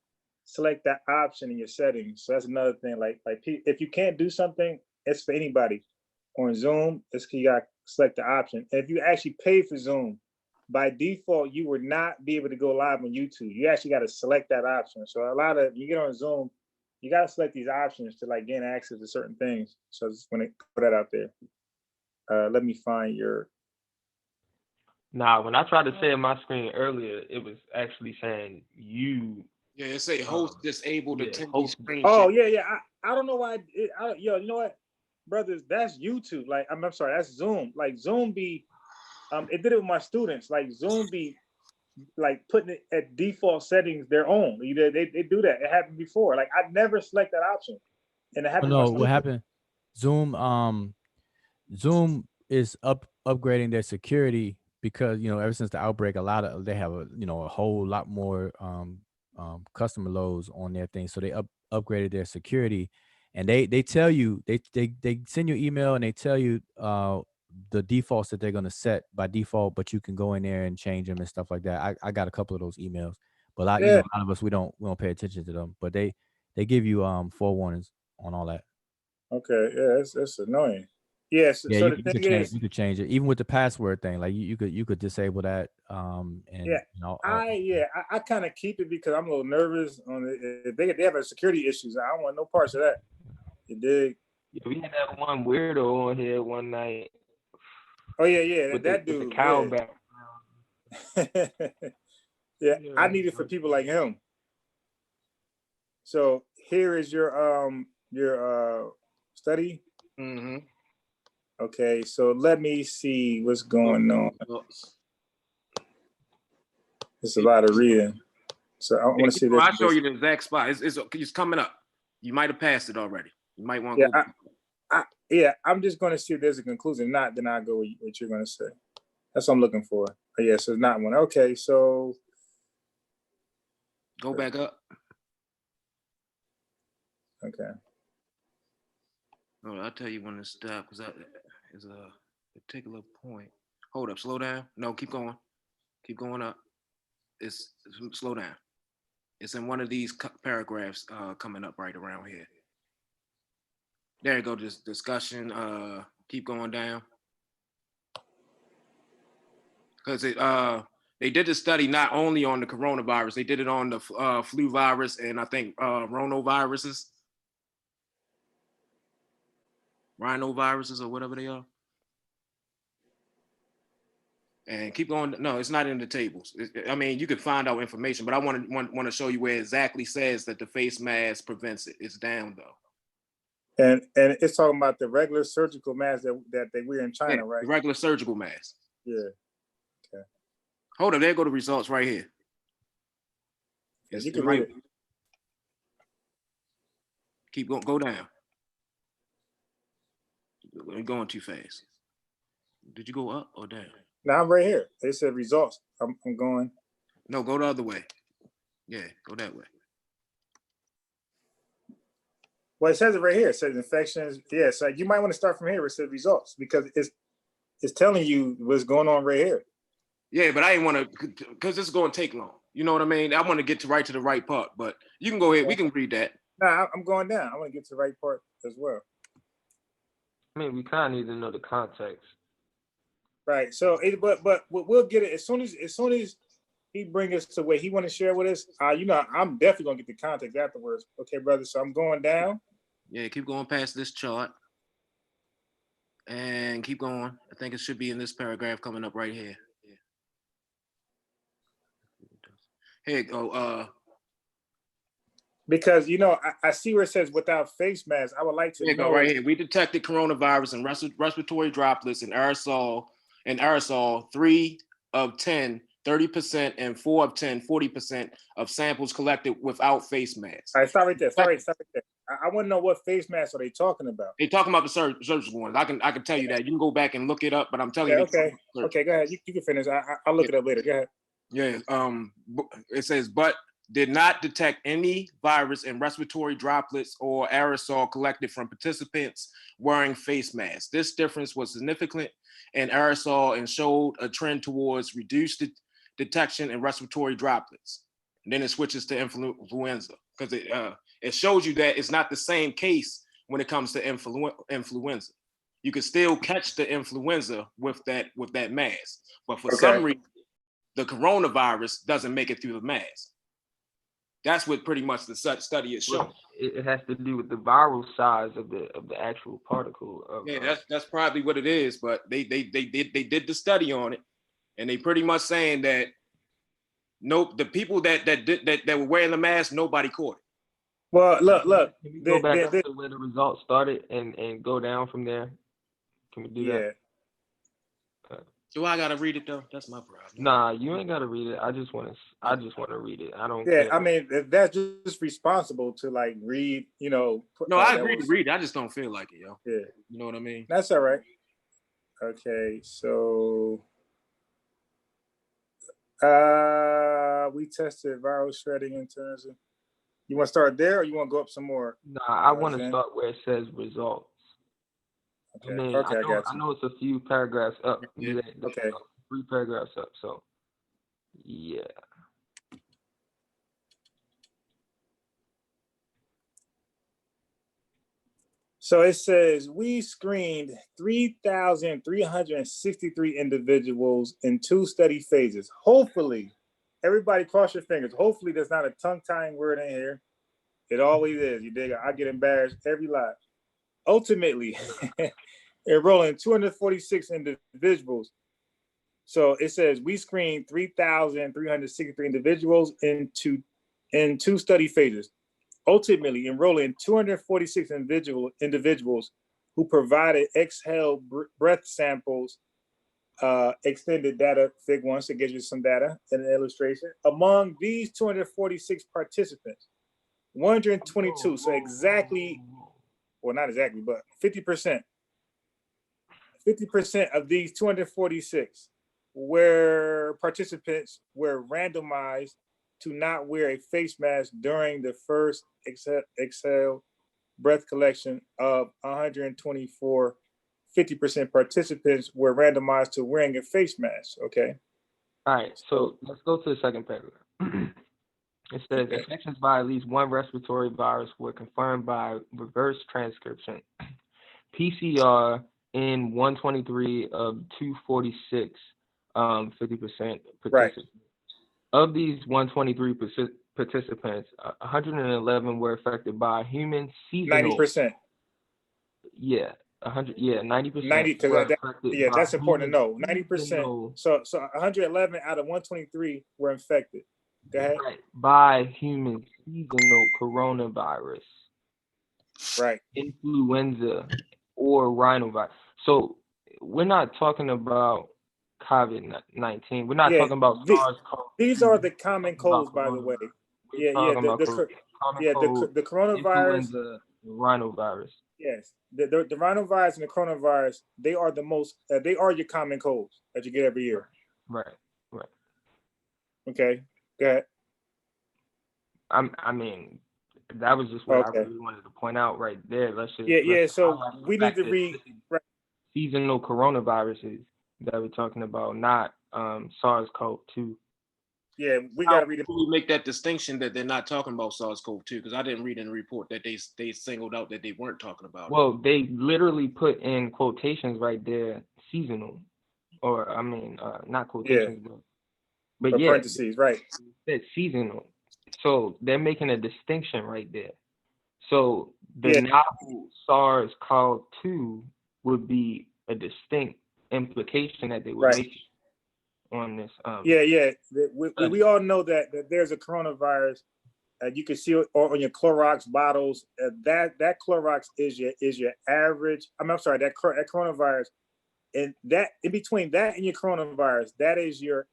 select that option in your settings. So that's another thing. Like if you can't do something, it's for anybody. On Zoom, it's you gotta select the option. If you actually pay for Zoom, by default, you would not be able to go live on YouTube. You actually got to select that option. So a lot of you get on Zoom, you got to select these options to like gain access to certain things. So I just want to put that out there. Let me find your. Nah, when I tried to share my screen earlier, it was actually saying you. Yeah, it say host disabled yeah, attendee host- screen Oh share. yeah. I don't know why. Yo, you know what, brothers? That's YouTube. Like I'm sorry, that's Zoom. Like Zoom be, it did it with my students. Like Zoom be, like putting it at default settings their own. They do that. It happened before. Like I never select that option, and it Oh, happened. no, what happened? Zoom is upgrading their security because, you know, ever since the outbreak, they have a whole lot more customer loads on their thing. So they upgraded their security, and they tell you, they send you email and they tell you the defaults that they're gonna set by default, but you can go in there and change them and stuff like that. I got a couple of those emails, but a lot of us we don't pay attention to them, but they give you forewarnings on all that. Okay, yeah, that's annoying. Yes. Yeah, So you the could, thing is, you could change it even with the password thing. Like you could disable that. And yeah, you know, I kind of keep it because I'm a little nervous on it. If they have a security issues, I don't want no parts of that. You dig? Yeah, we had that one weirdo on here one night Oh yeah, with that the dude. cow Yeah. back. Yeah, I need it for people like him. So here is your study. Mm-hmm. Okay, so let me see what's going on. It's a lot of reading. So I want to see this. I'll show you the exact spot. It's coming up. You might have passed it already. You might want to go. I'm just going to see if there's a conclusion. Not, then I'll go with what you're going to say. That's what I'm looking for. Oh, yeah, so it's not one. Okay, so. Go back up. Okay. Oh, I'll tell you when to stop because that is a particular point. Hold up, slow down. No, keep going. Keep going up. It's slow down. It's in one of these paragraphs coming up right around here. There you go. This discussion. Keep going down. Because they did the study not only on the coronavirus, they did it on the flu virus and I think rhinoviruses or whatever they are. And keep going. No, it's not in the tables. I mean, you could find out information, but I want to show you where it exactly says that the face mask prevents it. It's down though. And it's talking about the regular surgical mask that they wear in China, right? The regular surgical mask. Yeah. Okay. Hold up, there go the results right here. You can read it. Keep going. Go down. You're going too fast. Did you go up or down? No, I'm right here. It said results. I'm going. No, go the other way. Yeah, go that way. Well, it says it right here. It says infections. Yeah, so you might want to start from here. It says results because it's telling you what's going on right here. Yeah, but I didn't want to because it's going to take long. You know what I mean? I want to get right to the right part, but you can go ahead. We can read that. No, I'm going down. I want to get to the right part as well. I mean, we kind of need to know the context. Right. So, but we'll get it as soon as he brings us to where he want to share with us. I'm definitely gonna get the context afterwards. Okay, brother. So I'm going down. Yeah, keep going past this chart and keep going. I think it should be in this paragraph coming up right here. Yeah. Here you go. Because I see where it says without face mask. I would like to There you know go, right here. We detected coronavirus and respiratory droplets and aerosol 3 of 10, 30%, and 4 of 10, 40% of samples collected without face masks. All right, stop right there. Stop right there. I want to know what face masks are they talking about? They talking about the surgical ones. I can tell you that. You can go back and look it up, but I'm telling you. Okay. Okay, go ahead. You can finish. I'll look it up later. Go ahead. Yeah. It says, but did not detect any virus in respiratory droplets or aerosol collected from participants wearing face masks. This difference was significant in aerosol and showed a trend towards reduced detection in respiratory droplets. And then it switches to influenza because it shows you that it's not the same case when it comes to influenza. You can still catch the influenza with that mask, but for some reason, the coronavirus doesn't make it through the mask. That's what pretty much the study is showing. It has to do with the viral size of the actual particle. That's probably what it is. But they did the study on it, and they pretty much saying that nope, the people that were wearing the mask, nobody caught it. Well, look. Can we go back up to where the results started and go down from there? Can we do that? Do I gotta read it though? That's my problem. Nah, you ain't gotta read it. I just want to read it. I don't. Yeah, care. I mean that's just responsible to like read. No, I agree to read it. I just don't feel like it, yo. Yeah, you know what I mean. That's all right. Okay, so we tested viral shredding in terms of. You want to start there, or you want to go up some more? Nah, I want to start where it says results. Okay. I mean, okay, I got you. I know it's a few paragraphs up. Yeah. Okay. 3 paragraphs up. So, yeah. So it says we screened 3,363 individuals in 2 study phases. Hopefully, everybody cross your fingers. Hopefully, there's not a tongue-tying word in here. It always is. You dig? I get embarrassed every lot. Ultimately, enrolling 246 individuals. So it says we screened 3,363 individuals in 2 study phases. Ultimately, enrolling 246 individuals who provided exhale breath samples, extended data, Fig 1, so it gives you some data and an illustration. Among these 246 participants, 122, so exactly, well, not exactly, but 50% of these 246 participants were randomized to not wear a face mask during the first exhale breath collection. Of 124, 50% participants were randomized to wearing a face mask. Okay. All right, so let's go to the second paragraph. It says infections by at least one respiratory virus were confirmed by reverse transcription, PCR in 123 of 246, 50% participants. Right. Of these 123 participants, 111 were affected by human seasonal. 90%. Yeah, 100. Yeah, 90%. 90, because that's important to know. 90%. So 111 out of 123 were infected. Go ahead. Right, by human seasonal coronavirus. Right. Influenza or rhinovirus. So we're not talking about COVID-19. We're not talking about SARS-CoV. These are the common colds, by the way. The coronavirus, influenza, rhinovirus. Yes, the rhinovirus and the coronavirus, they are the most. They are your common colds that you get every year. Right. Okay, go ahead. I mean, that was just what I really wanted to point out right there. Let's so we need to read seasonal coronaviruses that we're talking about, not SARS-CoV-2. Yeah, we got to read it. We make that distinction that they're not talking about SARS-CoV-2 because I didn't read in the report that they singled out that they weren't talking about it. Well, they literally put in quotations right there, seasonal, or I mean, not quotations, but yeah, parentheses, right? It's seasonal. So they're making a distinction right there. So the novel SARS-CoV-2 would be a distinct implication that they would make on this. We all know that there's a coronavirus You can see it on your Clorox bottles. That Clorox is your average. I'm sorry, that coronavirus, and that in between that and your coronavirus, that is your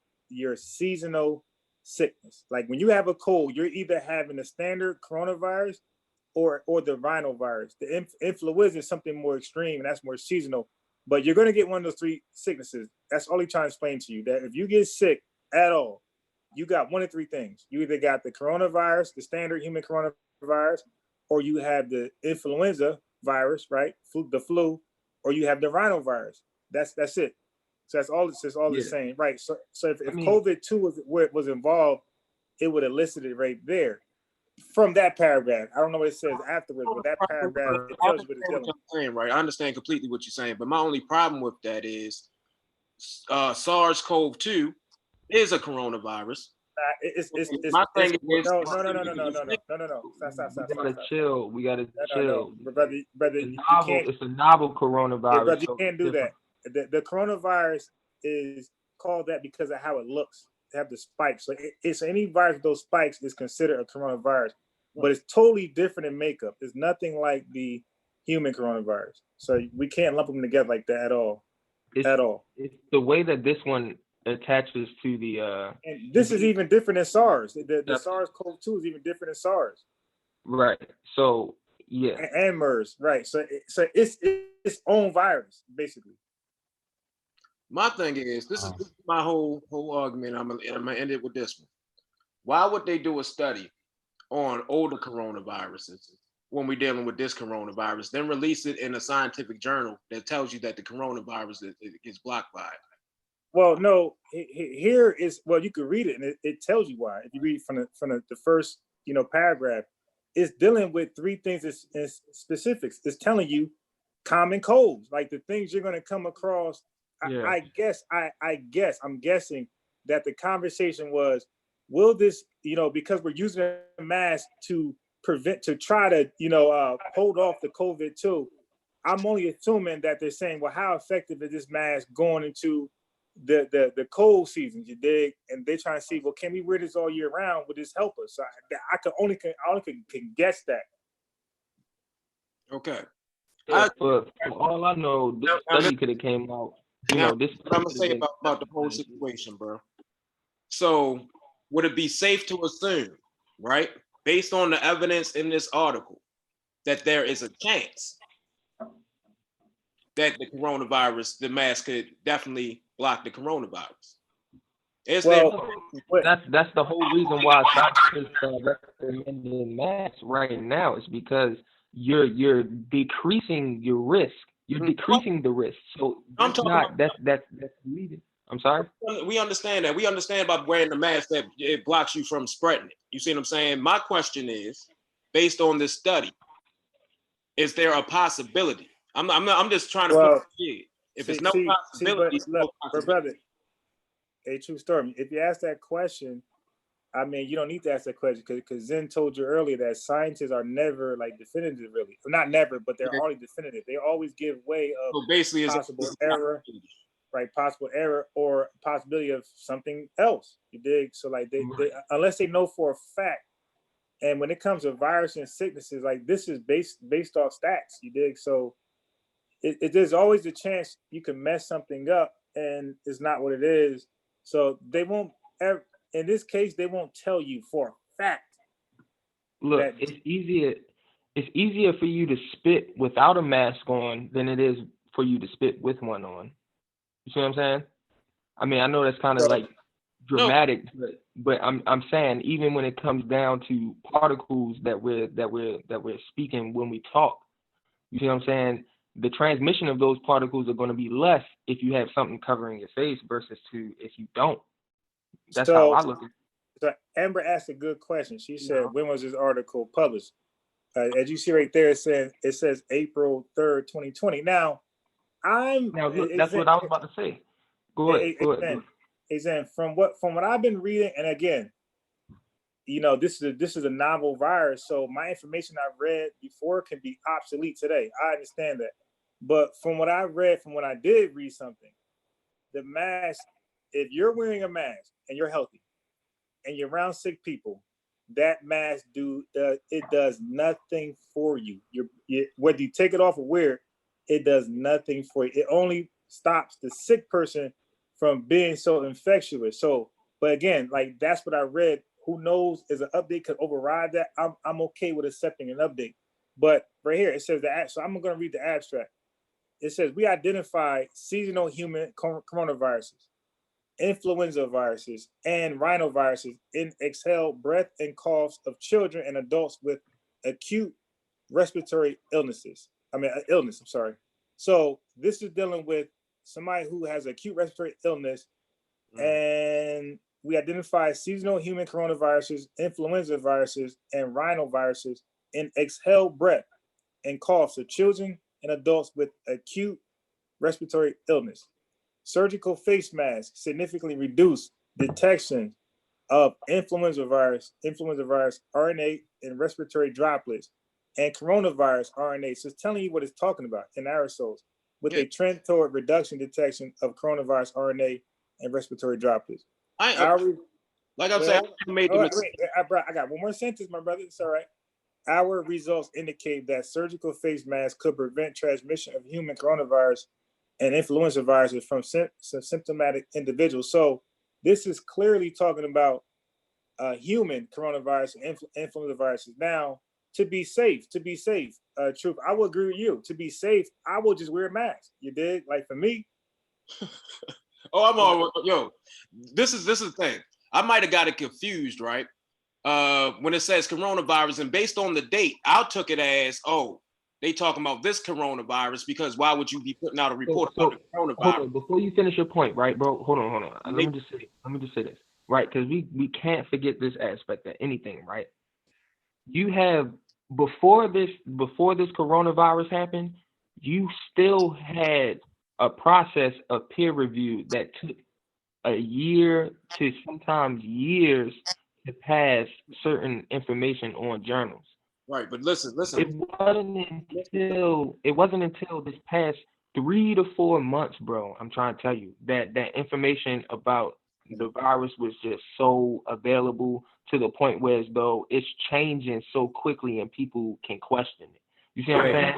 seasonal sickness. Like when you have a cold, you're either having a standard coronavirus or the rhinovirus. The influenza is something more extreme, and that's more seasonal. But you're going to get one of those three sicknesses. That's all he's trying to explain to you. That if you get sick at all, you got one of three things. You either got the coronavirus, the standard human coronavirus, or you have the influenza virus, right? The flu, or you have the rhinovirus. That's it. So that's all. It's just all the same, right? So if COVID-2 was involved, it would have listed it right there from that paragraph. I don't know what it says afterwards, but that paragraph, it tells you what it's dealing with. Saying, right? I understand completely what you're saying, but my only problem with that is SARS-CoV-2 is a coronavirus. My thing is no. Stop. We gotta chill. We gotta chill. Brother, it's a novel coronavirus. Brother, you can't do that. The coronavirus is called that because of how it looks. They have the spikes. So it's any virus with those spikes is considered a coronavirus, but it's totally different in makeup. It's nothing like the human coronavirus. So we can't lump them together like that at all. It's the way that this one attaches to the and this is even different than SARS. The SARS-CoV-2 is even different than SARS. Right. So and MERS. Right. So it's its own virus, basically. My thing is, this is my whole argument. I'm gonna end it with this one. Why would they do a study on older coronaviruses when we're dealing with this coronavirus, then release it in a scientific journal that tells you that the coronavirus is blocked by it? Well, no, here is, well, you can read it and it tells you why. If you read from the first, paragraph, it's dealing with three things in specifics. It's telling you common colds, like the things you're going to come across. I'm guessing that the conversation was, will this, because we're using a mask to try to, hold off the COVID-2. I'm only assuming that they're saying, well, how effective is this mask going into the cold season, you dig? And they're trying to see, well, can we wear this all year round? Would this help us? So I can only guess that. Okay. For all I know, this study could have came out. This. What I'm gonna say about the whole situation, bro. So, would it be safe to assume, right, based on the evidence in this article, that there is a chance that the coronavirus, the mask, could definitely block the coronavirus? That's the whole reason why scientists are recommending masks right now, is because you're decreasing your risk. You're decreasing the risk. So that's leading. I'm sorry. We understand that. We understand about wearing the mask that it blocks you from spreading it. You see what I'm saying? My question is, based on this study, is there a possibility? I'm just trying to put it. If it's no possibility, brother, a true story. If you ask that question, I mean, you don't need to ask that question because Zen told you earlier that scientists are never like definitive, really. Not never, but they're always definitive. They always give way of possible error, right? Possible error or possibility of something else. You dig? So like they unless they know for a fact. And when it comes to virus and sicknesses, like this is based off stats. You dig? So there's always a chance you can mess something up and it's not what it is. So they won't ever. In this case, they won't tell you for a fact. Look, it's easier for you to spit without a mask on than it is for you to spit with one on. You see what I'm saying? I mean, I know that's kind of like dramatic, but I'm saying even when it comes down to particles that we're speaking when we talk, you see what I'm saying? The transmission of those particles are going to be less if you have something covering your face versus if you don't. That's how I look at it. So Amber asked a good question. She said, when was this article published? As you see right there, it says April 3rd, 2020. Now, that's what I was about to say. Go ahead. From what I've been reading, and again, this is a novel virus, so my information I read before can be obsolete today. I understand that. But from what I read, from when I did read something, the mask, if you're wearing a mask and you're healthy and you're around sick people, that mask it does nothing for you. Whether you take it off or wear it does nothing for you. It only stops the sick person from being so infectious. So, but again, like that's what I read. Who knows? Is an update could override that? I'm okay with accepting an update. But right here it says so I'm going to read the abstract. It says we identify seasonal human coronaviruses, influenza viruses, and rhinoviruses in exhaled breath and coughs of children and adults with acute respiratory illnesses. Illness, I'm sorry. So this is dealing with somebody who has acute respiratory illness, and we identify seasonal human coronaviruses, influenza viruses, and rhinoviruses in exhaled breath and coughs of children and adults with acute respiratory illness. Surgical face masks significantly reduce detection of influenza virus, RNA, and respiratory droplets, and coronavirus RNA. So it's telling you what it's talking about in aerosols, with a trend toward reduction detection of coronavirus RNA and respiratory droplets. Like I'm saying, I made the mistake. I got one more sentence, my brother. It's all right. Our results indicate that surgical face masks could prevent transmission of human coronavirus and influenza viruses from symptomatic individuals. So this is clearly talking about human coronavirus and influenza viruses. Now, to be safe, Truth, I will agree with you. To be safe, I will just wear a mask. You dig? Like for me. This is the thing. I might have got it confused, right? When it says coronavirus, and based on the date, I took it as, they talking about this coronavirus, because why would you be putting out a report about the coronavirus? Hold on, before you finish your point, right, bro? Hold on. Let me just say this, right? Because we can't forget this aspect of anything, right? You have before this coronavirus happened, you still had a process of peer review that took a year to sometimes years to pass certain information on journals. Right, but listen. It wasn't until this past 3 to 4 months, bro, I'm trying to tell you, that information about the virus was just so available to the point where as though it's changing so quickly and people can question it. You see what I'm saying?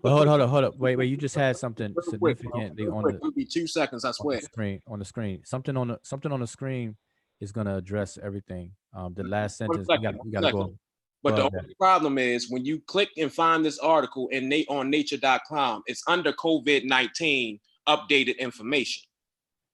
Well, hold up. Wait. You just had something significantly on the. It'll be 2 seconds, I swear. On the screen. Something on the screen is gonna address everything. The last sentence we gotta go. But the only problem is when you click and find this article on nature.com, it's under COVID-19 updated information.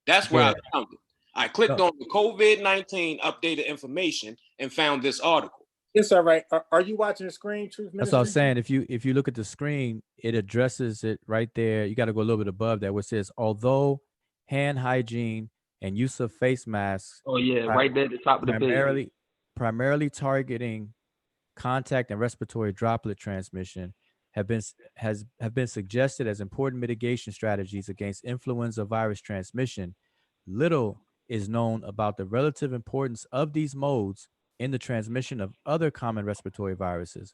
That's where I found it. I clicked on the COVID-19 updated information and found this article. It's all right. Are you watching the screen, Truth Ministry? That's what I was saying. If you look at the screen, it addresses it right there. You got to go a little bit above that, where it says, although hand hygiene and use of face masks. Oh yeah, right there at the top of the page. Primarily targeting contact and respiratory droplet transmission have been suggested as important mitigation strategies against influenza virus transmission. Little is known about the relative importance of these modes in the transmission of other common respiratory viruses.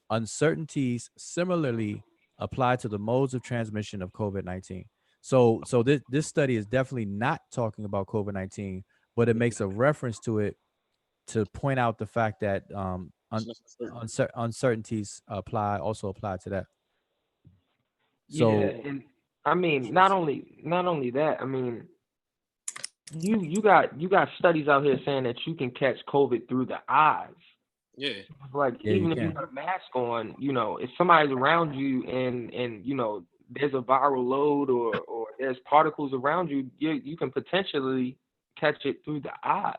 Uncertainties similarly apply to the modes of transmission of COVID-19. So this study is definitely not talking about COVID-19, but it makes a reference to it to point out the fact that uncertainties also apply to that. So yeah, and I mean, not only that, I mean, you got studies out here saying that you can catch COVID through the eyes. Yeah. Like even if you have a mask on, if somebody's around you and there's a viral load or there's particles around you, you can potentially catch it through the eyes.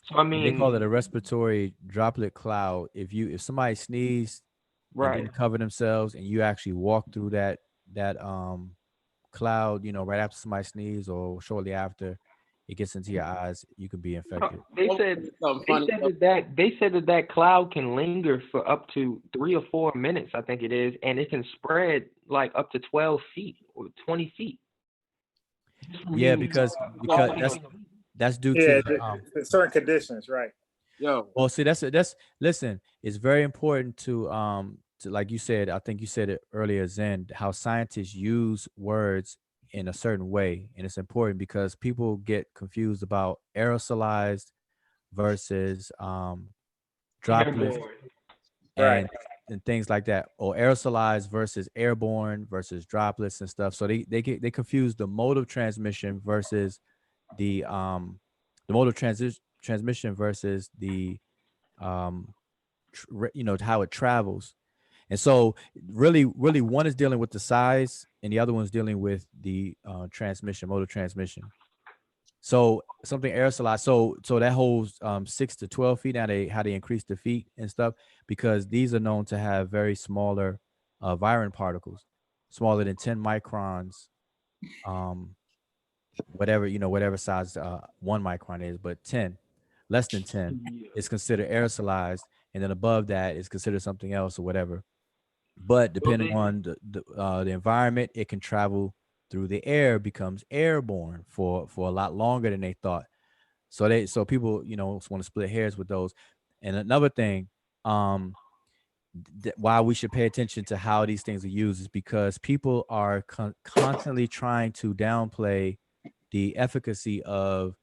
So I mean, they call it a respiratory droplet cloud. If somebody sneezed and didn't cover themselves, and you actually walk through that cloud, right after somebody sneezes or shortly after it gets into your eyes, you could be infected. They said that cloud can linger for up to 3 or 4 minutes, I think it is, and it can spread like up to 12 feet or 20 feet. Yeah, because that's due to certain conditions, right? Well, see, listen, it's very important to like you said, I think you said it earlier, Zen, how scientists use words in a certain way. And it's important because people get confused about aerosolized versus droplets, Airborne. and things like that, or aerosolized versus airborne versus droplets and stuff. So they confuse the mode of transmission versus the mode of transmission versus the how it travels. And so really one is dealing with the size and the other one's dealing with the transmission, mode of transmission. So something aerosolized. So that holds 6 to 12 feet. Now how they increase the feet and stuff, because these are known to have very smaller virion particles, smaller than 10 microns, whatever size 1 micron is, but 10, less than 10 is considered aerosolized, and then above that is considered something else or whatever. But depending on the environment, it can travel through the air, becomes airborne for a lot longer than they thought. So people want to split hairs with those. And another thing, why we should pay attention to how these things are used is because people are constantly trying to downplay the efficacy of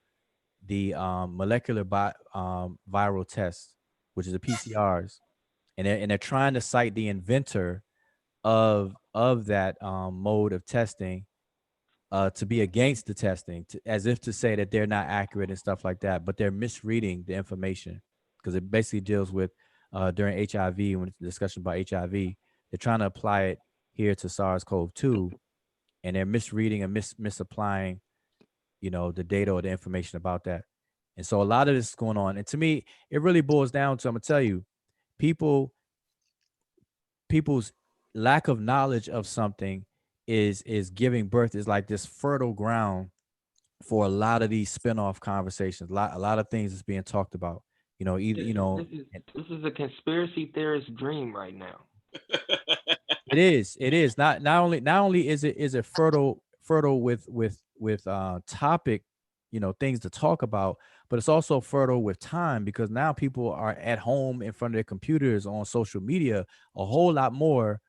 the molecular viral tests, which is the PCRs, and they're trying to cite the inventor of that mode of testing to be against the testing, as if to say that they're not accurate and stuff like that, but they're misreading the information, because it basically deals with during HIV, when it's a discussion about HIV, they're trying to apply it here to SARS-CoV-2, and they're misreading and misapplying the data or the information about that. And so a lot of this is going on. And to me, it really boils down to, I'm gonna tell you, people's lack of knowledge of something is giving birth, is like this fertile ground for a lot of these spin-off conversations. A lot of things is being talked about. This is a conspiracy theorist dream right now. It is not only is it fertile with topic, things to talk about, but it's also fertile with time, because now people are at home in front of their computers on social media a whole lot more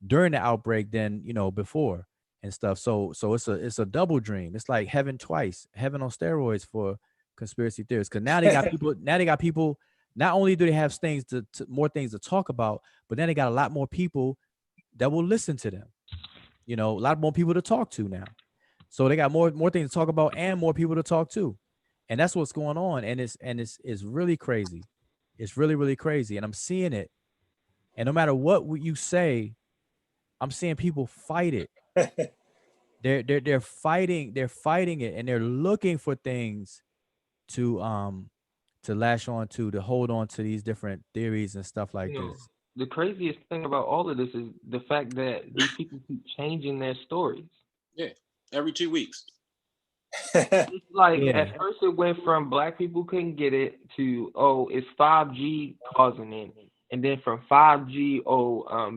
during the outbreak than before and stuff. So it's a double dream. It's like heaven twice, heaven on steroids for conspiracy theorists, because now they got people. Not only do they have things to more things to talk about, but then they got a lot more people that will listen to them. A lot more people to talk to now. So they got more things to talk about and more people to talk to. And that's what's going on. And it's really crazy. It's really, really crazy. And I'm seeing it. And no matter what you say, I'm seeing people fight it. They're fighting it, and they're looking for things to latch on to hold on to these different theories and stuff like this. The craziest thing about all of this is the fact that these people keep changing their stories. Yeah, every 2 weeks. It's like at first it went from black people couldn't get it to, oh, it's 5G causing it. And then from 5G,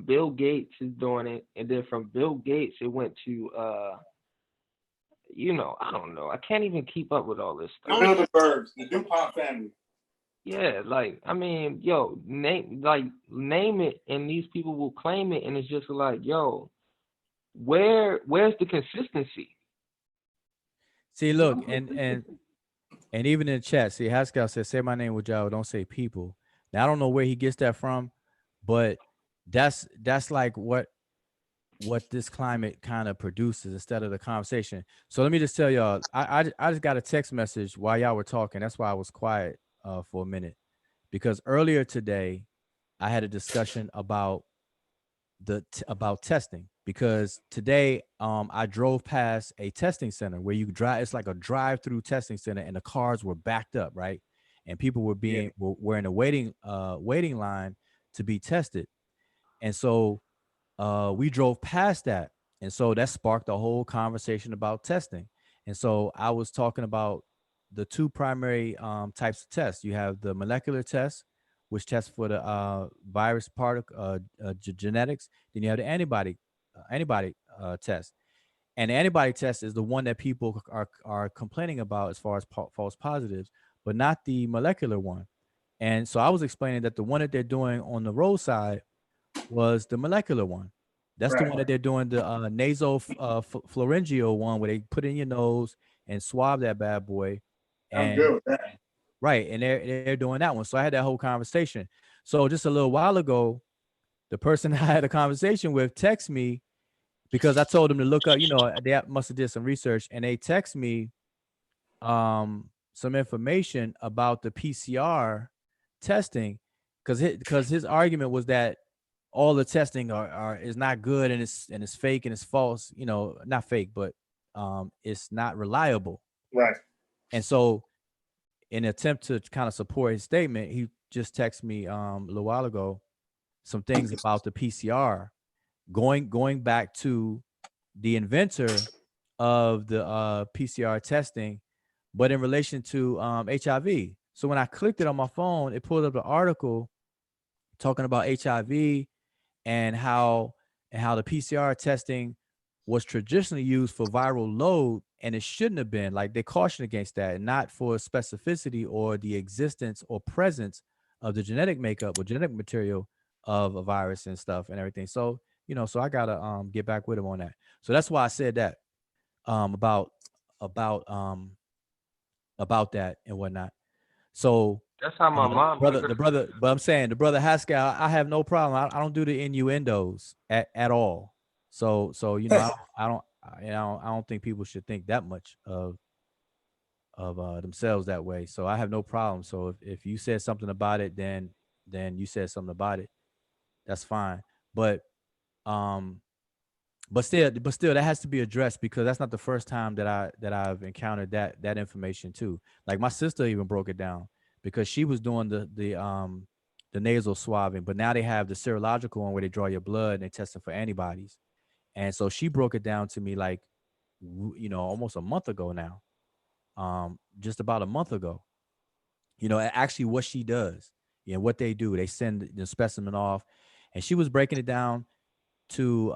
Bill Gates is doing it. And then from Bill Gates, it went to, I don't know. I can't even keep up with all this stuff. The Bilderbergs, the DuPont family. Yeah, name it, and these people will claim it, and it's just like, yo, where's the consistency? See, look, and even in the chat, see, Haskell says, "Say my name, Wudjau, don't say people." Now I don't know where he gets that from, but that's like what this climate kind of produces instead of the conversation. So let me just tell y'all, I just got a text message while y'all were talking. That's why I was quiet for a minute, because earlier today I had a discussion about about testing, because today I drove past a testing center where you drive. It's like a drive-through testing center, and the cars were backed up, right? And people were in a waiting line to be tested. And so we drove past that, and so that sparked a whole conversation about testing. And so I was talking about the two primary types of tests. You have the molecular test, which tests for the virus particle genetics. Then you have the antibody test, and the antibody test is the one that people are complaining about as far as false positives, but not the molecular one. And so I was explaining that the one that they're doing on the roadside was the molecular one. That's the one that they're doing, the nasal pharyngeal one, where they put in your nose and swab that bad boy. And, I'm good with that. right, and they're doing that one. So I had that whole conversation. So just a little while ago, the person I had a conversation with texted me because I told them to look up, they must have did some research, and they text me some information about the PCR testing, because his argument was that all the testing is not good, and it's fake and it's false, not fake, but it's not reliable. Right. And so in an attempt to kind of support his statement, he just texted me a little while ago some things about the PCR, going back to the inventor of the PCR testing, but in relation to HIV. So when I clicked it on my phone, it pulled up the article talking about HIV and how the PCR testing was traditionally used for viral load, and it shouldn't have been. Like, they caution against that, and not for specificity or the existence or presence of the genetic makeup or genetic material of a virus and stuff and everything. So, so I gotta get back with him on that. So that's why I said that about that and whatnot. So That's how my mom took her. the brother, but I'm saying the brother Haskell, I have no problem. I don't do the innuendos at all. So I don't think people should think that much of themselves that way. So I have no problem. So if you said something about it, then you said something about it. That's fine. But still that has to be addressed, because that's not the first time that I've encountered that information too. Like, my sister even broke it down, because she was doing the nasal swabbing, but now they have the serological one where they draw your blood and they test it for antibodies. And so she broke it down to me like, almost a month ago now, just about a month ago, actually what she does, what they do. They send the specimen off, and she was breaking it down to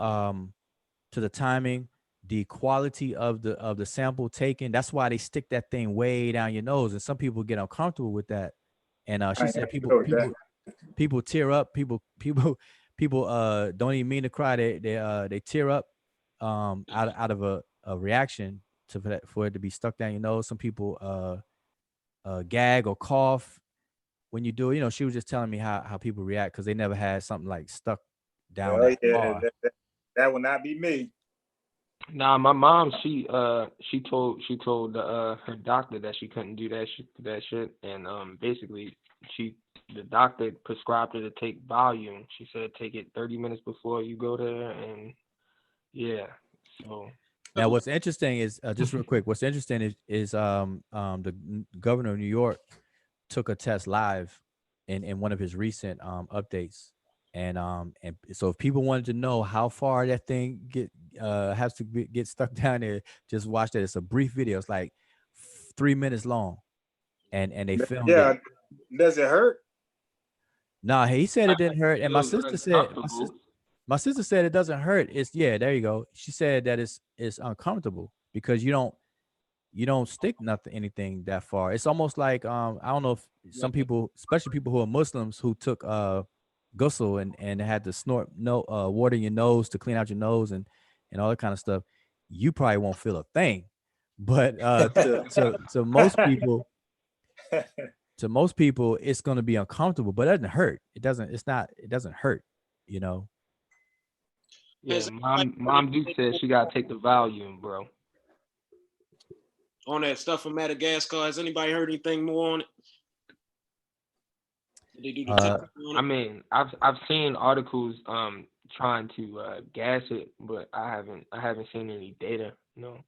the timing, the quality of the sample taken. That's why they stick that thing way down your nose, and some people get uncomfortable with that. And she said people tear up. People don't even mean to cry. They tear up out of a reaction for it to be stuck down your nose. Some people gag or cough when you do it. She was just telling me how people react because they never had something like stuck down that far. That will not be me. Nah, my mom, she told her doctor that she couldn't do that shit, and basically the doctor prescribed her to take Valium. She said take it 30 minutes before you go there, and yeah. So now, what's interesting is just real quick. What's interesting is the governor of New York took a test live in one of his recent updates. And so if people wanted to know how far that thing has to get stuck down there, just watch that. It's a brief video. It's like 3 minutes long, and they filmed it. Does it hurt? Nah, he said it didn't hurt, and my sister said it doesn't hurt. There you go. She said that it's uncomfortable because you don't stick anything that far. It's almost like I don't know if some people, especially people who are Muslims, who took ghusl and had to snort water in your nose to clean out your nose and all that kind of stuff, you probably won't feel a thing. But to most people, it's going to be uncomfortable, but it doesn't hurt. It doesn't hurt, Yeah, mom Duke said she gotta take the Valium, bro. On that stuff from Madagascar, has anybody heard anything more on it? They do the testing on it? I mean, I've seen articles trying to gas it, but I haven't seen any data. No.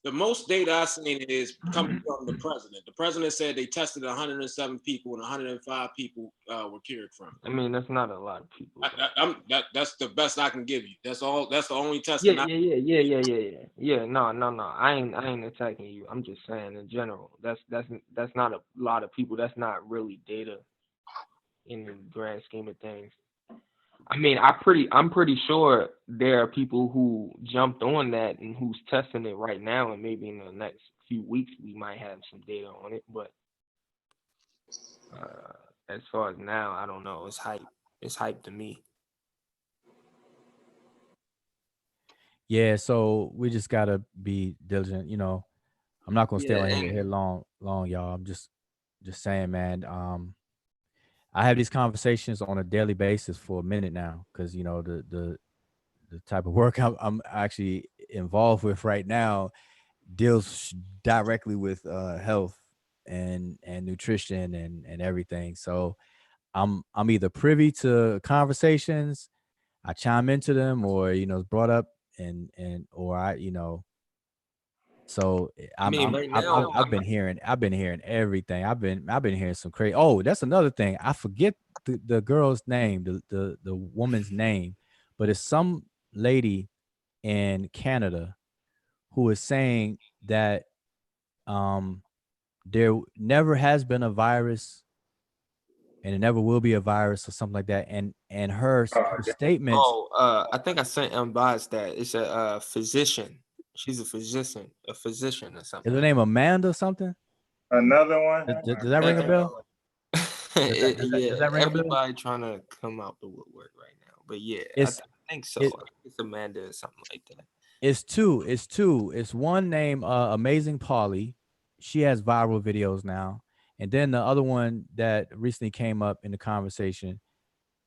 The most data I've seen is coming from the president. The president said they tested 107 people and 105 people were cured from it. I mean, that's not a lot of people. That's the best I can give you. That's all. That's the only test. Yeah. No. I ain't attacking you. I'm just saying in general. That's not a lot of people. That's not really data in the grand scheme of things. I mean, I'm pretty sure there are people who jumped on that and who's testing it right now, and maybe in the next few weeks we might have some data on it. But as far as now, I don't know. It's hype. It's hype to me. Yeah, so we just gotta be diligent. I'm not gonna stay on here long, y'all. I'm just saying, man. I have these conversations on a daily basis for a minute now, because you know the type of work I'm actually involved with right now deals directly with health and nutrition and everything. So I'm either privy to conversations, I chime into them, or you know, it's brought up and or I, you know, so I mean, right now, I've been hearing everything. I've been hearing some crazy. Oh, that's another thing. I forget the girl's name, the woman's name, but it's some lady in Canada who is saying that um there never has been a virus and it never will be a virus or something like that. And her statements. I think I sent Unbias that. It's a physician. She's a physician or Is something her like name Amanda something? Another one. Does that ring a that. bell? Yeah, Does that ring a bell? everybody trying to come out the woodwork right now. But yeah, It's I think so. it, I think it's Amanda or something like that. it's two. It's two. It's one named Amazing Polly. She has viral videos now. And then the other one that recently came up in the conversation.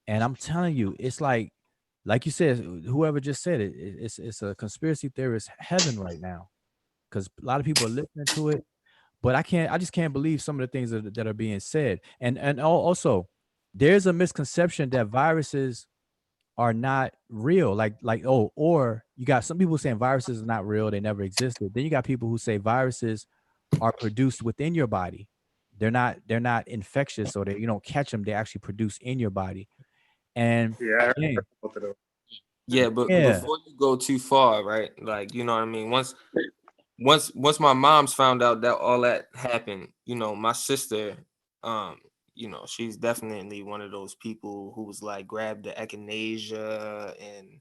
And I'm telling you, it's like you said, whoever just said it, it's a conspiracy theorist heaven right now. Because a lot of people are listening to it. But I just can't believe some of the things that are being said. And also, there's a misconception that viruses are not real. Like oh, or you got some people saying viruses are not real, they never existed. Then you got people who say viruses are produced within your body. They're not infectious, or they you don't catch them. They actually produce in your body. And Yeah, I heard man, both of those. Yeah, but yeah, before you go too far, right? Like, you know what I mean? Once my mom's found out that all that happened, you know, my sister, um, you know, she's definitely one of those people who was like grab the echinacea and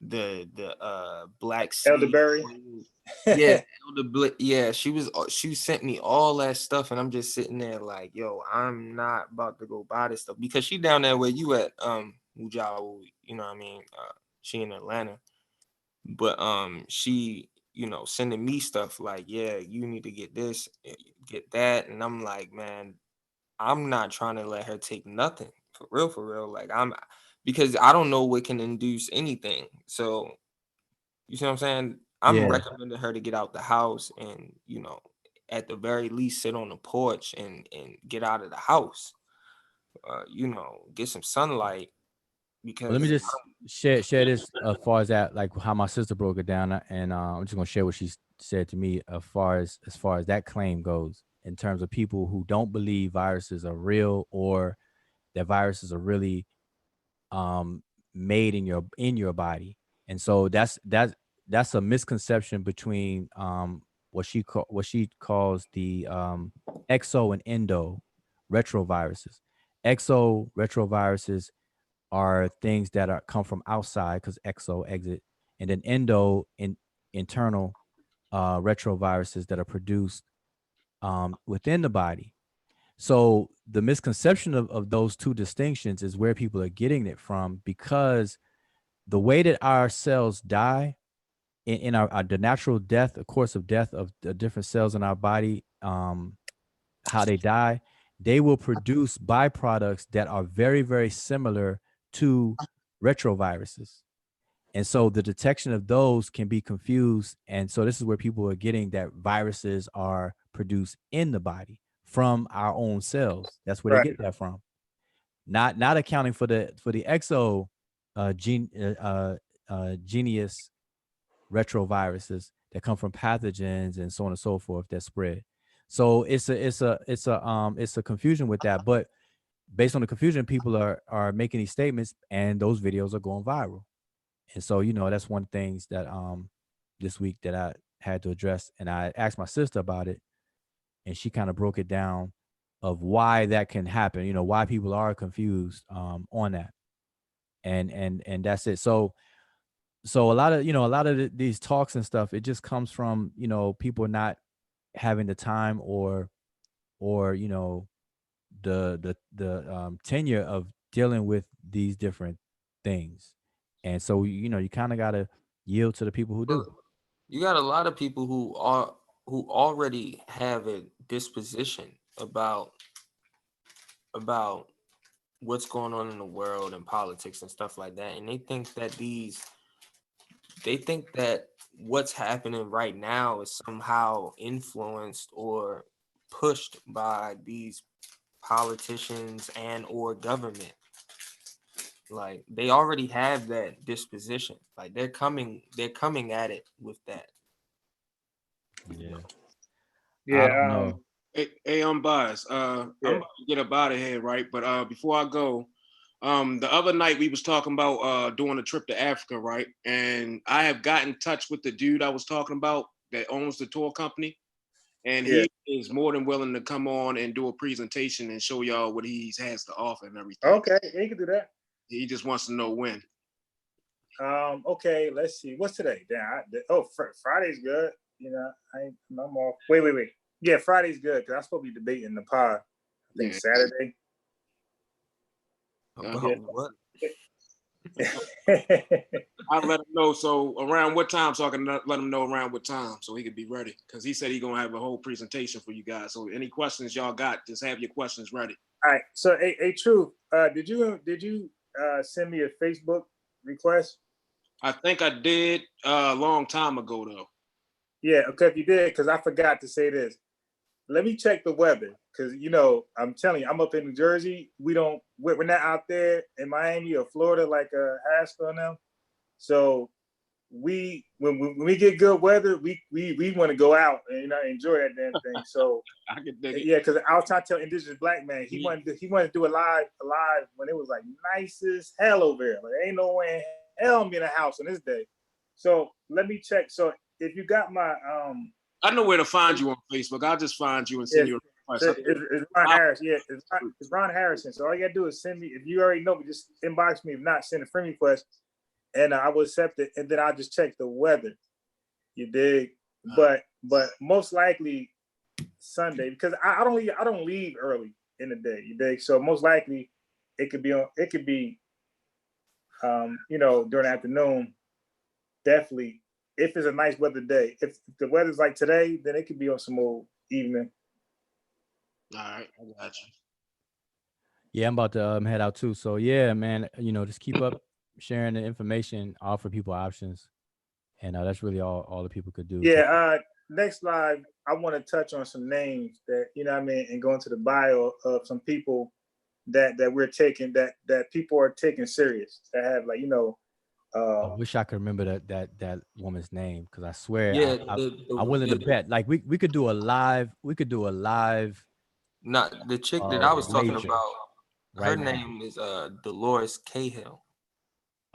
the black seed Elderberry. oil. Yeah, yeah, she sent me all that stuff, and I'm just sitting there like, yo, I'm not about to go buy this stuff because she down there where you at, Wudjau, you know what I mean? She in Atlanta, but she, you know, sending me stuff like, yeah, you need to get this, get that, and I'm like, man, I'm not trying to let her take nothing for real. Like because I don't know what can induce anything. So you see what I'm saying? I'm yeah. recommending her to get out the house and, you know, at the very least sit on the porch and get out of the house. You know, get some sunlight Well, let me because just share this as far as that, like how my sister broke it down, and I'm just gonna share what she said to me as far as that claim goes, in terms of people who don't believe viruses are real, or that viruses are really um made in your body. And so that's a misconception between what she calls the exo and endo retroviruses. Exo retroviruses are things that are come from outside, because exo exit, and then internal retroviruses that are produced within the body. So the misconception of those two distinctions is where people are getting it from, because the way that our cells die in our the natural death, the course of death of the different cells in our body, how they die, they will produce byproducts that are very, very similar to retroviruses. And so the detection of those can be confused. And so this is where people are getting that viruses are produced in the body from our own cells. That's where they Right. get that from. Not accounting for the exo genius retroviruses that come from pathogens and so on and so forth that spread. So it's a confusion with that. But based on the confusion, people are making these statements, and those videos are going viral. And so, you know, that's one of the things that this week that I had to address. And I asked my sister about it, and she kind of broke it down of why that can happen, you know, why people are confused on that. And that's it. So a lot of these talks and stuff, it just comes from, you know, people not having the time or you know, the tenure of dealing with these different things. And so, you know, you kind of got to yield to the people who do. you got a lot of people who already have a disposition about what's going on in the world and politics and stuff like that, and they think that what's happening right now is somehow influenced or pushed by these politicians and or government. Like they already have that disposition. Like they're coming at it with that. Yeah. I don't Yeah. know. Hey, Unbias. I'm about to get up out of here, right? But before I go, the other night we was talking about doing a trip to Africa, right? And I have got in touch with the dude I was talking about that owns the tour company, and he is more than willing to come on and do a presentation and show y'all what he has to offer and everything. Okay, he can do that. He just wants to know when. Okay, let's see. What's today? Friday's good. You know, I'm off. Wait. Yeah, Friday's good because I'm supposed to be debating the pod. I think Saturday. About what? I'll let him know. So around what time? So I can let him know around what time so he could be ready. Because he said he's gonna have a whole presentation for you guys. So any questions y'all got, just have your questions ready. All right. So, hey, Truth, did you send me a Facebook request? I think I did a long time ago though. Yeah, okay, if you did, because I forgot to say this. Let me check the weather, because I'm telling you, I'm up in New Jersey. We're not out there in Miami or Florida like Haskell and them. So when we get good weather, we want to go out and enjoy that damn thing. So I can dig it. Yeah, because I was trying to tell Indigenous Black man he wanted to do a live when it was like nice as hell over there. Like ain't no way in hell I'm in a house on this day. So let me check. So if you got my I know where to find you on Facebook. I'll just find you and send you a request. It's Ron Harris. Yeah, it's Ron Harrison. So all you gotta do is send me. If you already know me, just inbox me. If not, send a friend request, and I will accept it. And then I'll just check the weather. You dig? But most likely Sunday, because I don't leave early in the day. You dig? So most likely it could be during the afternoon. Definitely. If it's a nice weather day. If the weather's like today, then it could be on some old evening. All right, I got you. Yeah, I'm about to head out too. So yeah, man, just keep up sharing the information, offer people options, and that's really all the people could do. Yeah. Next live, I want to touch on some names that and go into the bio of some people that we're taking that people are taking serious. That have I wish I could remember that woman's name, because I swear I'm willing to bet. Like we could do a live. Not the chick that I was talking wager about. Her right name is Dolores Cahill.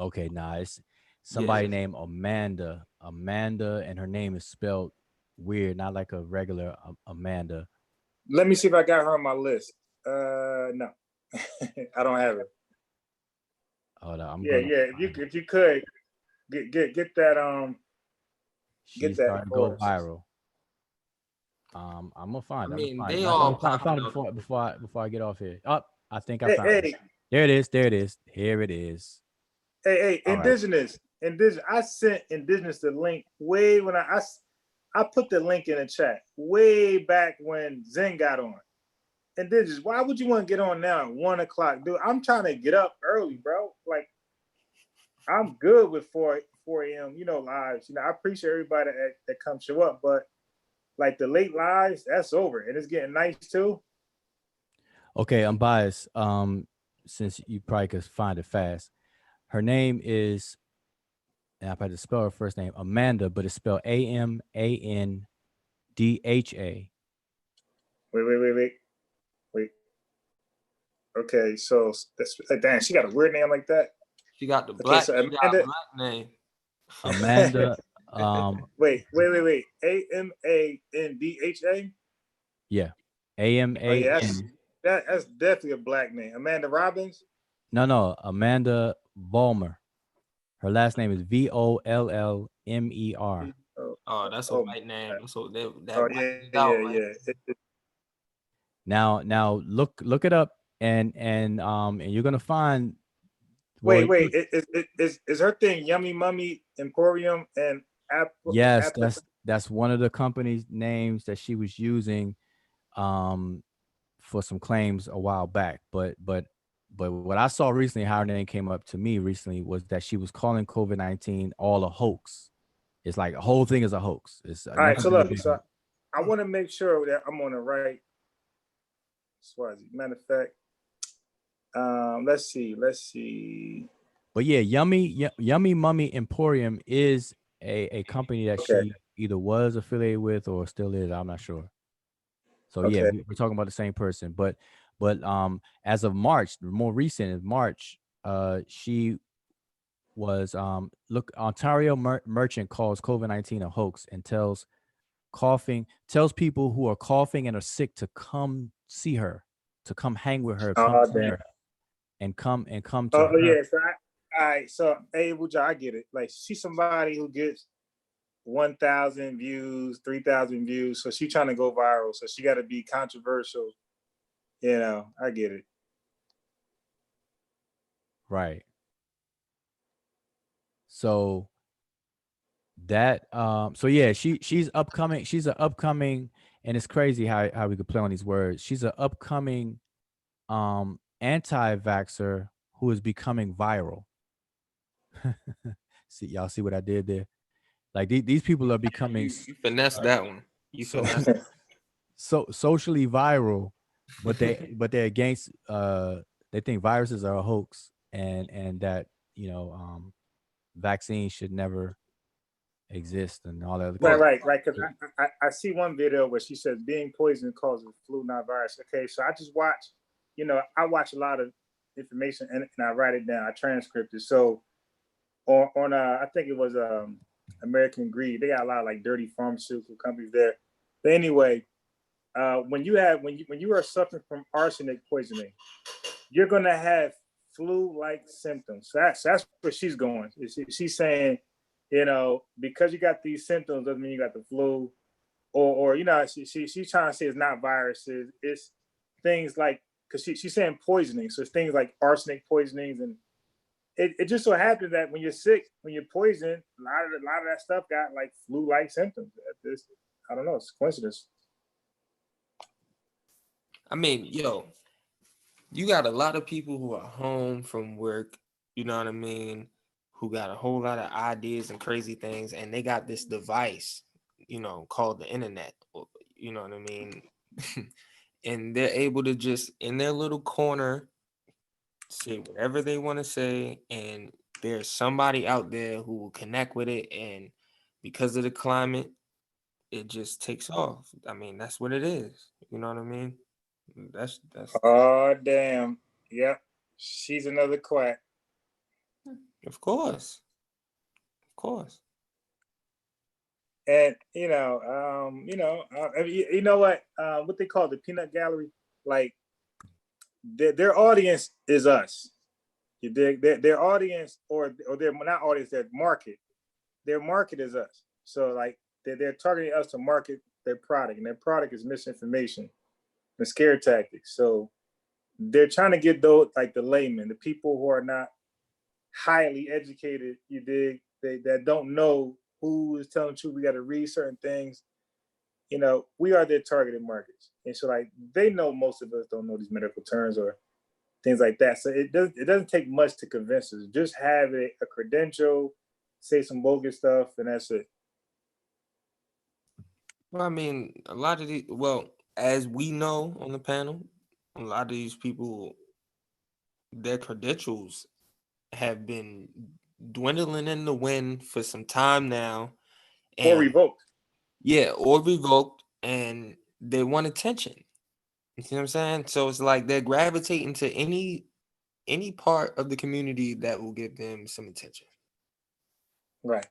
Okay, it's somebody named Amanda. Amanda, and her name is spelled weird, not like a regular Amanda. Let me see if I got her on my list. No, I don't have it. Hold on, if you could get that She's starting to go viral. I'm gonna find. They all find it before I get off here. Oh, I think I found it. There it is. Here it is. Hey, Indigenous. I sent Indigenous the link way when I put the link in the chat way back when Zen got on. Indigenous, why would you want to get on now at 1 o'clock? Dude, I'm trying to get up early, bro. Like, I'm good with 4 a.m., lives. I appreciate everybody that comes show up, but like the late lives, that's over. And it's getting nice too. Okay, Unbias. Since you probably could find it fast. Her name is, and I've had to spell her first name, Amanda, but it's spelled Amandha. Wait. Okay, so that's damn. She got a weird name like that. She got the black. So she got a black name. Amanda. Wait. Amandha. Yeah, Amandha. That's definitely a black name. Amanda Robbins. No, Amanda Vollmer. Her last name is Vollmer. Oh, that's a white name. So that yeah. Now look it up and you're gonna find. Wait. Is her thing Yummy Mummy Emporium and Apple? Yes, that's one of the company's names that she was using for some claims a while back. But But what I saw recently, how her name came up to me recently, was that she was calling COVID-19 all a hoax. It's like the whole thing is a hoax. It's All right, so nothing look, big. so I want to make sure that I'm on the right. Swazi. Matter of fact, let's see. But yeah, Yummy Mummy Emporium is a company that Okay. she either was affiliated with or still is. I'm not sure. So yeah, Okay. we're talking about the same person. But as of March, more recent in March, she was look, Ontario merchant calls COVID-19 a hoax and tells people who are coughing and are sick to come see her, to come hang with her, come Oh see damn. her, and come to Oh her. yeah. So all right. So hey, Wudjau, I get it. Like she's somebody who gets 1,000 views, 3,000 views. So she's trying to go viral. So she got to be controversial. You know, I get it. Right. So that so yeah, she's upcoming. She's an upcoming, and it's crazy how we could play on these words. She's an upcoming anti-vaxxer who is becoming viral. Y'all see what I did there? Like these people are becoming You finessed that one. You so finessed so socially viral, but they're against they think viruses are a hoax, and that vaccines should never exist and all that. Right. Because I see one video where she says being poisoned causes flu, not virus. Okay, so I just watch. I watch a lot of information and I write it down. I transcript it. So on I think it was American Greed. They got a lot of like dirty pharmaceutical companies there. But anyway, when you are suffering from arsenic poisoning, you're gonna have flu-like symptoms. That's where she's going. She's saying, because you got these symptoms doesn't mean you got the flu, or she's trying to say it's not viruses. It's things like, because she's saying poisoning, so it's things like arsenic poisonings, and it just so happens that when you're sick, when you're poisoned, a lot of that stuff got like flu-like symptoms. I don't know. It's a coincidence. I mean, yo, you got a lot of people who are home from work, you know what I mean, who got a whole lot of ideas and crazy things, and they got this device, called the internet, you know what I mean? And they're able to just, in their little corner, say whatever they want to say, and there's somebody out there who will connect with it, and because of the climate, it just takes off. I mean, that's what it is. You know what I mean? That's Oh damn. Yep. She's another quack. of course. Of course. And you know what they call the peanut gallery, like their audience is us. You dig? Their audience, or their not audience, their market. Their market is us. So like they're targeting us to market their product, and their product is misinformation and scare tactics. So they're trying to get those, like the laymen, the people who are not highly educated, you dig, that don't know who is telling the truth. We got to read certain things. We are their targeted markets, and so like they know most of us don't know these medical terms or things like that. So it doesn't take much to convince us. Just have a credential, say some bogus stuff, and that's it. Well, I mean, a lot of these, as we know on the panel, a lot of these people, their credentials have been dwindling in the wind for some time now. Or revoked. Yeah, or revoked, and they want attention. You see what I'm saying? So it's like they're gravitating to any part of the community that will give them some attention. Right.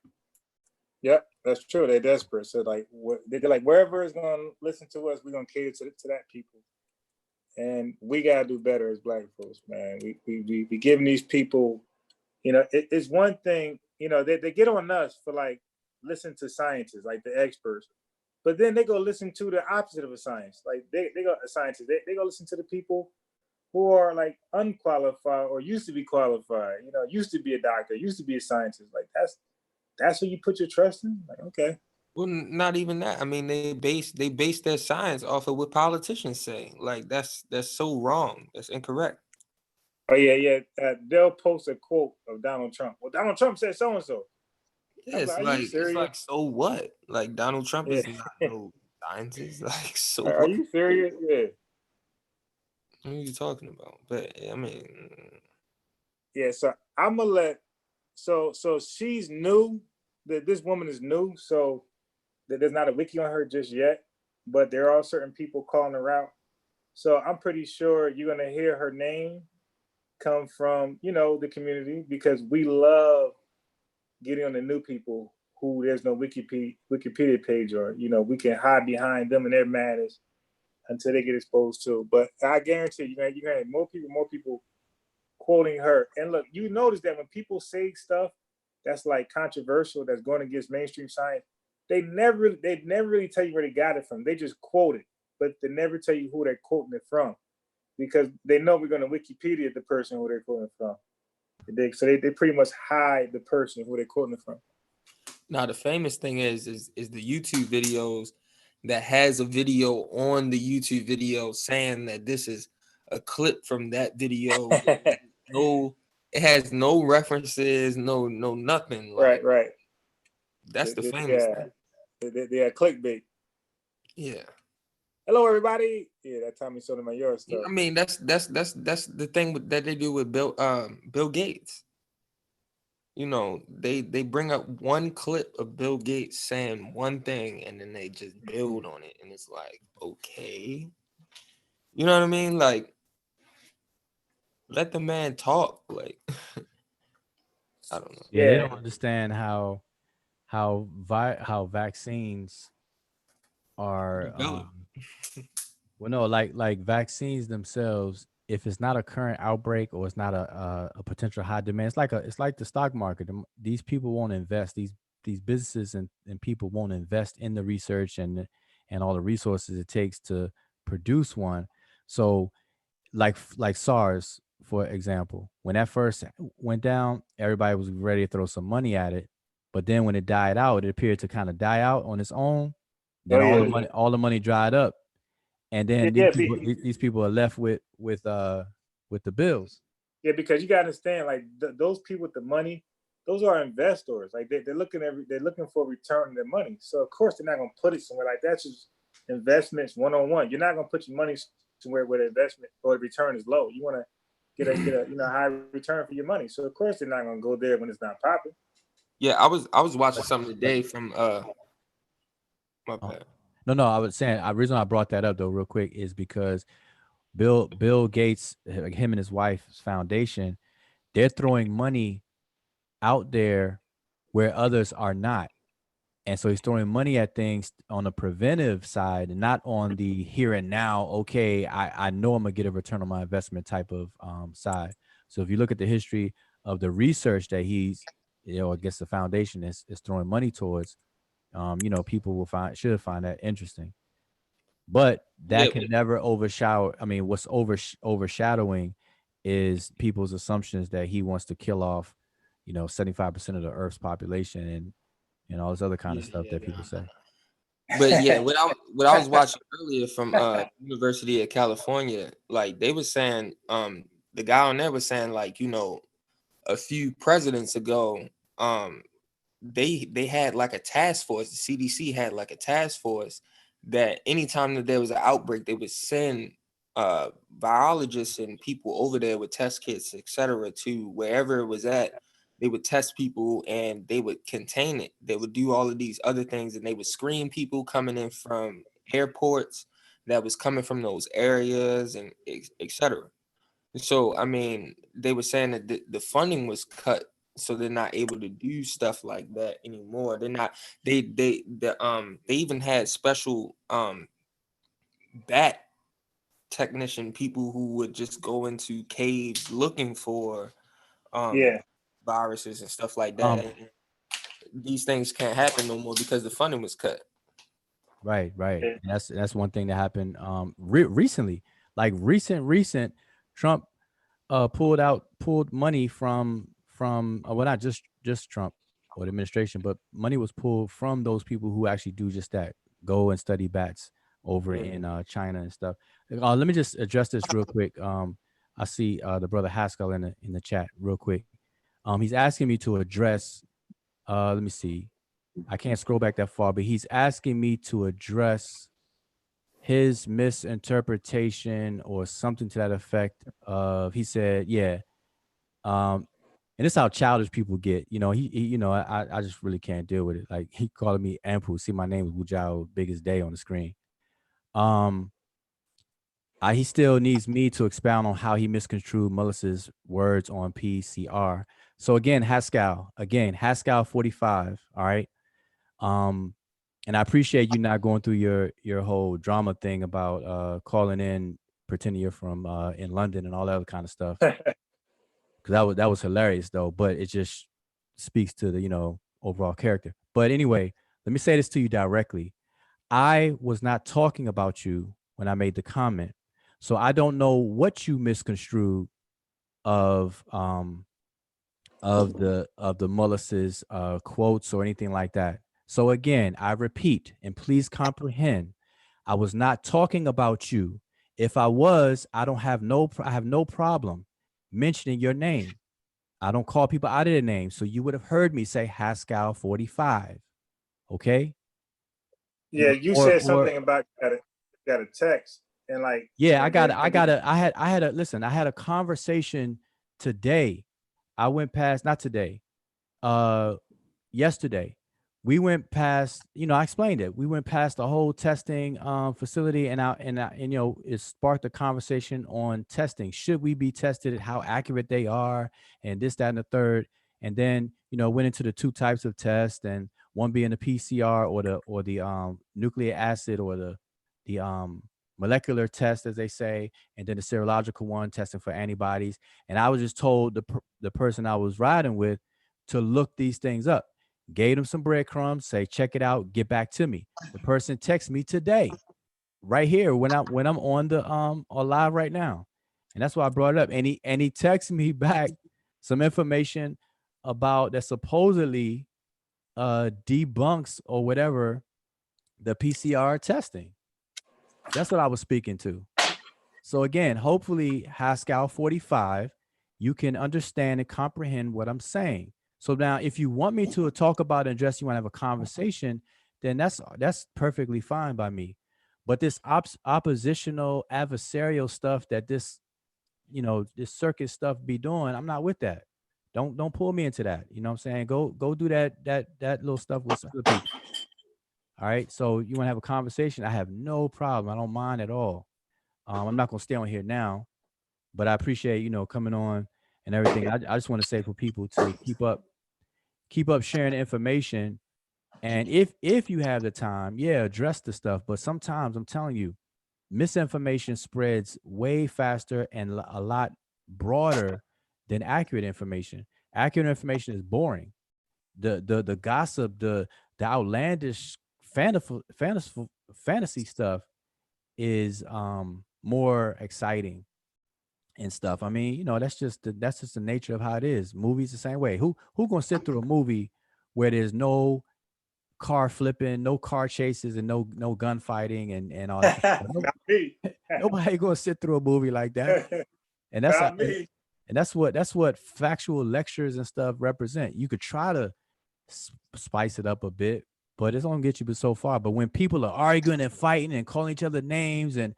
Yep, that's true. They're desperate. So like, they're like, wherever is gonna listen to us, we're gonna cater to that people. And we gotta do better as Black folks, man. We giving these people, it's one thing, they get on us for like listen to scientists, like the experts, but then they go listen to the opposite of a science. Like they go scientists, they go listen to the people who are like unqualified or used to be qualified, used to be a doctor, used to be a scientist. Like that's who you put your trust in. Like, okay. Well, not even that. I mean, they base their science off of what politicians say. Like that's so wrong. That's incorrect. Oh yeah. They'll post a quote of Donald Trump. Well, Donald Trump said so and so. Yeah, it's like so what? Like Donald Trump is not no scientist. Like so Are what? you serious? Yeah. What are you talking about? But I mean, Yeah. So I'm gonna let. So she's new. That this woman is new. So that there's not a wiki on her just yet. But there are certain people calling her out. So I'm pretty sure you're gonna hear her name come from the community, because we love getting on the new people who there's no Wikipedia page, or we can hide behind them and their madness until they get exposed to. But I guarantee you're gonna have more people quoting her. And look, you notice that when people say stuff that's like controversial, that's going against mainstream science, they never really tell you where they got it from. They just quote it, but they never tell you who they're quoting it from, because they know we're going to Wikipedia the person who they're quoting from. So they pretty much hide the person who they're quoting it from. now the famous thing is the YouTube videos that has a video on the YouTube video saying that this is a clip from that video. It has no references, no nothing. Like, right. That's the famous thing. They are clickbait. Yeah. Hello, everybody. Yeah, that Tommy Sotomayor stuff. I mean, that's the thing that they do with Bill Gates. They bring up one clip of Bill Gates saying one thing, and then they just build on it, and it's like, okay, you know what I mean? Like, let the man talk. Like, I don't know. Yeah, they don't understand how vaccines are well, no, like vaccines themselves, if it's not a current outbreak or it's not a potential high demand, it's like the stock market. These people won't invest, these businesses and people won't invest in the research and all the resources it takes to produce one. So like SARS, for example, when that first went down, everybody was ready to throw some money at it. But then when it died out, it appeared to kind of die out on its own. Then all the money dried up. And then these people are left with the bills. Yeah, because you gotta understand, like those people with the money, those are investors. Like they're looking for a return on their money. So of course they're not gonna put it somewhere like that. That's just investments 101. You're not gonna put your money somewhere where the investment or the return is low. You want to get a high return for your money. So of course they're not gonna go there when it's not popping. Yeah, I was watching something today from my bad. No, I was saying the reason I brought that up though real quick is because Bill Gates, him and his wife's foundation, they're throwing money out there where others are not. And so he's throwing money at things on the preventive side and not on the here and now. Okay, I know I'm gonna get a return on my investment type of side. So if you look at the history of the research that he's, I guess the foundation is throwing money towards, people should find that interesting. But that can never overshadow. I mean, what's overshadowing is people's assumptions that he wants to kill off, 75% of the Earth's population and all this other kind of stuff that people say. But yeah, what I was watching earlier from University of California, like they were saying, the guy on there was saying, like, a few presidents ago, they had like a task force. The CDC had like a task force that anytime that there was an outbreak, they would send virologists and people over there with test kits, etc., to wherever it was at. They would test people and they would contain it. They would do all of these other things, and they would screen people coming in from airports that was coming from those areas, and etc. So, I mean, they were saying that the funding was cut, so they're not able to do stuff like that anymore. They're not. They even had special bat technician people who would just go into caves looking for viruses and stuff like that. And these things can't happen no more because the funding was cut. Right. And that's one thing that happened recently. Like recent Trump pulled money from well, not just Trump or the administration, but money was pulled from those people who actually do just that, go and study bats over in China and stuff. Let me just address this real quick. I see the brother Haskell in the chat real quick. He's asking me to address. Let me see. I can't scroll back that far, but he's asking me to address his misinterpretation or something to that effect of, he said, yeah. And this is how childish people get. You know, he you know, I just really can't deal with it. Like, he calling me Ampu. See, my name is Wudjau, biggest day on the screen. He still needs me to expound on how he misconstrued Mullis's words on PCR. So again, Haskell 45. All right. And I appreciate you not going through your whole drama thing about calling in, pretending you're from in London and all that other kind of stuff. Because that was hilarious though, but it just speaks to the, you know, overall character. But anyway, let me say this to you directly. I was not talking about you when I made the comment. So I don't know what you misconstrued of the Mullis's quotes or anything like that. So again, I repeat, and please comprehend, I was not talking about you. If I was, I have no problem mentioning your name. I don't call people out of their name. So you would have heard me say Haskell 45. Okay. Yeah, you said something about got a text and like. Yeah, I had a conversation today. I went past, not today, yesterday. We went past, you know, I explained it. We went past the whole testing facility and you know, it sparked a conversation on testing. Should we be tested, how accurate they are, and this, that, and the third. And then, you know, went into the two types of tests, and one being the PCR or the nucleic acid or the molecular test, as they say, and then the serological one testing for antibodies. And I was just told the person I was riding with to look these things up. Gave them some breadcrumbs, say, check it out, get back to me. The person texted me today, right here, when I'm on the on live right now. And that's why I brought it up. And he texted me back some information about that supposedly debunks or whatever the PCR testing. That's what I was speaking to. So again, hopefully Haskell 45, you can understand and comprehend what I'm saying. So now, if you want me to talk about and address, you want to have a conversation, then that's perfectly fine by me. But this oppositional, adversarial stuff that this, you know, this circus stuff be doing, I'm not with that. Don't pull me into that. You know what I'm saying? Go do that little stuff with other people. All right. So you want to have a conversation? I have no problem. I don't mind at all. I'm not gonna stay on here now, but I appreciate, you know, coming on and everything. I just want to say for people to keep up sharing the information. And if you have the time, yeah, address the stuff. But sometimes I'm telling you, misinformation spreads way faster and a lot broader than accurate information. Accurate information is boring. The gossip, the outlandish fantasy stuff is more exciting and stuff. I mean, you know, that's just the nature of how it is. Movies the same way. Who gonna sit through a movie where there's no car flipping, no car chases, and no gunfighting and all that stuff? Nobody gonna sit through a movie like that. And that's what factual lectures and stuff represent. You could try to spice it up a bit, but it's gonna get you so far. But when people are arguing and fighting and calling each other names and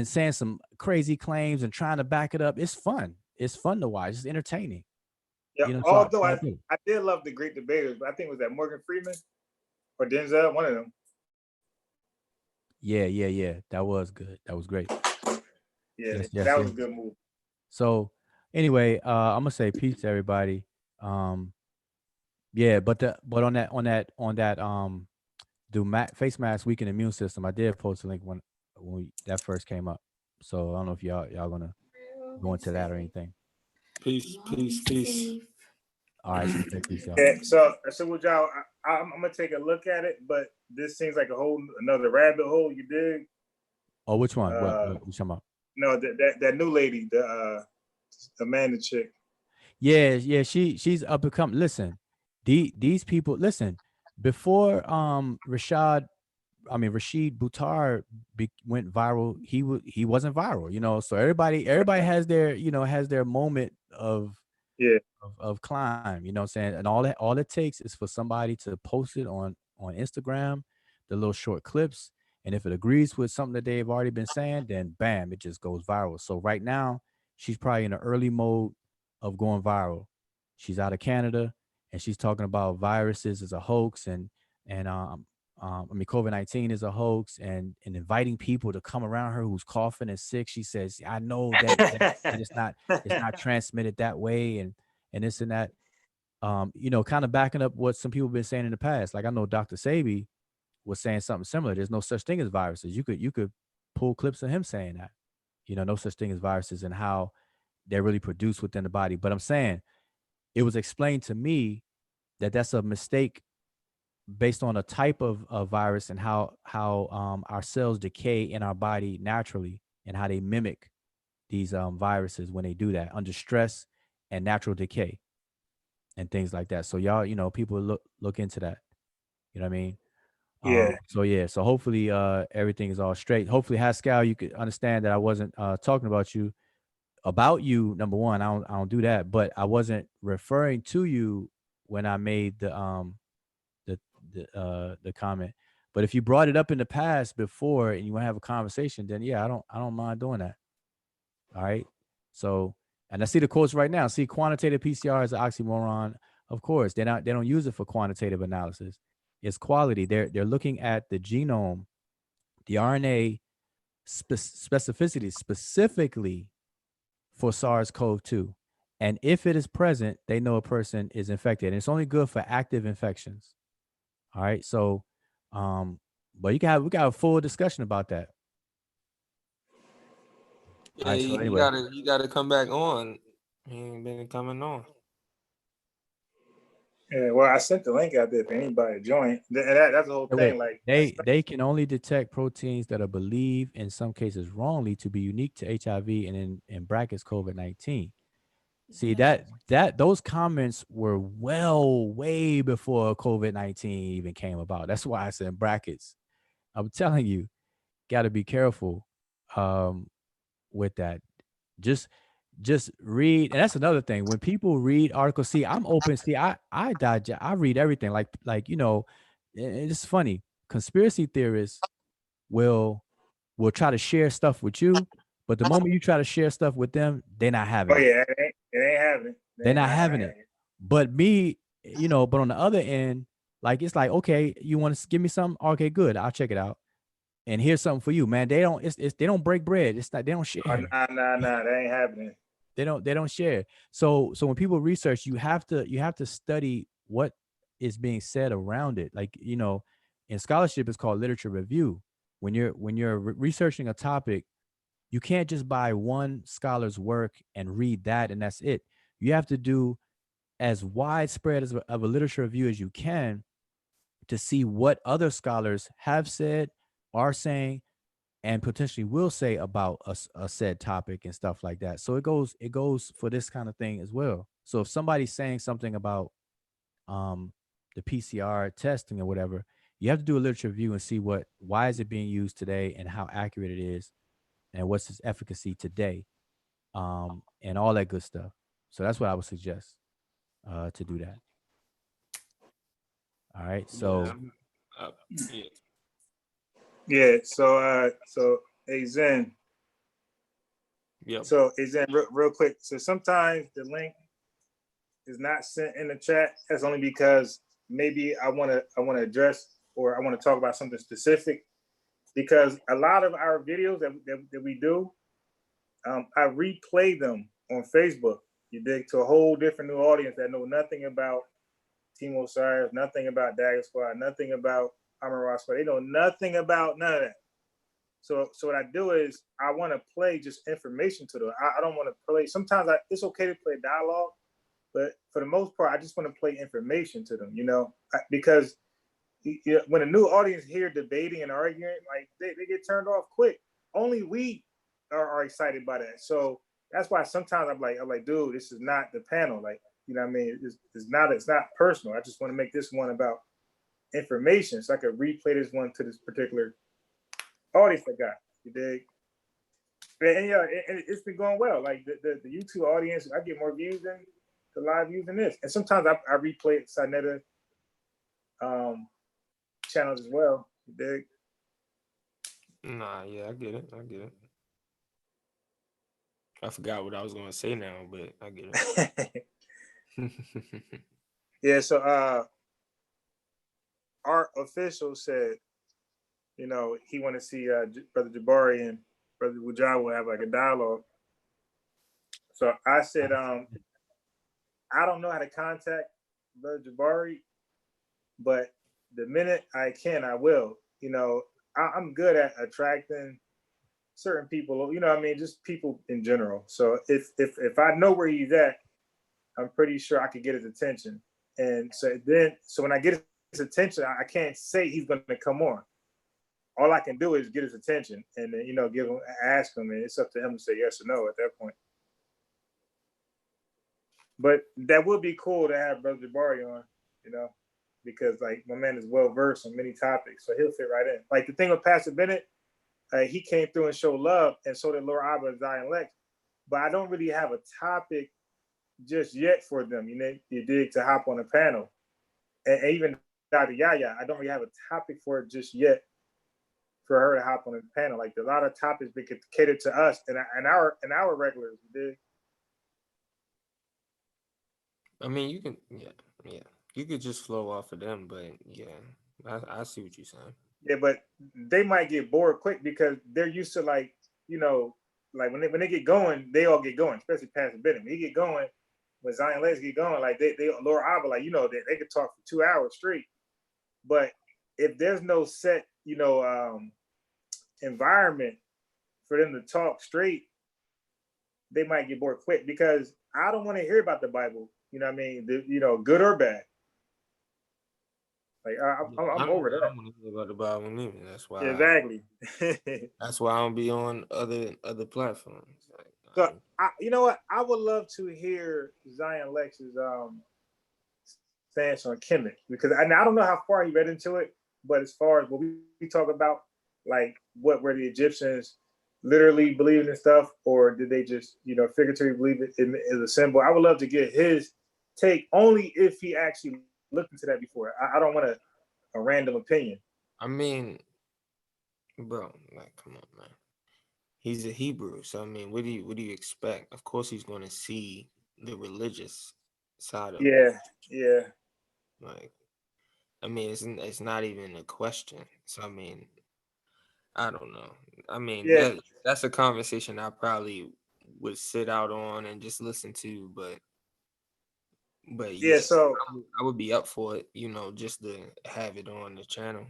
saying some crazy claims and trying to back it up, it's fun. It's fun to watch. It's entertaining. Yeah. You know, Although I did love the Great Debaters, but I think it was that Morgan Freeman or Denzel, one of them. Yeah. That was good. That was great. Yeah, that was a good move. So anyway, I'm gonna say peace to everybody. Yeah, but on that face mask weaken immune system, I did post a link when that first came up. So I don't know if y'all gonna go into that or anything. Peace. All right, so peace, y'all. Yeah, so Wudjau, I'm gonna take a look at it, but this seems like another rabbit hole. You dig? Oh, which one? What you talking about? No, that new lady, the Amanda chick. Yeah, she's up and come. Listen, these people. Listen, before Rashad Rashid Buttar went viral. He wasn't viral, you know. So everybody has their, you know, has their moment of Yeah. of climb, you know what I'm saying? And all it takes is for somebody to post it on Instagram, the little short clips, and if it agrees with something that they've already been saying, then bam, it just goes viral. So right now, she's probably in the early mode of going viral. She's out of Canada and she's talking about viruses as a hoax and COVID-19 is a hoax and inviting people to come around her who's coughing and sick. She says, I know that it's not transmitted that way and this and that. You know, kind of backing up what some people have been saying in the past. Like I know Dr. Sebi was saying something similar. There's no such thing as viruses. You could pull clips of him saying that. You know, no such thing as viruses and how they're really produced within the body. But I'm saying it was explained to me that that's a mistake based on a type of virus and how our cells decay in our body naturally and how they mimic these viruses when they do that under stress and natural decay and things like that. So y'all, you know, people look into that. You know what I mean? Yeah. So yeah, so hopefully everything is all straight. Hopefully, Haskell, you could understand that I wasn't talking about you. About you, number one, I don't do that, but I wasn't referring to you when I made the the comment. But if you brought it up in the past before and you want to have a conversation, then yeah, I don't mind doing that. All right. So, and I see the quotes right now. See, quantitative PCR is an oxymoron. Of course, they don't use it for quantitative analysis. It's quality. They're looking at the genome, the RNA specificity specifically for SARS-CoV-2. And if it is present, they know a person is infected. And it's only good for active infections. All right. So, but we got a full discussion about that. Yeah, All right. So you anyway, gotta come back on. He ain't been coming on. Yeah. Well, I sent the link out there for anybody to join. That's the whole thing. Like they can only detect proteins that are believed in some cases wrongly to be unique to HIV and in brackets COVID-19. See that those comments were way before COVID-19 even came about. That's why I said in brackets. I'm telling you, got to be careful with that. Just read, and that's another thing. When people read articles, see, I'm open. See, I digest, I read everything. Like you know, it's funny. Conspiracy theorists will try to share stuff with you, but the moment you try to share stuff with them, they're not having oh it. yeah, it ain't happening. They're not having it. But me, you know, but on the other end, like it's like, okay, you want to give me something? Okay, good. I'll check it out. And here's something for you, man. They don't they don't break bread. It's not they don't share. Oh, nah, that ain't happening. They don't share. So when people research, you have to study what is being said around it. Like, you know, in scholarship it's called literature review. When you're researching a topic, you can't just buy one scholar's work and read that and that's it. You have to do as widespread of a literature review as you can to see what other scholars have said, are saying, and potentially will say about a said topic and stuff like that. So it goes for this kind of thing as well. So if somebody's saying something about the PCR testing or whatever, you have to do a literature review and see why is it being used today and how accurate it is and what's its efficacy today, and all that good stuff. So that's what I would suggest to do that. All right. So Yeah. Yeah. So hey Zen. Yep. So hey Zen, real quick. So sometimes the link is not sent in the chat. That's only because maybe I want to address or I want to talk about something specific. Because a lot of our videos that we do, I replay them on Facebook. You dig, to a whole different new audience that know nothing about Team Osiris, nothing about Dagger Squad, nothing about Amara Squad. They know nothing about none of that. So what I do is I want to play just information to them. I don't want to play. Sometimes it's okay to play dialogue, but for the most part, I just want to play information to them. You know, because when a new audience hear debating and arguing, like they get turned off quick. Only we are excited by that. So that's why sometimes I'm like, dude, this is not the panel. Like, you know what I mean? It's not personal. I just want to make this one about information, so I could replay this one to this particular audience I got. You dig? And yeah, and it's been going well. Like the YouTube audience, I get more views than the live views than this. And sometimes I replay Sinetta channels as well. You dig? Nah, yeah, I get it. I forgot what I was gonna say now, but I get it. Yeah, so our official said, you know, he want to see Brother Jabari and Brother Wudjau will have like a dialogue. So I said, I don't know how to contact Brother Jabari, but the minute I can, I will. You know, I'm good at attracting certain people. You know what I mean? Just people in general. So if I know where he's at, I'm pretty sure I could get his attention. And so when I get his attention, I can't say he's going to come on. All I can do is get his attention and then, you know, ask him, and it's up to him to say yes or no at that point. But that would be cool to have Brother Jabari on, you know, because like my man is well versed on many topics, so he'll fit right in. Like the thing with Pastor Bennett, he came through and showed love, and so did Laura Abba and Zion Lex. But I don't really have a topic just yet for them, you know, you dig, to hop on a panel. And even Dr. Yaya, I don't really have a topic for it just yet for her to hop on a panel. Like a lot of topics be catered to us and our regulars, you dig? I mean, you can, yeah, you could just flow off of them, but yeah, I see what you're saying. Yeah, but they might get bored quick because they're used to, like, you know, like when they get going, they all get going, especially Pastor Bennett. When he get going, when Zion Lex get going, like they Laura Abba, like, you know, they could talk for 2 hours straight. But if there's no set, you know, environment for them to talk straight, they might get bored quick because I don't want to hear about the Bible. You know what I mean? You know, good or bad. Like I'm over that. I don't want to hear about the Bible either. That's why. Exactly. That's why I don't be on other platforms. So you know what? I would love to hear Zion Lex's stance on Kemet, because I don't know how far he read into it, but as far as what we talk about, like what were the Egyptians literally believing in stuff, or did they just, you know, figuratively believe it as a symbol? I would love to get his take, only if he actually looked into that before. I don't want a random opinion. I mean, bro, like, come on, man. He's a Hebrew, so I mean, what do you expect? Of course, he's going to see the religious side of it. Yeah. Like, I mean, it's not even a question. So I mean, I don't know. I mean, yeah. that's a conversation I probably would sit out on and just listen to, but Yeah. yeah, So I would be up for it, you know, just to have it on the channel.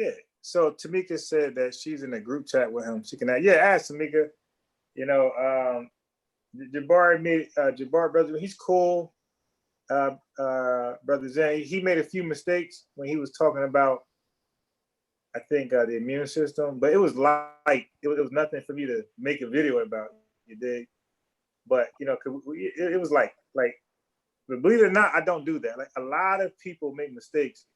yeah. So Tamika said that she's in a group chat with him. She can ask Tamika. You know, Jabbar brother, he's cool. Brother Zen, he made a few mistakes when he was talking about, I think, the immune system, but it was light. It was nothing for me to make a video about. You dig? But you know, it was like, but believe it or not, I don't do that. Like a lot of people make mistakes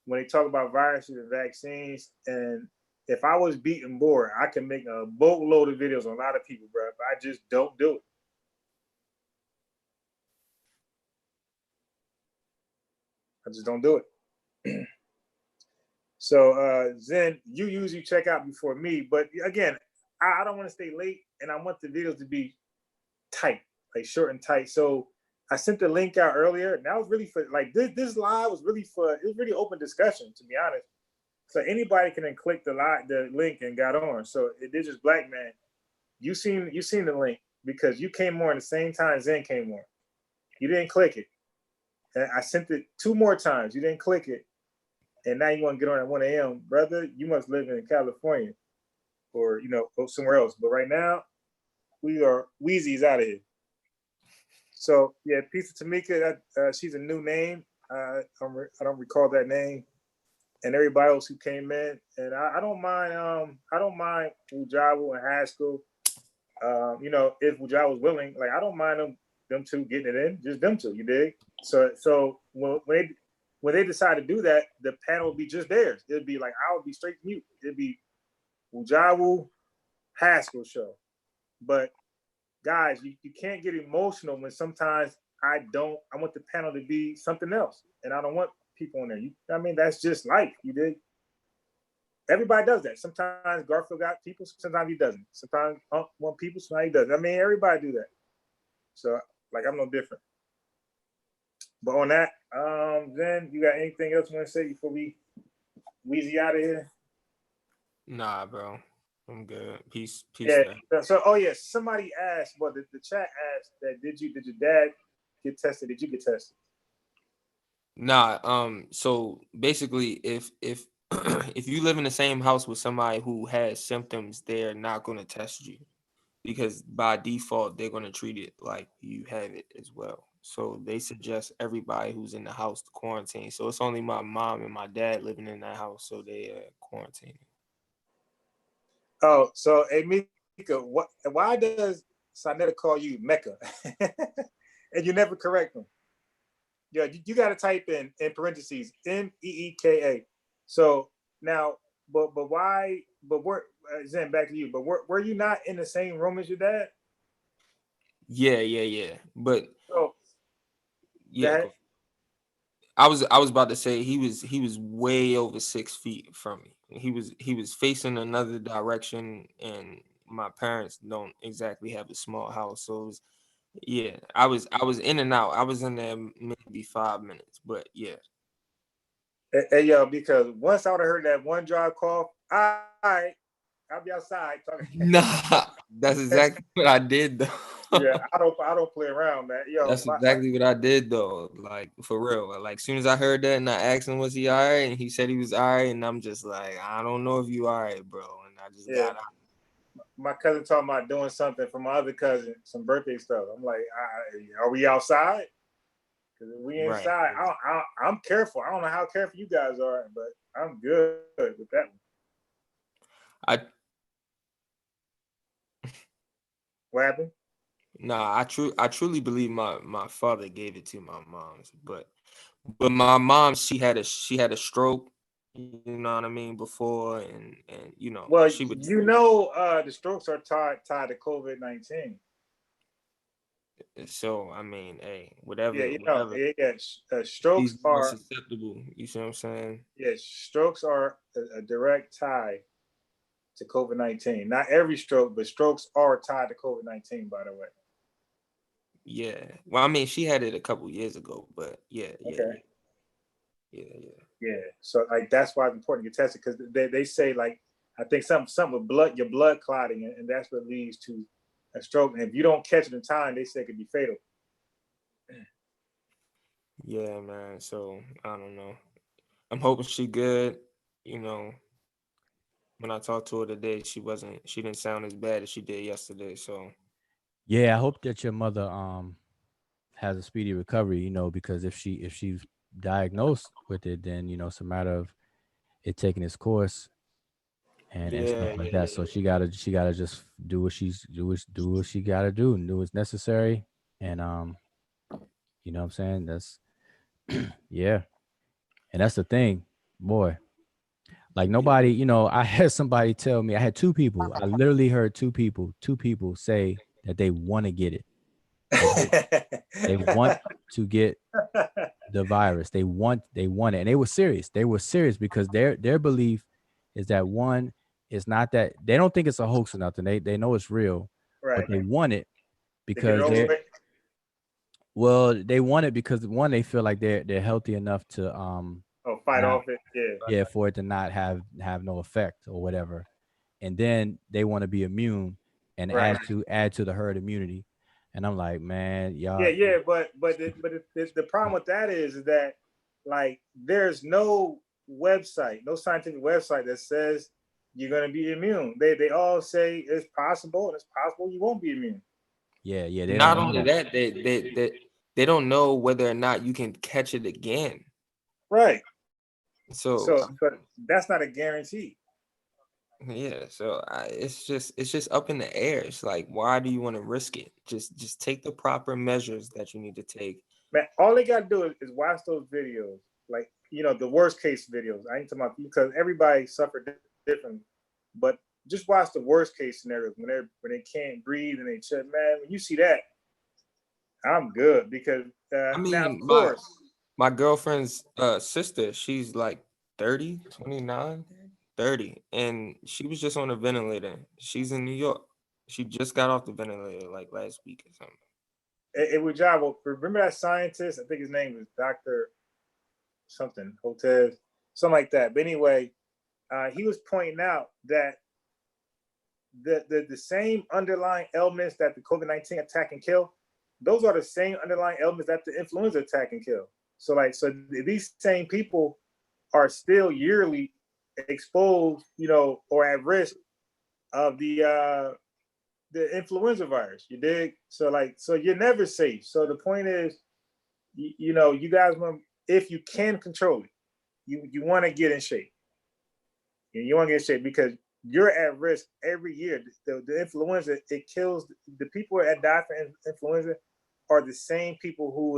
when they talk about viruses and vaccines. And if I was beaten bored, I can make a boatload of videos on a lot of people, bro. But I just don't do it. I just don't do it. So Zen, you usually check out before me, but again, I don't want to stay late, and I want the videos to be tight, like short and tight. So I sent the link out earlier, and that was really for, like, this live was really for, it was really open discussion, to be honest. So anybody can then click the link and got on. So it just Black Man, you seen the link because you came on the same time Zen came on. You didn't click it. And I sent it 2 more times. You didn't click it. And now you want to get on at 1 a.m. Brother, you must live in California or, you know, go somewhere else. But right now, Weezy's out of here. So yeah, peace to Tamika. She's a new name. I don't recall that name. And everybody else who came in. And I don't mind Wudjau and Haskell. You know, if Wudjau was willing, like, I don't mind them two getting it in, just them two, you dig? So when when they decide to do that, the panel would be just theirs. It'd be like, I would be straight mute. It'd be Wudjau Haskell show. But guys, you can't get emotional when sometimes I want the panel to be something else. And I don't want people in there. I mean, that's just life. You did. Everybody does that. Sometimes Garfield got people, sometimes he doesn't. Sometimes Punk want people, sometimes he doesn't. I mean, everybody do that. So, like, I'm no different. But on that, then you got anything else you want to say before we wheezy out of here? Nah, bro. I'm good. Peace. Yeah. There. So, somebody asked, well, the chat asked that did your dad get tested? Did you get tested? Nah. So basically, if if you live in the same house with somebody who has symptoms, they're not going to test you because by default they're going to treat it like you have it as well. So they suggest everybody who's in the house to quarantine. So it's only my mom and my dad living in that house, so they quarantine. Oh, so hey Mika, why does Sanetta call you Mecca? And you never correct them? Yeah, you got to type in parentheses MEEKA. So now, but why? But we're Zen, back to you. But were you not in the same room as your dad? Yeah. But yeah, that, I was about to say he was way over 6 feet from me. He was facing another direction, and my parents don't exactly have a small house, so it was, yeah. I was in and out. I was in there maybe 5 minutes, but yeah. Hey, yo, because once I would have heard that one drive cough, all right, I'll be outside talking. Nah, that's exactly what I did though. Yeah, I don't play around, man. Yo, that's exactly what I did though. Like for real. Like as soon as I heard that and I asked him was he all right, and he said he was all right, and I'm just like, I don't know if you all right, bro. And I just got out. My cousin talking about doing something for my other cousin, some birthday stuff. I'm like, are we outside? Because if we inside, right. I'm careful. I don't know how careful you guys are, but I'm good with that one. What happened? Nah, I truly believe my father gave it to my mom's, but my mom, she had a stroke, you know what I mean, before, and you know, well, she would, the strokes are tied to COVID-19. So I mean, hey, whatever. Strokes are susceptible. You see what I'm saying? Yeah, strokes are a direct tie to COVID-19. Not every stroke, but strokes are tied to COVID-19. By the way. Yeah. Well, I mean, she had it a couple years ago, but yeah. So like that's why it's important to get tested because they say like I think something with your blood clotting, and that's what leads to a stroke. And if you don't catch it in time, they say it could be fatal. Yeah, man. So I don't know. I'm hoping she good. You know, when I talked to her today, she didn't sound as bad as she did yesterday. So yeah, I hope that your mother has a speedy recovery. You know, because if she's diagnosed with it, then you know it's a matter of it taking its course and stuff like that. So she gotta just do what she gotta do and do what's necessary. And you know what I'm saying? That's yeah. And that's the thing, boy. Like nobody, you know, I had somebody tell me, I had two people, I literally heard two people say that they want to get it. They want to get the virus. They want it. And they were serious. Because their belief is that one, it's not that they don't think it's a hoax or nothing. They know it's real, but they want it because they want it because one, they feel like they're healthy enough to fight off it. Yeah, for it to not have no effect or whatever. And then they want to be immune and add to the herd immunity. And I'm like, man, y'all. But the problem with that is that like there's no scientific website that says you're gonna be immune. They all say it's possible, and it's possible you won't be immune. Yeah. Not only that, they don't know whether or not you can catch it again. Right. So but that's not a guarantee. Yeah, so it's just up in the air. It's like, why do you want to risk it? Just take the proper measures that you need to take. Man, all they gotta do is watch those videos like, the worst case videos. I ain't talking about, because everybody suffered differently, but just watch the worst case scenarios when they can't breathe and they shut. Man, when you see that, I'm good, because I now mean, of course, my girlfriend's sister, she's like 30, 29, 30, and she was just on a ventilator. She's in New York. She just got off the ventilator like last week or something. it would job. Remember that scientist? I think his name was Dr. something, Hotez, something like that. But anyway, he was pointing out that the same underlying ailments that the COVID-19 attack and kill, those are the same underlying ailments that the influenza attack and kill. So these same people are still yearly exposed, or at risk of the influenza virus. You dig? So you're never safe. So the point is, you guys want, if you can control it, you want to get in shape. And you want to get in shape because you're at risk every year. The influenza, it kills the people that die for influenza are the same people who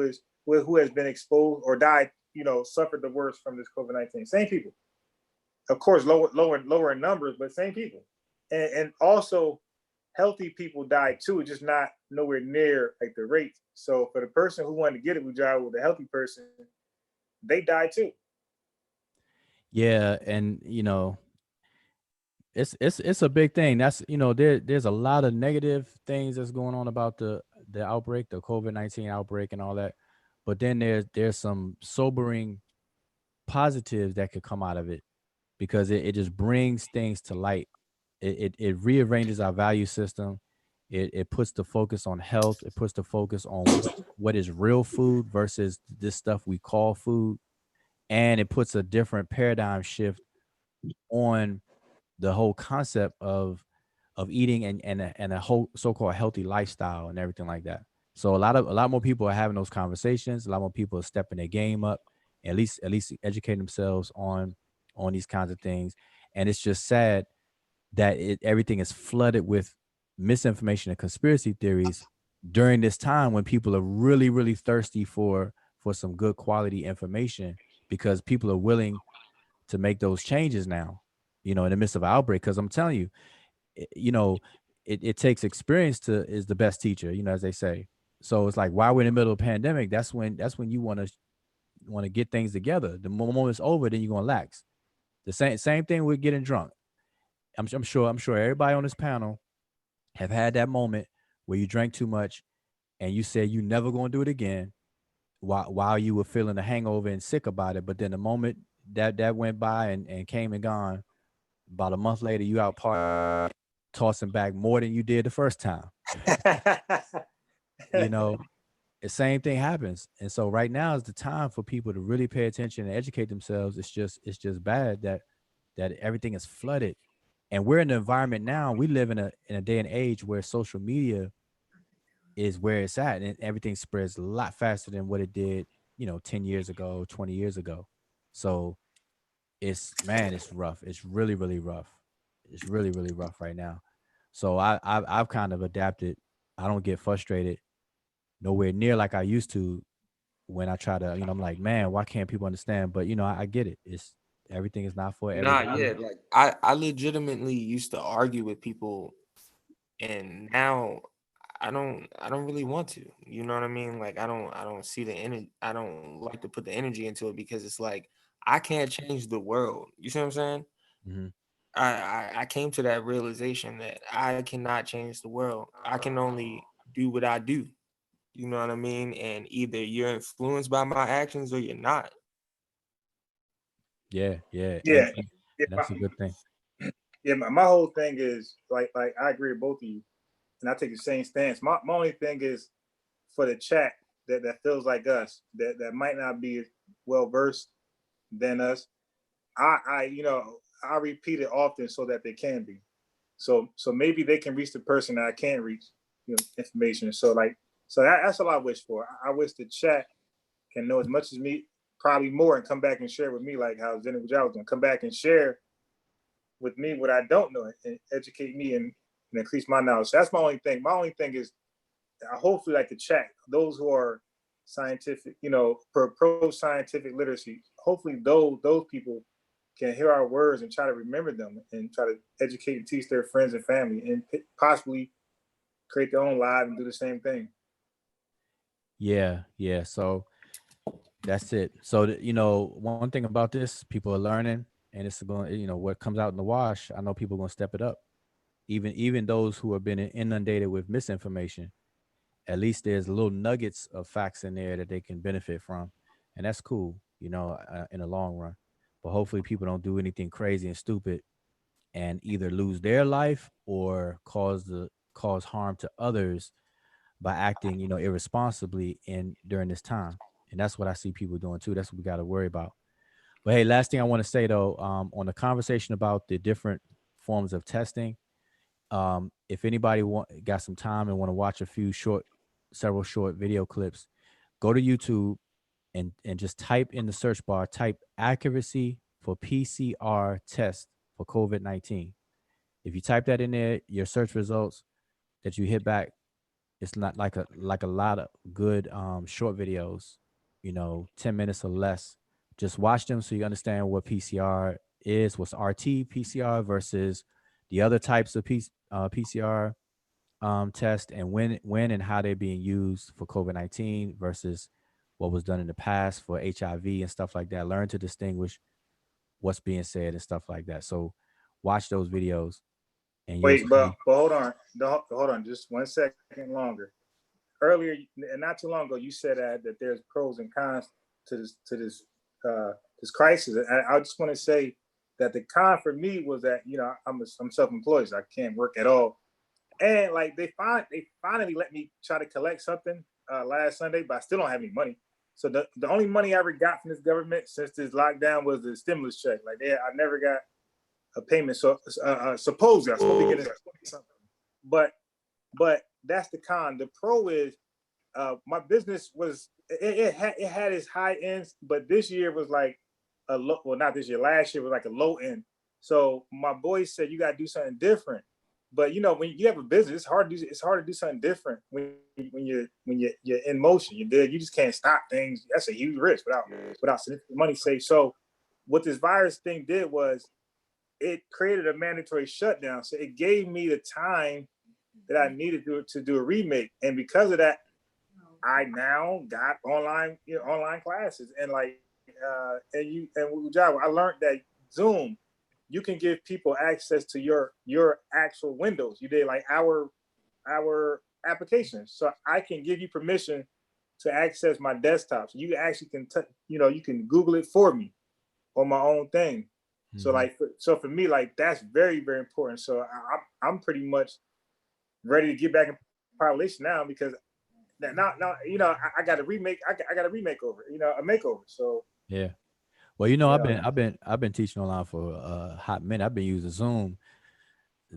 has been exposed or died, suffered the worst from this COVID-19. Same people. Of course, lower in numbers, but same people. And also healthy people die too, just not nowhere near like the rate. So for the person who wanted to get it, Wudjau, with a healthy person, they die too. Yeah, and it's a big thing. That's there's a lot of negative things that's going on about the outbreak, the COVID-19 outbreak, and all that. But then there's some sobering positives that could come out of it, because it just brings things to light. It rearranges our value system. It puts the focus on health. It puts the focus on what is real food versus this stuff we call food, and it puts a different paradigm shift on the whole concept of eating and a whole so-called healthy lifestyle and everything like that. So a lot more people are having those conversations. A lot more people are stepping their game up, at least educating themselves on these kinds of things. And it's just sad that everything is flooded with misinformation and conspiracy theories during this time when people are really, really thirsty for some good quality information, because people are willing to make those changes now, in the midst of an outbreak. Because I'm telling you, it takes experience is the best teacher, as they say. So it's like, while we're in the middle of a pandemic, that's when you want to get things together. The moment it's over, then you're gonna lax. The same thing with getting drunk. I'm sure everybody on this panel have had that moment where you drank too much and you said you never gonna do it again, while you were feeling the hangover and sick about it. But then the moment that went by and came and gone, about a month later, you out partying, tossing back more than you did the first time. The same thing happens. And so right now is the time for people to really pay attention and educate themselves. It's just bad that everything is flooded. And we're in an environment now, we live in a day and age where social media is where it's at, and everything spreads a lot faster than what it did, 10 years ago, 20 years ago. So it's rough. It's really, really rough. It's really, really rough right now. So I've kind of adapted. I don't get frustrated nowhere near like I used to when I try to, I'm like, man, why can't people understand? But I get it. It's everything is not for everybody. Nah, yeah, like I legitimately used to argue with people, and now I don't really want to. You know what I mean? Like I don't see the energy. I don't like to put the energy into it, because it's like I can't change the world. You see what I'm saying? Mhm. I came to that realization that I cannot change the world. I can only do what I do. You know what I mean? And either you're influenced by my actions or you're not. Yeah, Yeah, and yeah. that's a good thing. Yeah, my whole thing is like I agree with both of you, and I take the same stance. My only thing is for the chat that feels like us, that might not be as well versed than us. I repeat it often so that they can be. So maybe they can reach the person that I can't reach, information. So that's all I wish for. I wish the chat can know as much as me, probably more, and come back and share with me, like how Jenny Wudjau was going to come back and share with me what I don't know and educate me and increase my knowledge. So that's my only thing. My only thing is, hopefully, like the chat, those who are scientific, pro scientific literacy, hopefully those people can hear our words and try to remember them and try to educate and teach their friends and family and possibly create their own lives and do the same thing. Yeah, yeah. So that's it. So you know, one thing about this, people are learning, and it's going. You know, what comes out in the wash, I know people are going to step it up. Even those who have been inundated with misinformation, at least there's little nuggets of facts in there that they can benefit from, and that's cool. You know, in the long run. But hopefully, people don't do anything crazy and stupid, and either lose their life or cause harm to others by acting, you know, irresponsibly in during this time. And that's what I see people doing too. That's what we got to worry about. But hey, last thing I want to say though, on the conversation about the different forms of testing, if anybody got some time and want to watch several short video clips, go to YouTube and just type in the search bar, type accuracy for PCR test for COVID-19. If you type that in there, your search results that you hit back, it's not like a lot of good short videos, you know, 10 minutes or less. Just watch them so you understand what PCR is, what's RT PCR versus the other types of PCR test, and when and how they're being used for COVID-19 versus what was done in the past for HIV and stuff like that. Learn to distinguish what's being said and stuff like that. So watch those videos and you'll Wait, but see. hold on, hold on, just 1 second longer. Earlier, and not too long ago, you said that there's pros and cons to this crisis. I just want to say that the con for me was that, you know, I'm self-employed, so I can't work at all. And like they finally let me try to collect something last Sunday, but I still don't have any money. So the only money I ever got from this government since this lockdown was the stimulus check. Like I never got a payment. So supposedly I'm supposed to be getting something, but that's the con. The pro is my business was it had its high ends, but this year was like a low. Well, not this year. Last year was like a low end. So my boy said you got to do something different. But you know, when you have a business, it's hard to do something different when you're in motion. You just can't stop things. That's a huge risk without significant money saved. So what this virus thing did was it created a mandatory shutdown. So it gave me the time that I needed to do a remake, and because of that, I now got online classes and Wudjau, I learned that Zoom, you can give people access to your actual windows. You did like our application, so I can give you permission to access my desktop. So you actually can you can Google it for me on my own thing. Mm-hmm. So for me, like that's very, very important. So I'm pretty much ready to get back in population now because now you know I got a remake. I got a remake over, a makeover. So yeah. Well, you know, I've been teaching online for a hot minute. I've been using Zoom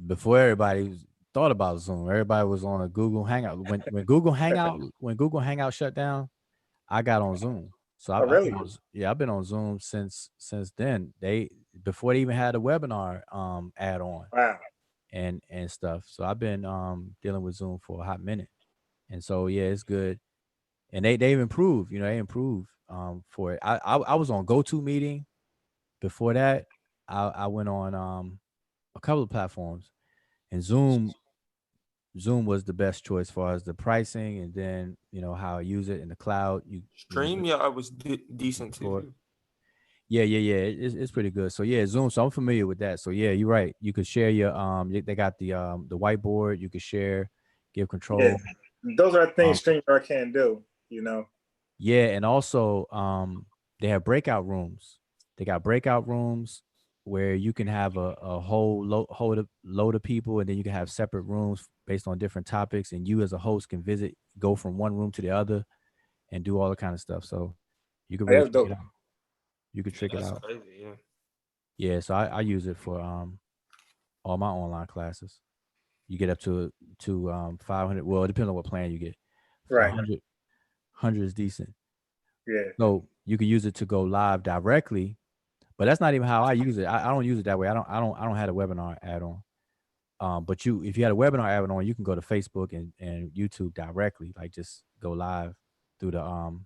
before everybody thought about Zoom. Everybody was on a Google Hangout. When Google Hangout shut down, I got on Zoom. So really? I've been on Zoom since then. Before they even had a webinar add on. Wow. And stuff. So I've been dealing with Zoom for a hot minute. And so yeah, it's good. And they've improved, they improved for it. I was on GoToMeeting. Before that, I went on a couple of platforms, and Zoom was the best choice as far as the pricing, and then how I use it in the cloud. StreamYard was decent too. Yeah. It's pretty good. So yeah, Zoom. So I'm familiar with that. So yeah, you're right. You could share your they got the whiteboard. You could share, give control. Yeah. Those are things StreamYard can do. Yeah, and also they have breakout rooms. They got breakout rooms where you can have a whole load of people, and then you can have separate rooms based on different topics, and you as a host can go from one room to the other and do all the kind of stuff. So you can really check it out. You can check it out. Crazy, yeah. Yeah, so I use it for all my online classes. You get up to 500. Well, it depends on what plan you get. Right. 100 is decent. Yeah. So you can use it to go live directly, but that's not even how I use it. I don't use it that way. I don't have a webinar add on. But if you had a webinar add on, you can go to Facebook and YouTube directly, like just go live through the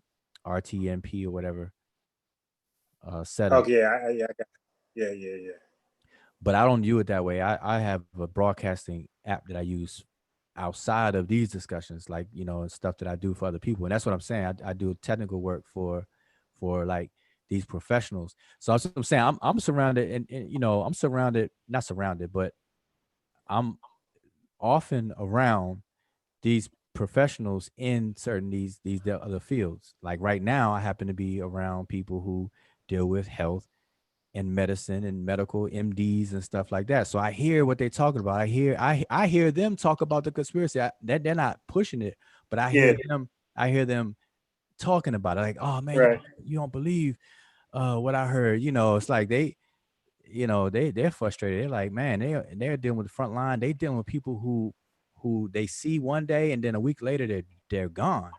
RTMP or whatever. setup. Okay, yeah, I got yeah. But I don't view it that way. I have a broadcasting app that I use outside of these discussions, like, you know, and stuff that I do for other people. And that's what I'm saying. I do technical work for like these professionals. So that's what I'm saying. I'm surrounded, and you know, I'm surrounded, not surrounded, but I'm often around these professionals in certain these other fields. Like right now, I happen to be around people who deal with health and medicine and medical MDs and stuff like that. So I hear what they're talking about. I hear them talk about the conspiracy. That they're not pushing it, but Yeah, I hear them talking about it. Like, oh man, right. you don't believe what I heard. You know, it's like they, you know, they're frustrated. They're like, man, they're dealing with the front line. They dealing with people who they see one day and then a week later they're gone.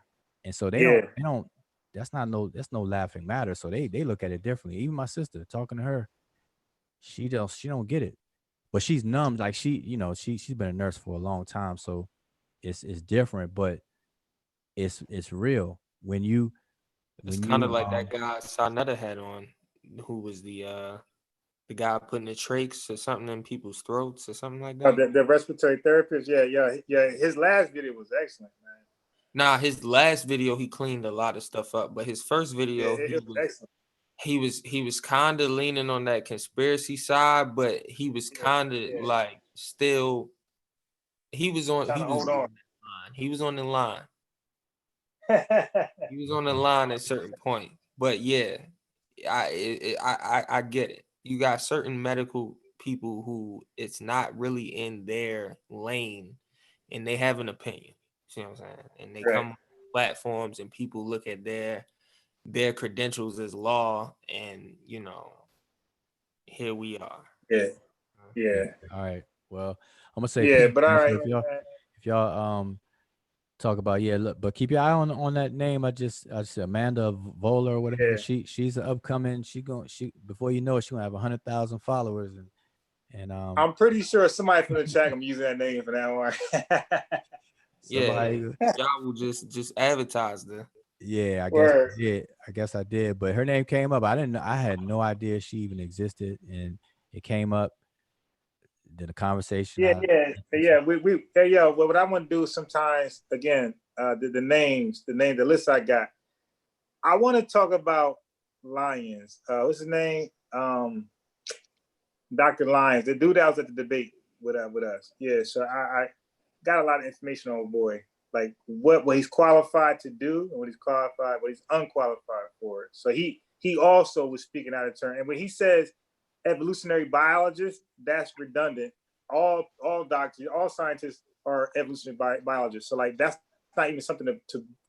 And so Yeah, they don't that's no laughing matter. So they look at it differently. Even my sister, talking to her, she don't get it. But she's numb. Like you know, she's been a nurse for a long time. So it's different, but it's real. It's When kind you of like that guy Sarnetta had on, who was the guy putting the trachs or something in people's throats or something like that. the respiratory therapist. Yeah. His last video was excellent, man. Nah, his last video he cleaned a lot of stuff up, but his first Yeah, video it was excellent. he was kind of leaning on that conspiracy side, but he was kind of like still he was on Trying he to was hold on. he was on the line. He was on the line at certain point. But yeah, I get it. You got certain medical people who it's not really in their lane and they have an opinion. See what I'm saying? And they Right. come on platforms and people look at their credentials as law, and you know, here we are. Yeah. all right. Well, I'm gonna say Yeah, peace, but all man. So right. if y'all talk about, yeah, look, but keep your eye on that name. I just Amanda Vola or whatever. Yeah. She's an upcoming. She before you know it, she gonna have 100,000 followers and I'm pretty sure somebody from the chat I'm using that name from now on. somebody. Yeah, y'all will just advertise there. Yeah, Word. I guess I did. But her name came up. I didn't know. I had no idea she even existed, and it came up. Then a conversation. Yeah. Well, what I want to do sometimes, again, the list I got. I want to talk about Lyons. What's his name? Dr. Lyons, the dude that was at the debate with us. Yeah, so I got a lot of information on boy, like what he's qualified to do and what he's unqualified for. So he also was speaking out of turn. And when he says evolutionary biologists, that's redundant. All doctors, all scientists are evolutionary biologists. So like that's not even something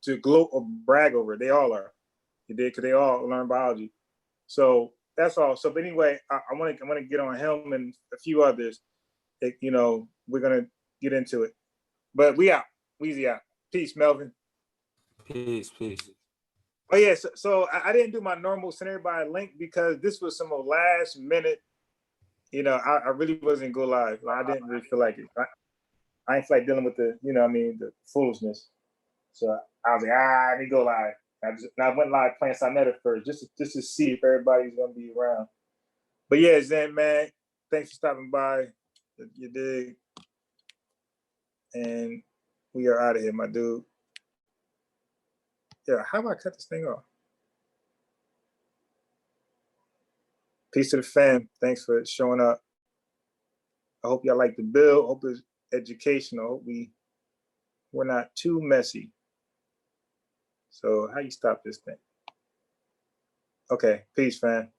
to gloat or brag over. They all are. Because they all learn biology. So that's all. So, but anyway, I want to get on him and a few others. You know, we're gonna get into it. But we out. Weezy out. Peace, Melvin. Peace. Oh yeah. So I didn't do my normal send everybody link because this was some last minute. You know, I really wasn't go live. I didn't really feel like it. I ain't feel like dealing with the foolishness. So I was like, I need to go live. I went live playing Sonetta first, just to see if everybody's gonna be around. But yeah, Zen, man, thanks for stopping by. You dig? And we are out of here, my dude. Yeah, how do I cut this thing off? Peace to the fam. Thanks for showing up. I hope y'all like the bill. Hope it's educational. Hope we're not too messy. So how you stop this thing? Okay, peace, fam.